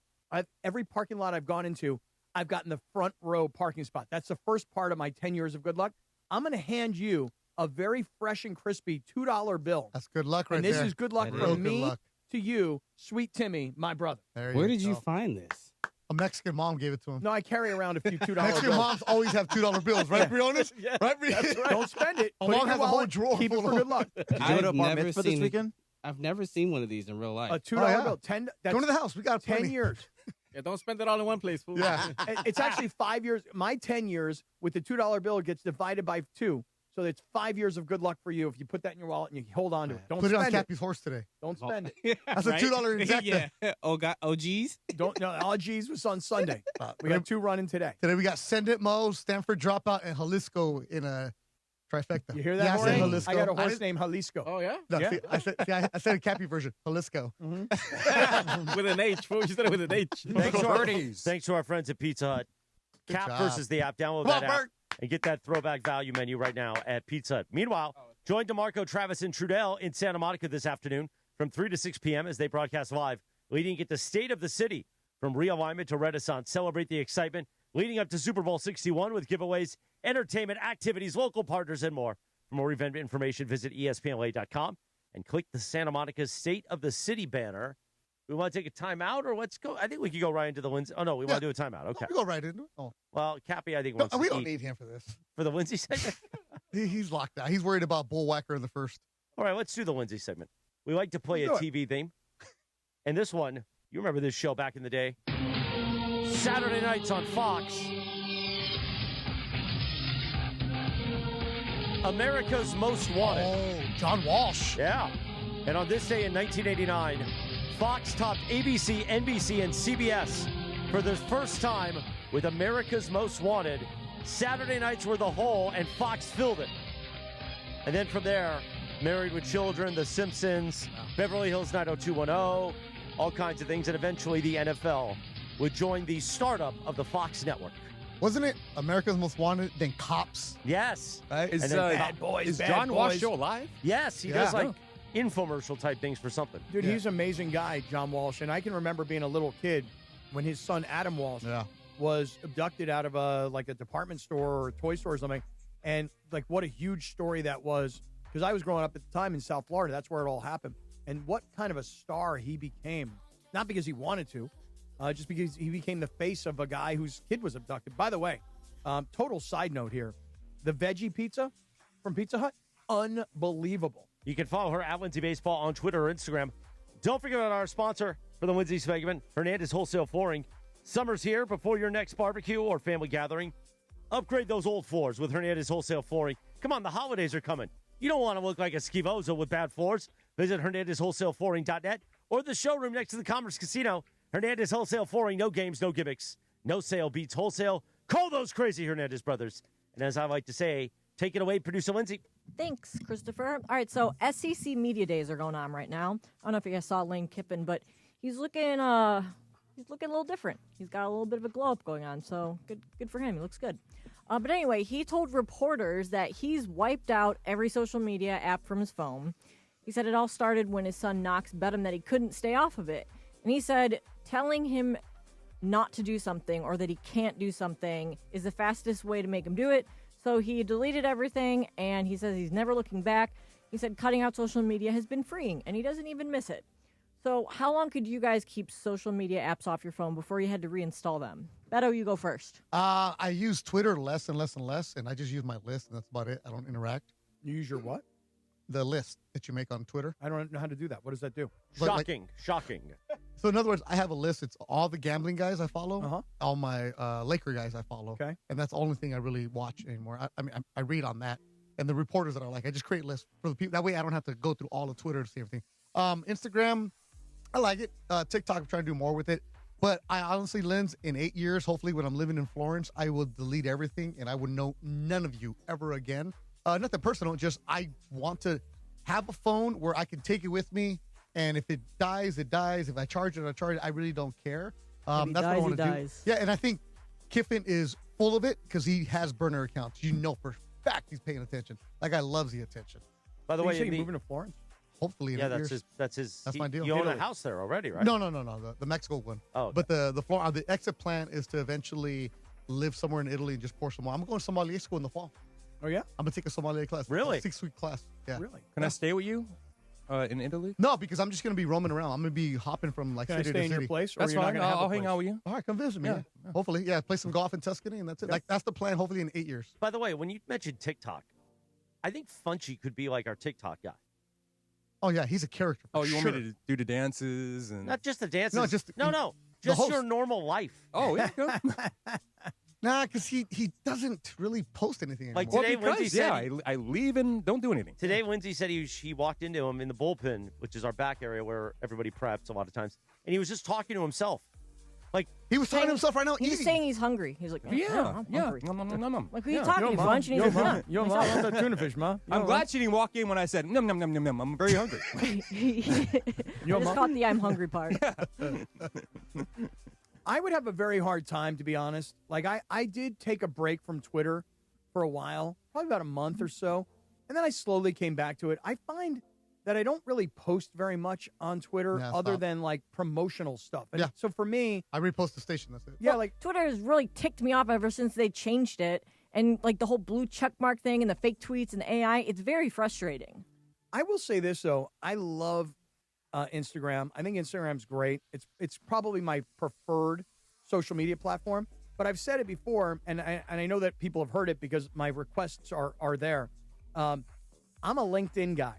every parking lot I've gone into, I've gotten the front row parking spot. That's the first part of my 10 years of good luck. I'm going to hand you a very fresh and crispy $2 bill.
That's good luck right
there. And this
there.
is good luck
That
from
is.
me
Good luck.
to you, Sweet Timmy, my brother.
Where did you find this?
A Mexican mom gave it to him.
No, I carry around a few $2
Mexican
bills.
moms always have $2 bills, right, Briones?
Yeah,
right,
that's right. Don't spend it.
My
Put it
mom
in
has
your
a whole
wallet.
drawer
Keep it
full
for
of
good luck.
Did you go to a bar mitzvah this weekend?
I've never seen one of these in real life.
A $2 bill. 10. That's
Go to the house. We got
10
plenty.
years.
Yeah, don't spend it all in one place, fool.
Yeah.
It's actually 5 years. My 10 years with the $2 bill gets divided by 2. So it's 5 years of good luck for you if you put that in your wallet and you hold on to it. Don't
Put it
spend
on Cappy's horse today.
Don't spend it.
That's a $2 exacta.
Yeah. OGs?
Don't no. OGs was on Sunday. We got 2 running today.
Today we got Send It Mo, Stanford Dropout, and Jalisco in a trifecta.
You hear that,
Yeah, I said
Jorge?
Jalisco.
I got a
I
horse
didn't-
named Jalisco.
Oh, yeah?
No,
Yeah.
see, I said a Cappy version, Jalisco.
With an H, fool. You said it with an H.
Thanks to our friends at Pizza Hut.
Good
Cap
job.
versus the app. Download
Come on,
that app
Bert.
and get that throwback value menu right now at Pizza Hut. Meanwhile, join DeMarco, Travis, and Trudell in Santa Monica this afternoon from 3 to 6 p.m. as they broadcast live, leading at the state of the city from realignment to renaissance. Celebrate the excitement leading up to Super Bowl 61 with giveaways, entertainment, activities, local partners, and more. For more event information, visit ESPNLA.com and click the Santa Monica State of the City banner. We want to take a timeout, or let's go. I think we could go right into the Lindsay. Oh, no, we want to do a timeout. Okay.
We go right into it. Oh.
Well, Cappy, I think,
No,
wants
we
to
don't
eat
need him for this.
for the Lindsay segment.
He's locked out. He's worried about Bullwhacker in the first.
All right, let's do the Lindsay segment. We like to play a
Let's do
TV theme. And this one, you remember this show back in the day? Saturday nights on Fox. America's Most Wanted.
Oh, John Walsh.
Yeah. And on this day in 1989, Fox topped ABC, NBC, and CBS for the first time with America's Most Wanted. Saturday nights were the whole, and Fox filled it. And then from there, Married with Children, The Simpsons, Beverly Hills 90210, all kinds of things. And eventually the NFL would join the startup of the Fox network.
Wasn't it America's Most Wanted, then Cops?
Yes.
Right?
Is,
And then
Bad boys.
is
bad
John
boys.
Walsh still alive?
Yes, he
Yeah.
does like infomercial type things for something.
Dude,
Yeah.
he's an amazing guy, John Walsh. And I can remember being a little kid when his son, Adam Walsh, was abducted out of a department store or a toy store or something. And, like, what a huge story that was. Because I was growing up at the time in South Florida. That's where it all happened. And what kind of a star he became. Not because he wanted to, just because he became the face of a guy whose kid was abducted. By the way, total side note here. The veggie pizza from Pizza Hut, unbelievable.
You can follow her at Lindsay Baseball on Twitter or Instagram. Don't forget about our sponsor for the Lindsay segment, Hernandez Wholesale Flooring. Summer's here. Before your next barbecue or family gathering, upgrade those old floors with Hernandez Wholesale Flooring. Come on, the holidays are coming. You don't want to look like a skivozo with bad floors. Visit HernandezWholesaleFlooring.net or the showroom next to the Commerce Casino. Hernandez Wholesale Flooring, no games, no gimmicks. No sale beats wholesale. Call those crazy Hernandez brothers. And as I like to say, take it away, Producer Lindsay.
Thanks, Christopher. All right, so SEC Media Days are going on right now. I don't know if you guys saw Lane Kiffin, but he's looking a little different. He's got a little bit of a glow up going on, so good for him. He looks good. But anyway, he told reporters that he's wiped out every social media app from his phone. He said it all started when his son Knox bet him that he couldn't stay off of it. And he said telling him not to do something or that he can't do something is the fastest way to make him do it. So he deleted everything, and he says he's never looking back. He said cutting out social media has been freeing, and he doesn't even miss it. So how long could you guys keep social media apps off your phone before you had to reinstall them? Beto, you go first.
I use Twitter less and less and less, and I just use my list, and that's about it. I don't interact.
You use your what?
The list that you make on Twitter.
I don't know how to do that. What does that do?
Shocking.
So in other words, I have a list. It's all the gambling guys I follow, all my Laker guys I follow,
okay,
and that's the only thing I really watch anymore. I mean, I read on that, and the reporters that I like, I just create lists for the people. That way, I don't have to go through all of Twitter to see everything. Instagram, I like it. TikTok, I'm trying to do more with it. But I honestly, Linz, in 8 years, hopefully when I'm living in Florence, I will delete everything and I would know none of you ever again. Nothing personal, just I want to have a phone where I can take it with me. And if it dies, it dies. If I charge it, I charge it. I really don't care. That's what I want to do. Yeah, and I think Kiffin is full of it because he has burner accounts. You know for a fact he's paying attention. That guy loves the attention.
By the way,
you're moving to Florence?
Hopefully in 8 years.
That's
my deal.
You own a house there already, right?
No. The Mexico one.
Oh, okay.
But the exit plan is to eventually live somewhere in Italy and just pour some more. I'm going to Somalia school in the fall.
Oh, yeah?
I'm going to take a Somalia class.
Really?
A 6-week class. Yeah.
Really?
Can I stay with you in Italy?
No, because I'm just going to be roaming around. I'm going to be hopping from
Can
city
I
to
stay
city.
in your place?
That's fine. I'll hang out with you.
All right, come visit me. Yeah. Hopefully, play some golf in Tuscany, and that's it. Like that's the plan. Hopefully, in 8 years.
By the way, when you mentioned TikTok, I think Funchy could be like our TikTok guy.
Oh yeah, he's a character.
Oh, you want me to do the dances and
not just the dances?
No, just
just your normal life.
Oh yeah.
Nah, because he doesn't really post anything anymore.
Like today, Lindsay said,
I leave and don't do anything.
Today, Lindsay said he walked into him in the bullpen, which is our back area where everybody preps a lot of times, and he was just talking to himself. Like
he was talking to himself right now.
He's saying he's hungry. He's like, I'm hungry.
Nom.
Like, who are you talking to, Bunch? And he's like,
Yo, Ma, I love that tuna fish, Ma.
I'm glad she didn't walk in when I said, nom, nom, nom, nom, nom. I'm very hungry.
I just caught the I'm hungry part.
I would have a very hard time, to be honest. Like, I did take a break from Twitter for a while, probably about a month or so, and then I slowly came back to it. I find that I don't really post very much on Twitter other than, like, promotional stuff. And so for me...
I repost the station, that's it.
Yeah, like...
Twitter has really ticked me off ever since they changed it. And, like, the whole blue check mark thing and the fake tweets and AI, it's very frustrating.
I will say this, though. I love Instagram. I think Instagram's great. It's probably my preferred social media platform. But I've said it before, and I know that people have heard it because my requests are there. I'm a LinkedIn guy.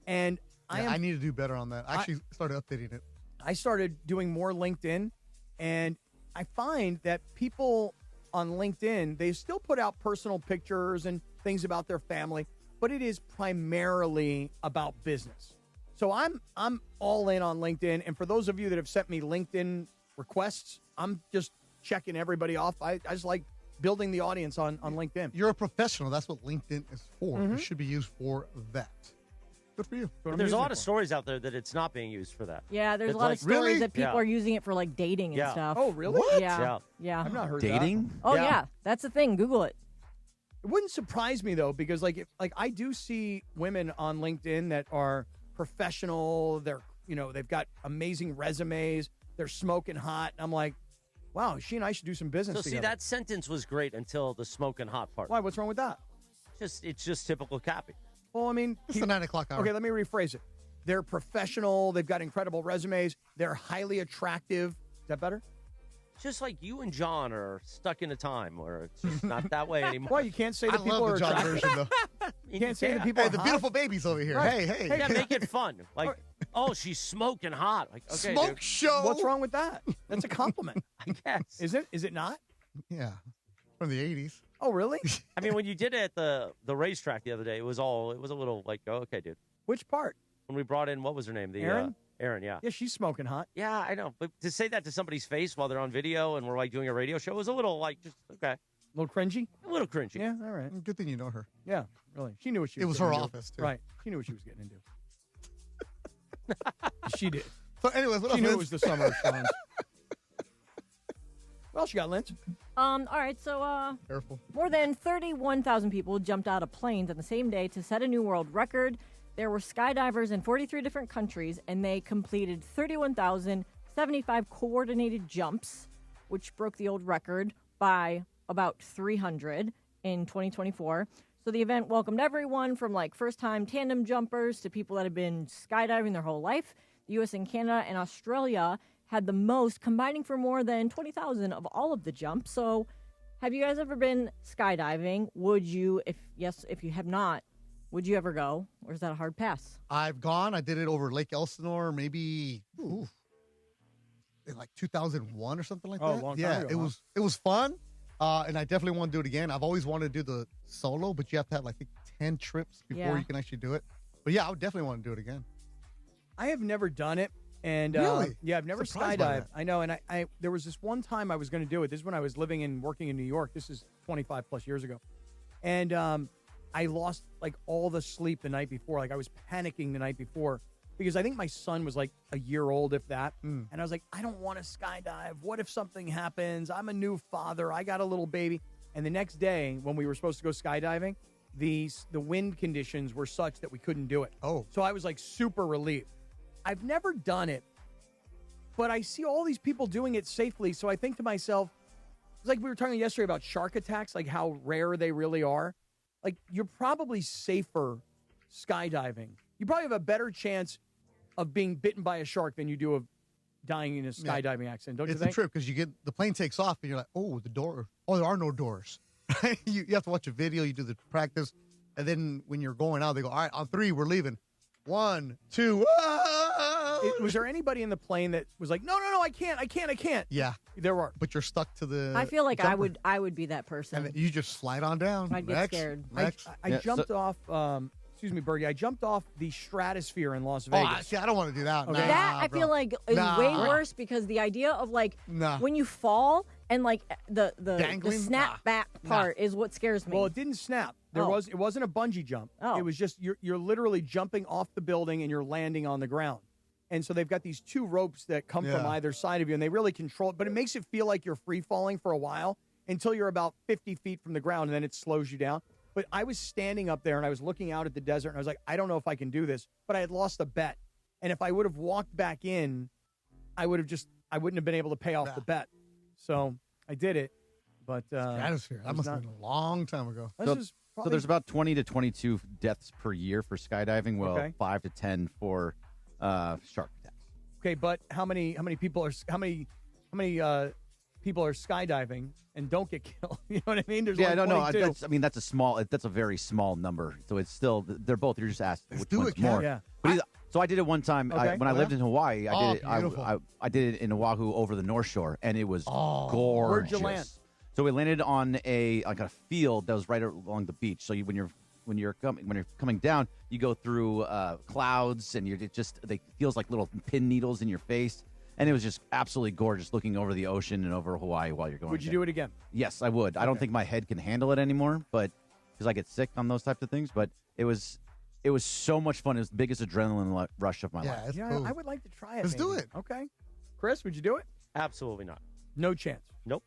And I
need to do better on that. I actually started updating it.
I started doing more LinkedIn, and I find that people on LinkedIn, they still put out personal pictures and things about their family, but it is primarily about business. So I'm all in on LinkedIn, and for those of you that have sent me LinkedIn requests, I'm just checking everybody off. I just like building the audience on LinkedIn.
You're a professional. That's what LinkedIn is for. It should be used for that. Good for you.
There's a lot of stories out there that it's not being used for that.
Yeah, there's a lot of stories that people are using it for, like, dating and stuff.
Oh, really?
Yeah.
I've not heard
dating?
that.
Oh, yeah. That's the thing. Google it.
It wouldn't surprise me, though, because, like, I do see women on LinkedIn that are professional. They're, they've got amazing resumes. They're smoking hot. And I'm like, wow, she and I should do some business together.
See, that sentence was great until the smoking hot part.
Why? What's wrong with that?
It's just typical Cappy.
Well, I mean...
It's the 9 o'clock hour.
Okay, let me rephrase it. They're professional. They've got incredible resumes. They're highly attractive. Is that better?
Just like you and John are stuck in a time where it's just not that way anymore.
Well, you can't say that people are
John
attractive.
version, though.
You can't say that people are
the
hot.
beautiful babies over here.
Right.
Hey.
Yeah, make it fun. Like, oh, she's smoking hot. Like, okay,
Smoke
dude.
show.
What's wrong with that? That's a compliment.
I guess.
Is it? Is it not?
Yeah. From the 80s.
Oh, really?
I mean, when you did it at the racetrack the other day, it was a little like, oh, okay, dude.
Which part?
When we brought in, what was her name?
Erin?
Erin, yeah.
Yeah, she's smoking hot.
Yeah, I know. But to say that to somebody's face while they're on video and we're like doing a radio show was a little like, just, okay.
A little cringy?
A little cringy.
Yeah, all right.
Good thing you know her.
Yeah, really. She knew what she was
It was
getting
her
into.
office, too.
Right. She knew what she was getting into. She did.
So, anyways, what
She
else,
knew it
Linz?
was the summer of Sean's. What else you got, Lynch?
All right, so
Careful.
more than 31,000 people jumped out of planes on the same day to set a new world record. There were skydivers in 43 different countries, and they completed 31,075 coordinated jumps, which broke the old record by about 300. in 2024. So the event welcomed everyone from like first-time tandem jumpers to people that have been skydiving their whole life. The U.S. and Canada and Australia had the most, combining for more than 20,000 of all of the jumps. So have you guys ever been skydiving? Would you, if you have not, would you ever go? Or is that a hard pass?
I've gone. I did it over Lake Elsinore, maybe in like 2001 or something like that.
A long time ago,
it was fun. And I definitely want to do it again. I've always wanted to do the solo, but you have to have like 10 trips before you can actually do it. But yeah, I would definitely want to do it again.
I have never done it. And
really?
yeah, I've never skydived. I know. And I there was this one time I was going to do it. This is when I was living and working in New York. This is 25 plus years ago. And I lost like all the sleep the night before. Like I was panicking the night before because I think my son was like a year old, if that. And I was like, I don't want to skydive. What if something happens? I'm a new father. I got a little baby. And the next day when we were supposed to go skydiving, the wind conditions were such that we couldn't do it.
Oh.
So I was like super relieved. I've never done it, but I see all these people doing it safely. So I think to myself, it's like we were talking yesterday about shark attacks, like how rare they really are. Like you're probably safer skydiving. You probably have a better chance of being bitten by a shark than you do of dying in a skydiving accident, don't you think?
It's a trip because the plane takes off and you're like, oh, the door. Oh, there are no doors. you have to watch a video. You do the practice. And then when you're going out, they go, all right, on 3, we're leaving. 1, 2.
Was there anybody in the plane that was like, no, I can't?
Yeah.
There were.
But you're stuck to the
I feel like
jumper.
I would be that person.
And then you just slide on down.
I'd get scared.
I jumped off, excuse me, Bergie, I jumped off the stratosphere in Las Vegas.
Oh, see, I don't want to do that.
Okay.
That I feel like is way worse because the idea of like when you fall and like the snap back part is what scares me.
Well, it didn't snap. It wasn't a bungee jump. It was just you're literally jumping off the building and you're landing on the ground. And so they've got these 2 ropes that come from either side of you, and they really control it. But it makes it feel like you're free falling for a while until you're about 50 feet from the ground, and then it slows you down. But I was standing up there, and I was looking out at the desert, and I was like, I don't know if I can do this. But I had lost a bet. And if I would have walked back in, I wouldn't have been able to pay off the bet. So I did it. But
stratosphere. That must have been a long time ago.
So there's about 20 to 22 deaths per year for skydiving. Well, 5 to 10 for shark attacks.
Okay, but how many people are skydiving and don't get killed? You know what I mean? There's
That's a very small number. So it's still they're both. You're just asked which one's more.
Yeah.
But so I did it one time when I lived in Hawaii. I did it in Oahu over the North Shore, and it was gorgeous.
Where'd you land?
So we landed on a field that was right along the beach. So when you're coming down, you go through clouds, and they feels like little pin needles in your face, and it was just absolutely gorgeous looking over the ocean and over Hawaii while you're going.
Would you do it again?
Yes, I would. I don't think my head can handle it anymore, but because I get sick on those types of things. But it was so much fun. It was the biggest adrenaline rush of my life.
Cool. I would like to try it.
Let's do it.
Okay, Chris, would you do it?
Absolutely not.
No chance.
Nope.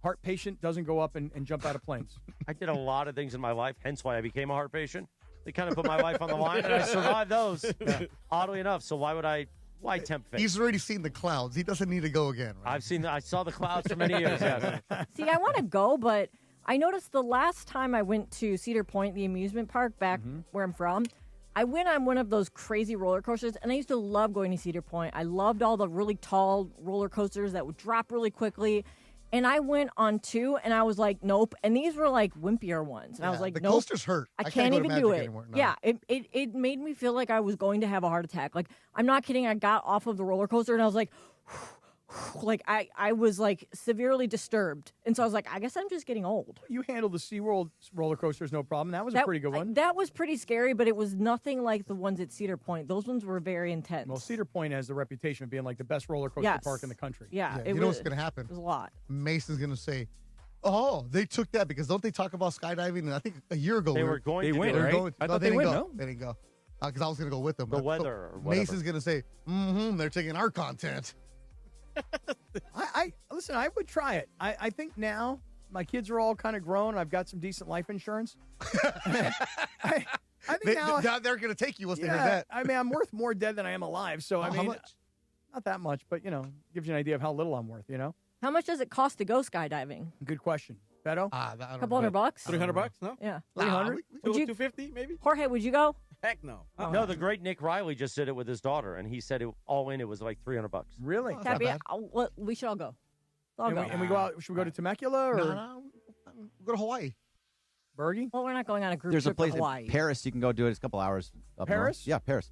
Heart patient doesn't go up and jump out of planes.
I did a lot of things in my life, hence why I became a heart patient. They kind of put my life on the line, and I survived those, oddly enough. So why tempt fate?
He's already seen the clouds. He doesn't need to go again. Right?
I saw the clouds for many years. Yes.
See, I want to go, but I noticed the last time I went to Cedar Point, the amusement park back where I'm from, I went on one of those crazy roller coasters, and I used to love going to Cedar Point. I loved all the really tall roller coasters that would drop really quickly. And I went on 2, and I was like, nope. And these were like wimpier ones. And I was like,
the
nope.
coasters hurt.
I
can't even do it.
Anymore, no.
Yeah, it made me feel like I was going to have a heart attack. Like, I'm not kidding. I got off of the roller coaster, and I was like, like I was like severely disturbed. And so I was like, I guess I'm just getting old.
You handled the SeaWorld roller coasters no problem. That was a pretty good one.
That was pretty scary, but it was nothing like the ones at Cedar Point. Those ones were very intense.
Well, Cedar Point has the reputation of being like the best roller coaster park in the country.
Yeah,
you know what's going to happen?
It was a lot.
Mason's going to say, oh, they took that because don't they talk about skydiving? And I think a year ago
they were going to
win, right? I thought they went. No,
they didn't go because I was going to go with them.
The weather. Or whatever.
Mason's going to say, they're taking our content.
Listen, I would try it. I think now my kids are all kind of grown. I've got some decent life insurance. I think
now they're going to take you once they hear that.
I mean, I'm worth more dead than I am alive. So, I mean,
how much?
Not that much, but, gives you an idea of how little I'm worth,
How much does it cost to go skydiving?
Good question. Beto?
I don't
Couple
know.
$100?
$300? No.
Yeah.
Nah,
300?
Would you,
250 maybe?
Jorge, would you go?
Heck no.
No, the great Nick Riley just did it with his daughter, and he said all in it was like $300.
Really?
Cappy, we should all go. I'll
And
go.
we go out. Should we go to Temecula or
No, go to Hawaii.
Bergie?
Well, we're not going on a group
There's a
trip
place
to
in
Hawaii.
Paris. You can go do it. It's a couple hours up north.
Paris?
Yeah, Paris,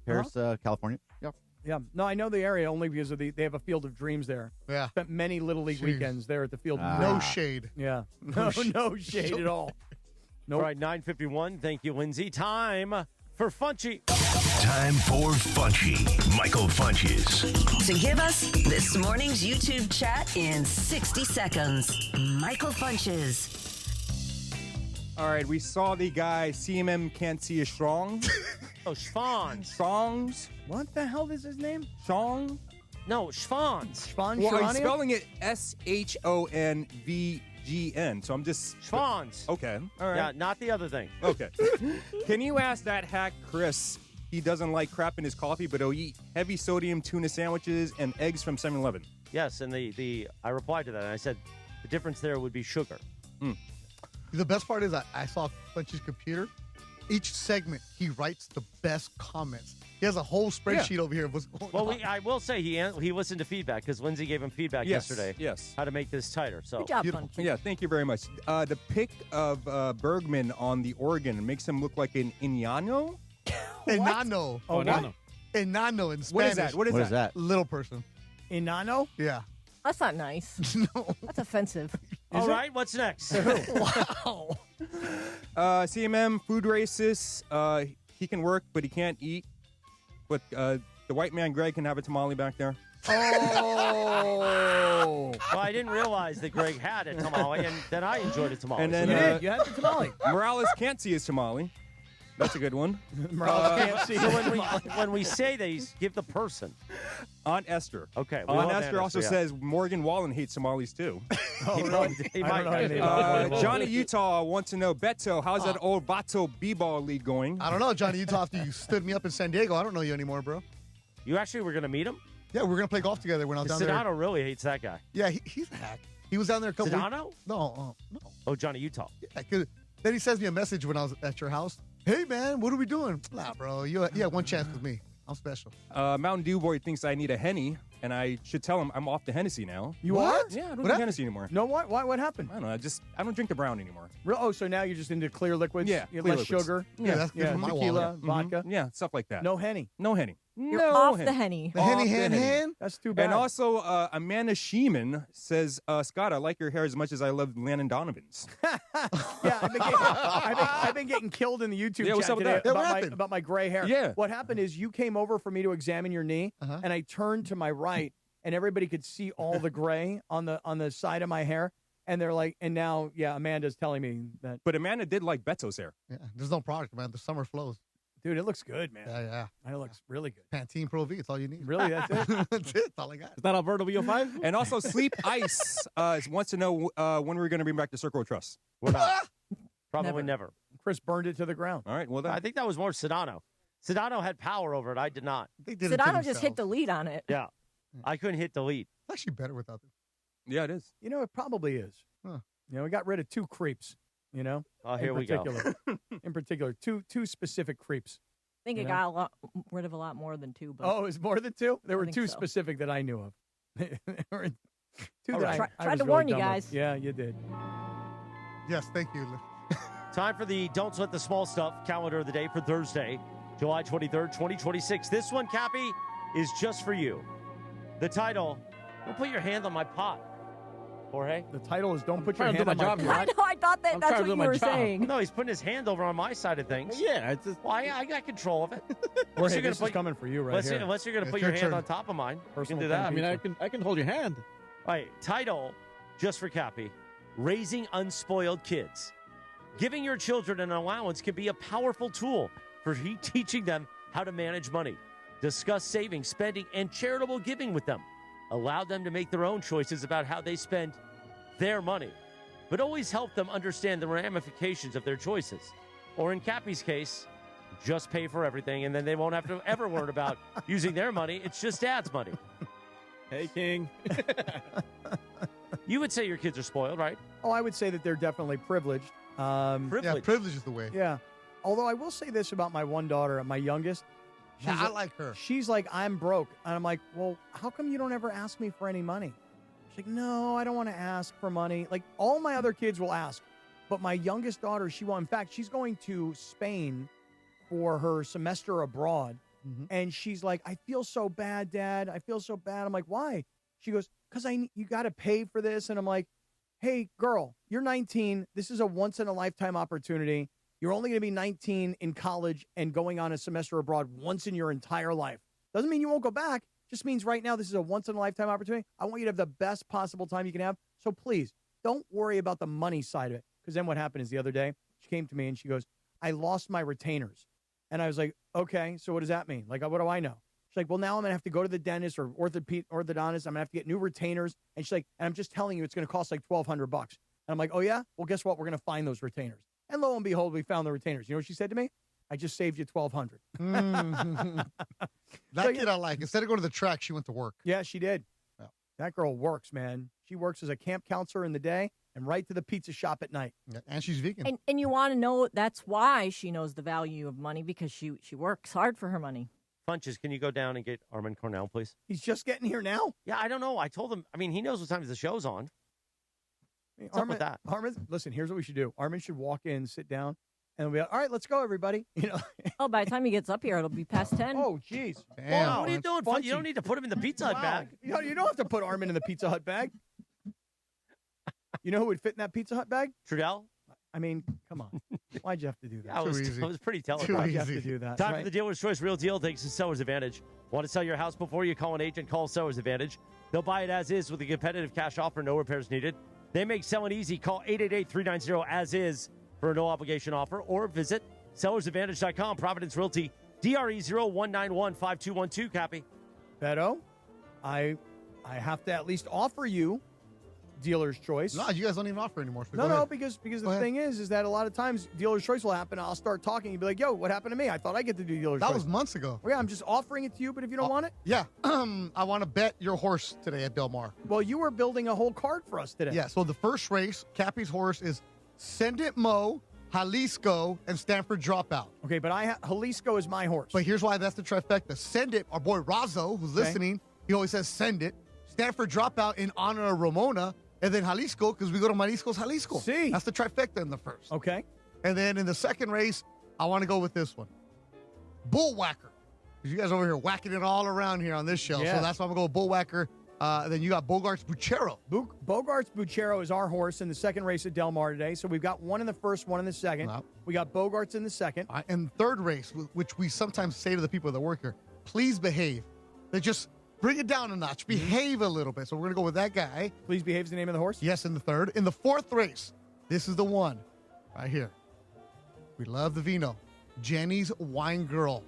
California. Yep.
Yeah. No, I know the area only because of they have a Field of Dreams there.
Yeah.
Spent many Little League
Jeez.
weekends there at the Field of
No
Dreams.
shade.
Yeah. No shade at all.
All right, 9:51. Thank you, Lindsay. Time for Funchy.
Time for Funchy. Michael Funches.
To give us this morning's YouTube chat in 60 seconds, Michael Funches.
All right, we saw the guy CMM can't see a strong.
Oh, Schwanz.
Songs.
What the hell is his name?
Song.
No, Schwanz.
Schwan
Well, I'm
Sharania?
spelling it SHONVGN. So I'm just
Schwanz.
Okay. All right.
Yeah, not the other thing.
Okay. Can you ask that hack Chris? He doesn't like crap in his coffee, but he'll eat heavy sodium tuna sandwiches and eggs from 7-Eleven.
Yes, and I replied to that, and I said the difference there would be sugar.
The best part is I saw Clench's computer. Each segment, he writes the best comments. He has a whole spreadsheet over here of what's going on.
Well, I will say he listened to feedback because Lindsay gave him feedback yesterday.
Yes.
How to make this tighter. So
Good job, Funchy.
Yeah, thank you very much. The pic of Bergman on the organ makes him look like an Iñano.
Enano.
Oh,
Nano.
Enano in Spanish.
What is that? What is that?
Little person.
Inano?
Yeah.
That's not nice.
No.
That's offensive.
all right, what's next?
Wow.
CMM, food racist. He can work, but he can't eat. But the white man Greg can have a tamale back there.
Oh.
Well, I didn't realize that Greg had a tamale, and then I enjoyed a tamale.
And then
You did. You had the tamale.
Morales can't see his tamale. That's a good one.
Morales can't see
so
it.
when we say these, give the person.
Aunt Esther.
Okay. we
Aunt
love
Esther also
yeah.
says Morgan Wallen hates tamales too.
Oh, really?
He
I
might.
don't know anything about that.
Johnny Utah wants to know, Beto, how's that old Vato B-ball league going?
I don't know, Johnny Utah, after you stood me up in San Diego. I don't know you anymore, bro.
You actually were going to meet him?
Yeah, we're going to play golf together when I was down there.
Sedano really hates that guy.
Yeah, he's a hack. He was down there a couple
Sedano?
weeks. No.
Oh, Johnny Utah.
Yeah, 'cause then he sends me a message when I was at your house. Hey, man, what are we doing? Nah, bro, you had one chance with me. I'm special.
Mountain Dew Boy thinks I need a Henny, and I should tell him I'm off the Hennessy now.
You
What?
are?
Yeah, I don't
What
drink
happened?
Hennessy anymore.
No, what happened?
I don't know. I don't drink the brown anymore.
Oh, so now you're just into clear liquids?
Yeah,
You have
clear
less
liquids.
sugar?
Yeah, that's good for my
tequila,
wallet.
vodka.
Yeah, stuff like that.
No Henny.
No Henny.
You're
no
off
Henny.
the Henny.
The Henny
Off the
hand
Henny.
hand?
That's too bad.
And also, Amanda Sheeman says, Scott, I like your hair as much as I love Landon Donovan's.
Yeah, I've been getting killed in the YouTube
Yeah, what's
chat
up with
today
that?
Yeah, what
about,
happened?
about my gray hair.
Yeah.
What happened is you came over for me to examine your knee, and I turned to my right, and everybody could see all the gray on the side of my hair. And they're like, and now, yeah, Amanda's telling me that.
But Amanda did like Beto's hair.
Yeah, there's no product, man. The summer flows.
Dude, it looks good, man.
Yeah.
It looks really good.
Pantene Pro V, it's all you need.
Really, that's it?
That's it. That's all I got.
Is that Alberto VO5?
And also, Sleep Ice wants to know when we're going to bring back the Circle of Trust.
We're not. Probably never.
Chris burned it to the ground.
All right, well, then.
I think that was more Sedano. Sedano had power over it. I did not.
They did it to
Sedano just hit
themselves.
delete on it.
Yeah. I couldn't hit delete.
It's actually better without them.
Yeah, it is.
You know, it probably is.
Huh.
You know, we got rid of two creeps, you know?
Oh, here we go.
In particular, two specific creeps.
I think it
Yeah.
got rid of a lot more than two. But
Oh, it was more than two? There
I
were
think
two
so.
specific that I knew of. There were two
All
that
right.
I
Tried
was
to
really
warn you
dumb with.
guys.
Yeah, you did.
Yes, thank you.
Time for the Don't Sweat the Small Stuff calendar of the day for Thursday, July 23rd, 2026. This one, Cappy, is just for you. The title, Don't Put Your Hand on My Pot. Jorge?
The title is Don't Put Your
trying to
Hand
do
on
my
My
job
Pot.
here.
I know. I thought
I'm
that's
trying
what
to do
you
my
were
job.
saying.
No, he's putting his hand over on my side of things.
Yeah, it's just
Well, I got control of it.
Jorge,
you're gonna
this is
put-
coming for you right
unless,
here.
unless you're going to
It's
put
your
your hand
turn.
on top of mine. You
Personal
can do that.
thing.
I can hold your hand.
All right, title, just for Cappy, Raising Unspoiled Kids. Giving your children an allowance can be a powerful tool for teaching them how to manage money. Discuss saving, spending, and charitable giving with them. Allow them to make their own choices about how they spend their money, but always help them understand the ramifications of their choices. Or in Cappy's case, just pay for everything, and then they won't have to ever worry about using their money. It's just Dad's money.
Hey, King.
You would say your kids are spoiled, right?
Oh, I would say that they're definitely privileged.
Yeah, privilege is the way.
Yeah. Although I will say this about my one daughter, my youngest.
Yeah, I like her.
She's like, I'm broke. And I'm like, well, how come you don't ever ask me for any money? She's like, no, I don't want to ask for money. Like, all my other kids will ask. But my youngest daughter, she won't. In fact, she's going to Spain for her semester abroad.
Mm-hmm.
And she's like, I feel so bad, Dad. I feel so bad. I'm like, why? She goes, because you got to pay for this. And I'm like, hey, girl, you're 19. This is a once-in-a-lifetime opportunity. You're only going to be 19 in college and going on a semester abroad once in your entire life. Doesn't mean you won't go back. Just means right now this is a once-in-a-lifetime opportunity. I want you to have the best possible time you can have. So please, don't worry about the money side of it. Because then what happened is the other day, she came to me and she goes, I lost my retainers. And I was like, okay, so what does that mean? Like, what do I know? She's like, well, now I'm going to have to go to the dentist or orthodontist. I'm going to have to get new retainers. And she's like, and I'm just telling you, it's going to cost like $1,200. And I'm like, oh, yeah? Well, guess what? We're going to find those retainers. And lo and behold, we found the retainers. You know what she said to me? I just saved you $1,200.
That kid I like. Instead of going to the track, she went to work.
Yeah, she did. Yeah. That girl works, man. She works as a camp counselor in the day and right to the pizza shop at night.
Yeah, and she's vegan.
And you want to know that's why she knows the value of money, because she works hard for her money.
Funches, can you go down and get Armin Cornell, please?
He's just getting here now?
Yeah, I don't know. I told him. I mean, he knows what time the show's on. What's up with that?
Armin, listen, here's what we should do. Armin should walk in, sit down, and we'll be like, all right, let's go, everybody. You know.
Oh, by the time he gets up here, it'll be past 10.
Oh, jeez.
Well, what are you doing? You don't need to put him in the Pizza Hut bag.
You don't have to put Armin in the Pizza Hut bag. You know who would fit in that Pizza Hut bag?
Trudell?
I mean, come on. Why'd you have to do that?
That was pretty telegraphed.
Why'd you have to do that?
Time for the Dealer's Choice Real Deal. Thanks to Seller's Advantage. Want to sell your house before you call an agent? Call Seller's Advantage. They'll buy it as is with a competitive cash offer, no repairs needed. They make selling easy. Call 888-390-AS-IS for a no-obligation offer, or visit sellersadvantage.com. Providence Realty, DRE 01915212, Cappy.
Beto, I have to at least offer you Dealer's Choice.
No, you guys don't even offer anymore. So
no, because the thing is that a lot of times Dealer's Choice will happen. I'll start talking. You'll be like, yo, what happened to me? I thought I get to do Dealer's Choice.
That was months ago.
Well, yeah, I'm just offering it to you, but if you don't want it?
Yeah. I want to bet your horse today at Del Mar.
Well, you were building a whole card for us today.
Yeah, so the first race, Cappy's horse is Send It Mo, Jalisco, and Stanford Dropout.
Okay, but Jalisco is my horse.
But here's why that's the trifecta. Send It, our boy Razzo, who's listening, he always says Send It. Stanford Dropout in honor of Ramona. And then Jalisco, because we go to Mariscos, Jalisco.
See.
That's the trifecta in the first.
Okay.
And then in the second race, I want to go with this one. Bullwhacker. Because you guys over here whacking it all around here on this show.
Yeah.
So that's why I'm going to go with Bullwhacker. Then you got Bogarts Buchero.
Bogarts Buchero is our horse in the second race at Del Mar today. So we've got one in the first, one in the second. We got Bogarts in the second.
And third race, which we sometimes say to the people that work here, please behave. They just bring it down a notch. Behave a little bit. So we're going to go with that guy.
Please Behave is the name of the horse?
Yes, in the third. In the fourth race, this is the one right here. We love the vino. Jenny's Wine Girl,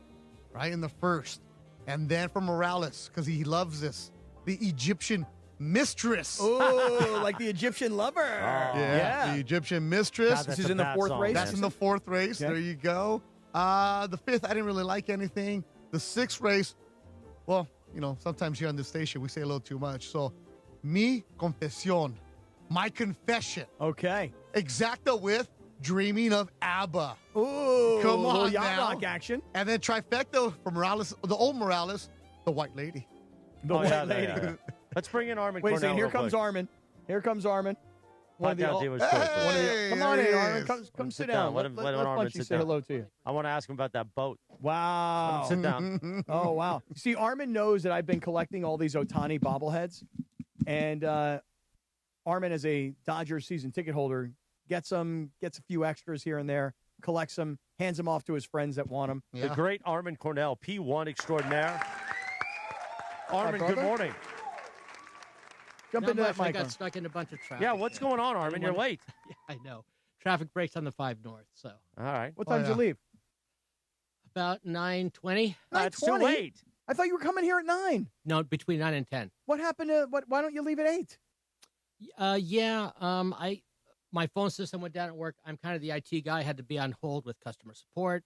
right in the first. And then for Morales, because he loves this, the Egyptian Mistress.
Oh, like the Egyptian lover.
Yeah, the Egyptian Mistress.
God, this is in the fourth race?
That's in the fourth race.
Okay.
There you go. The fifth, I didn't really like anything. The sixth race, well, you know, sometimes here on this station, we say a little too much. So, Mi Confesión, my confession.
Okay.
Exacta with Dreaming of ABBA.
Ooh.
Come on
yacht
now.
rock action.
And then trifecta for Morales, the old Morales, the White Lady.
The White Lady.
Yeah. Let's bring in Armin
Wait a
Cornell.
second. Here comes Armin. Here comes Armin. Come on in, Armin. Come sit down. Let Punchy say hello to you.
I want to ask him about that boat.
Wow.
Sit down.
Oh, wow. See, Armin knows that I've been collecting all these Ohtani bobbleheads. And Armin, as a Dodgers season ticket holder, gets a few extras here and there, collects them, hands them off to his friends that want them.
The great Armin Cornell, P1 extraordinaire. Armin, good morning.
Jump into that
I
mic.
got stuck in a bunch of traffic.
Yeah, what's going on, Armin? You're late.
Yeah, I know. Traffic breaks on the 5 North, so.
All right.
What time did you leave?
About 9:20.
That's too late.
I thought you were coming here at 9.
No, between 9 and 10.
What happened to why don't you leave at 8?
My phone system went down at work. I'm kind of the IT guy. I had to be on hold with customer support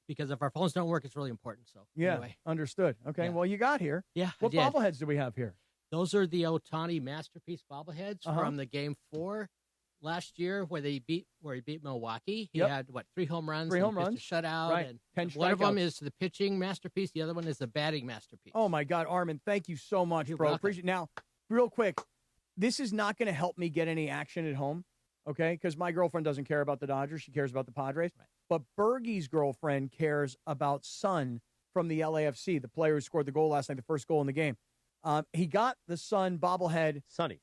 because if our phones don't work, it's really important. So
Yeah,
anyway.
understood. Okay,
Yeah.
well, you got here.
Yeah,
What
I did.
bobbleheads do we have here?
Those are the Ohtani masterpiece bobbleheads from the Game 4 last year where he beat Milwaukee. He had, 3 home runs?
3 home runs.
A shutout.
Right.
And
10
one of them
strikeouts.
is the pitching masterpiece. The other one is the batting masterpiece.
Oh, my God, Armin, thank you so much, bro.
welcome.
Appreciate it. Now, real quick, this is not going to help me get any action at home, okay? Because my girlfriend doesn't care about the Dodgers. She cares about the Padres.
Right.
But Bergie's girlfriend cares about Sun from the LAFC, the player who scored the goal last night, the first goal in the game. He got the Sun bobblehead.
Sonny.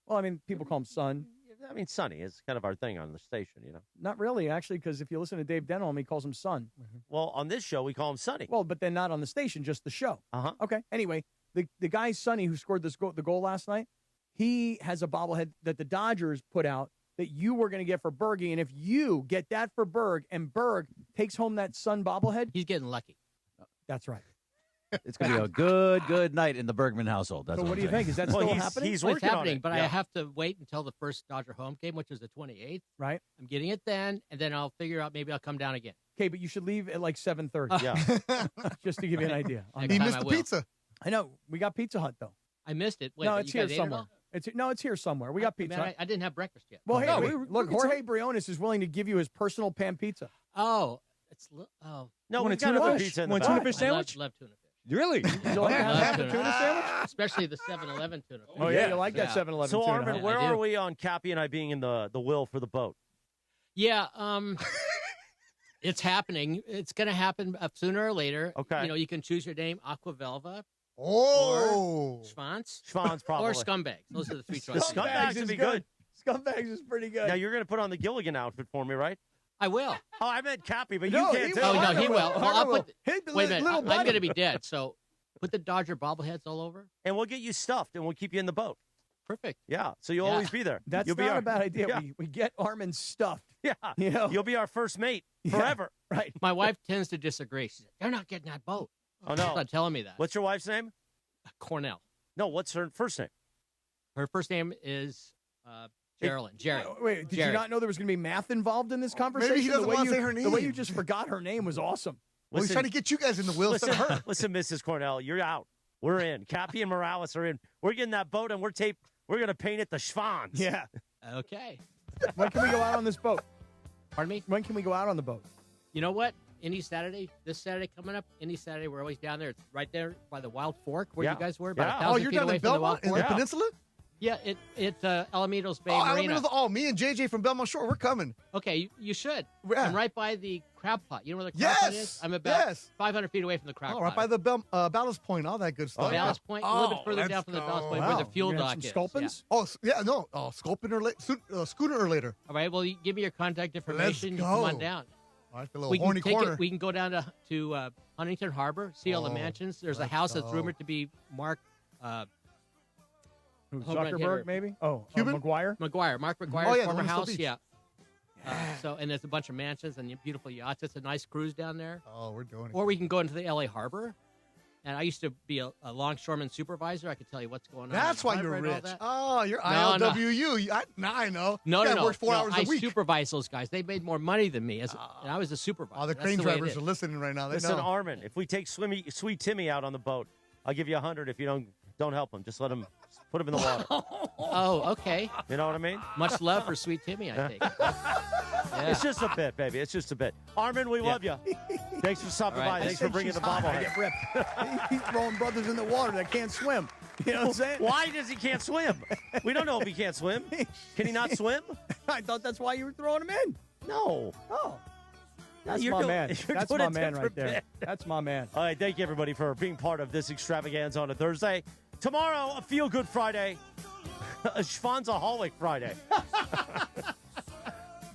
Well, I mean, people call him Sun.
I mean, Sonny is kind of our thing on the station, you know.
Not really, actually, because if you listen to Dave Denholm, he calls him Sun.
Well, on this show, we call him Sonny.
Well, but then not on the station, just the show.
Uh-huh.
Okay. Anyway, the guy Sonny who scored the goal last night, he has a bobblehead that the Dodgers put out that you were going to get for Bergie, and if you get that for Berg and Berg takes home that Sun bobblehead,
he's getting lucky.
That's right.
It's going to be a good night in the Bergman household. That's
So what do you
I'm saying.
think? Is that still happening?
He's
It's
working
happening,
on it.
but I
Yeah.
have to wait until the first Dodger home game, which is the 28th.
Right.
I'm getting it then, and then I'll figure out maybe I'll come down again.
Okay, but you should leave at like 7:30.
Yeah.
Just to give you an idea.
Next
He
time
missed
I
the
will.
pizza.
I know. We got Pizza Hut, though.
I missed it. Wait,
no,
but
it's
you
here
guys ate it all?
somewhere. It's here somewhere. We got Pizza
Man,
Hut.
I didn't have breakfast yet.
Well, hey,
No,
look, Jorge Briones is willing to give you his personal pan pizza.
Oh,
No,
Want
we
a
got
tuna
other
fish?
pizza in the
Want a
back.
tuna fish sandwich?
I love tuna fish.
Really?
You like
I love
half a tuna sandwich?
Especially the 7-Eleven tuna fish.
Oh, yeah, you like that 7-Eleven
So,
tuna.
Armin,
huh?
where
I do.
are we on Cappy and I being in the will for the boat?
Yeah, it's happening. It's going to happen sooner or later.
Okay.
You know, you can choose your name, Aquavelva,
Oh.
Schwanz,
Schwanz, probably.
or Scumbags. Those are the three
The
choices.
Scumbags would be good.
Scumbags is pretty good.
Now, you're going to put on the Gilligan outfit for me, right?
I will.
Oh, I meant Cappy, but
No,
you can't
he
do
will.
Oh,
it.
no, he will. Well, I'll put,
Hey, the
wait a minute.
little
I'm
buddy.
going to be dead, so put the Dodger bobbleheads all over.
And we'll get you stuffed, and we'll keep you in the boat.
Perfect.
Yeah, so you'll
Yeah.
always be there.
That's
You'll be
not
our,
a bad idea.
Yeah,
We get Armin stuffed.
yeah.
You know?
You'll be our first mate forever.
Right.
My wife tends to disagree. She's like, they're not getting that boat.
Oh,
She's
no.
not telling me that.
What's your wife's name?
Cornell.
No, what's her first name?
Her first name is Geraldine. Jerry.
Wait, did
Jerry.
you not know there was going to be math involved in this conversation?
Maybe he doesn't
The way
want to
you-
say her
The way
name.
you just forgot her name was awesome.
Well, he's
Listen-
trying to get you guys in the will instead of her.
Listen, Mrs. Cornell, you're out. We're in. Cappy and Morales are in. We're getting that boat, and we're going to paint it the Schwanz.
Yeah.
Okay.
When can we go out on this boat?
Pardon me?
When can we go out on the boat?
You know what? Any Saturday, this Saturday coming up, any Saturday, we're always down there. It's right there by the Wild Fork where
Yeah.
you guys were. About
Yeah.
1,000
Oh, you're
feet
down
away
in
from the Wild
Belmont in
Fork.
the peninsula?
Yeah, it's Alamitos Bay
Oh,
Marina.
oh, me and JJ from Belmont Shore, we're coming.
Okay, you should.
Yeah.
I'm right by the crab pot. You know where the crab pot
Yes,
is? I'm about
yes.
500 feet away from the crab
Oh,
pot.
right by the Ballast Point, all that good stuff.
Ballast Point, a little bit further down from the Ballast Point where the fuel
You got
dock
some
is.
sculpins?
Oh, yeah, no. Oh, Sculpin or Schooner or later.
All right, well, you give me your contact information.
Let's
You come
go.
on down.
All right, the little horny corner.
We can go down to Huntington Harbor, see all the
Oh,
mansions. There's a
let's
house that's
go.
rumored to be Mark
Who,
home run hitter.
Zuckerberg, maybe? Oh,
Cuban?
McGuire?
Mark McGuire's
Oh, yeah, the
former
one in South
house.
Beach.
Yeah. So, and there's a bunch of mansions and beautiful yachts. It's a nice cruise down there.
Oh, we're doing it.
Or we can go into the L.A. Harbor. And I used to be a longshoreman supervisor. I could tell you what's going on.
That's
in the
why
harbor
you're
and all
rich.
that.
Oh, you're
No, no.
ILWU. Now I know.
No,
yeah,
no.
works 4
no,
hours
I
a week.
supervise those guys. They made more money than me, and I was a supervisor.
All the
That's
crane
way it
drivers
is.
are listening right now. They
Listen,
know.
Armin, if we take Sweet Timmy out on the boat, I'll give you 100 if you don't help him. Just let him put him in the water.
Oh, okay.
You know what I mean?
Much love for Sweet Timmy, I think. Yeah.
It's just a bit, baby. It's just a bit. Armin, we love you. Thanks for stopping
All right,
by. Thanks for bringing the
I
bobblehead.
get ripped. He's throwing brothers in the water that can't swim. You know what I'm saying?
Why does he can't swim? We don't know if he can't swim. Can he not swim?
I thought that's why you were throwing him in.
No.
Oh. That's
You're
my
doing-
man.
you're
That's
doing
my
a
man right
different
there.
bit.
That's my man.
All right, thank you, everybody, for being part of this extravaganza on a Thursday. Tomorrow, a feel-good Friday. A Schwanzaholic Friday.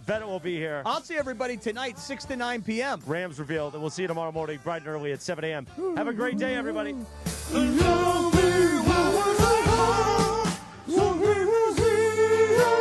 Beto will be here.
I'll see everybody tonight, 6 to 9 p.m.
Rams revealed, and we'll see you tomorrow morning, bright and early at 7 a.m. Have a great day, everybody.
No.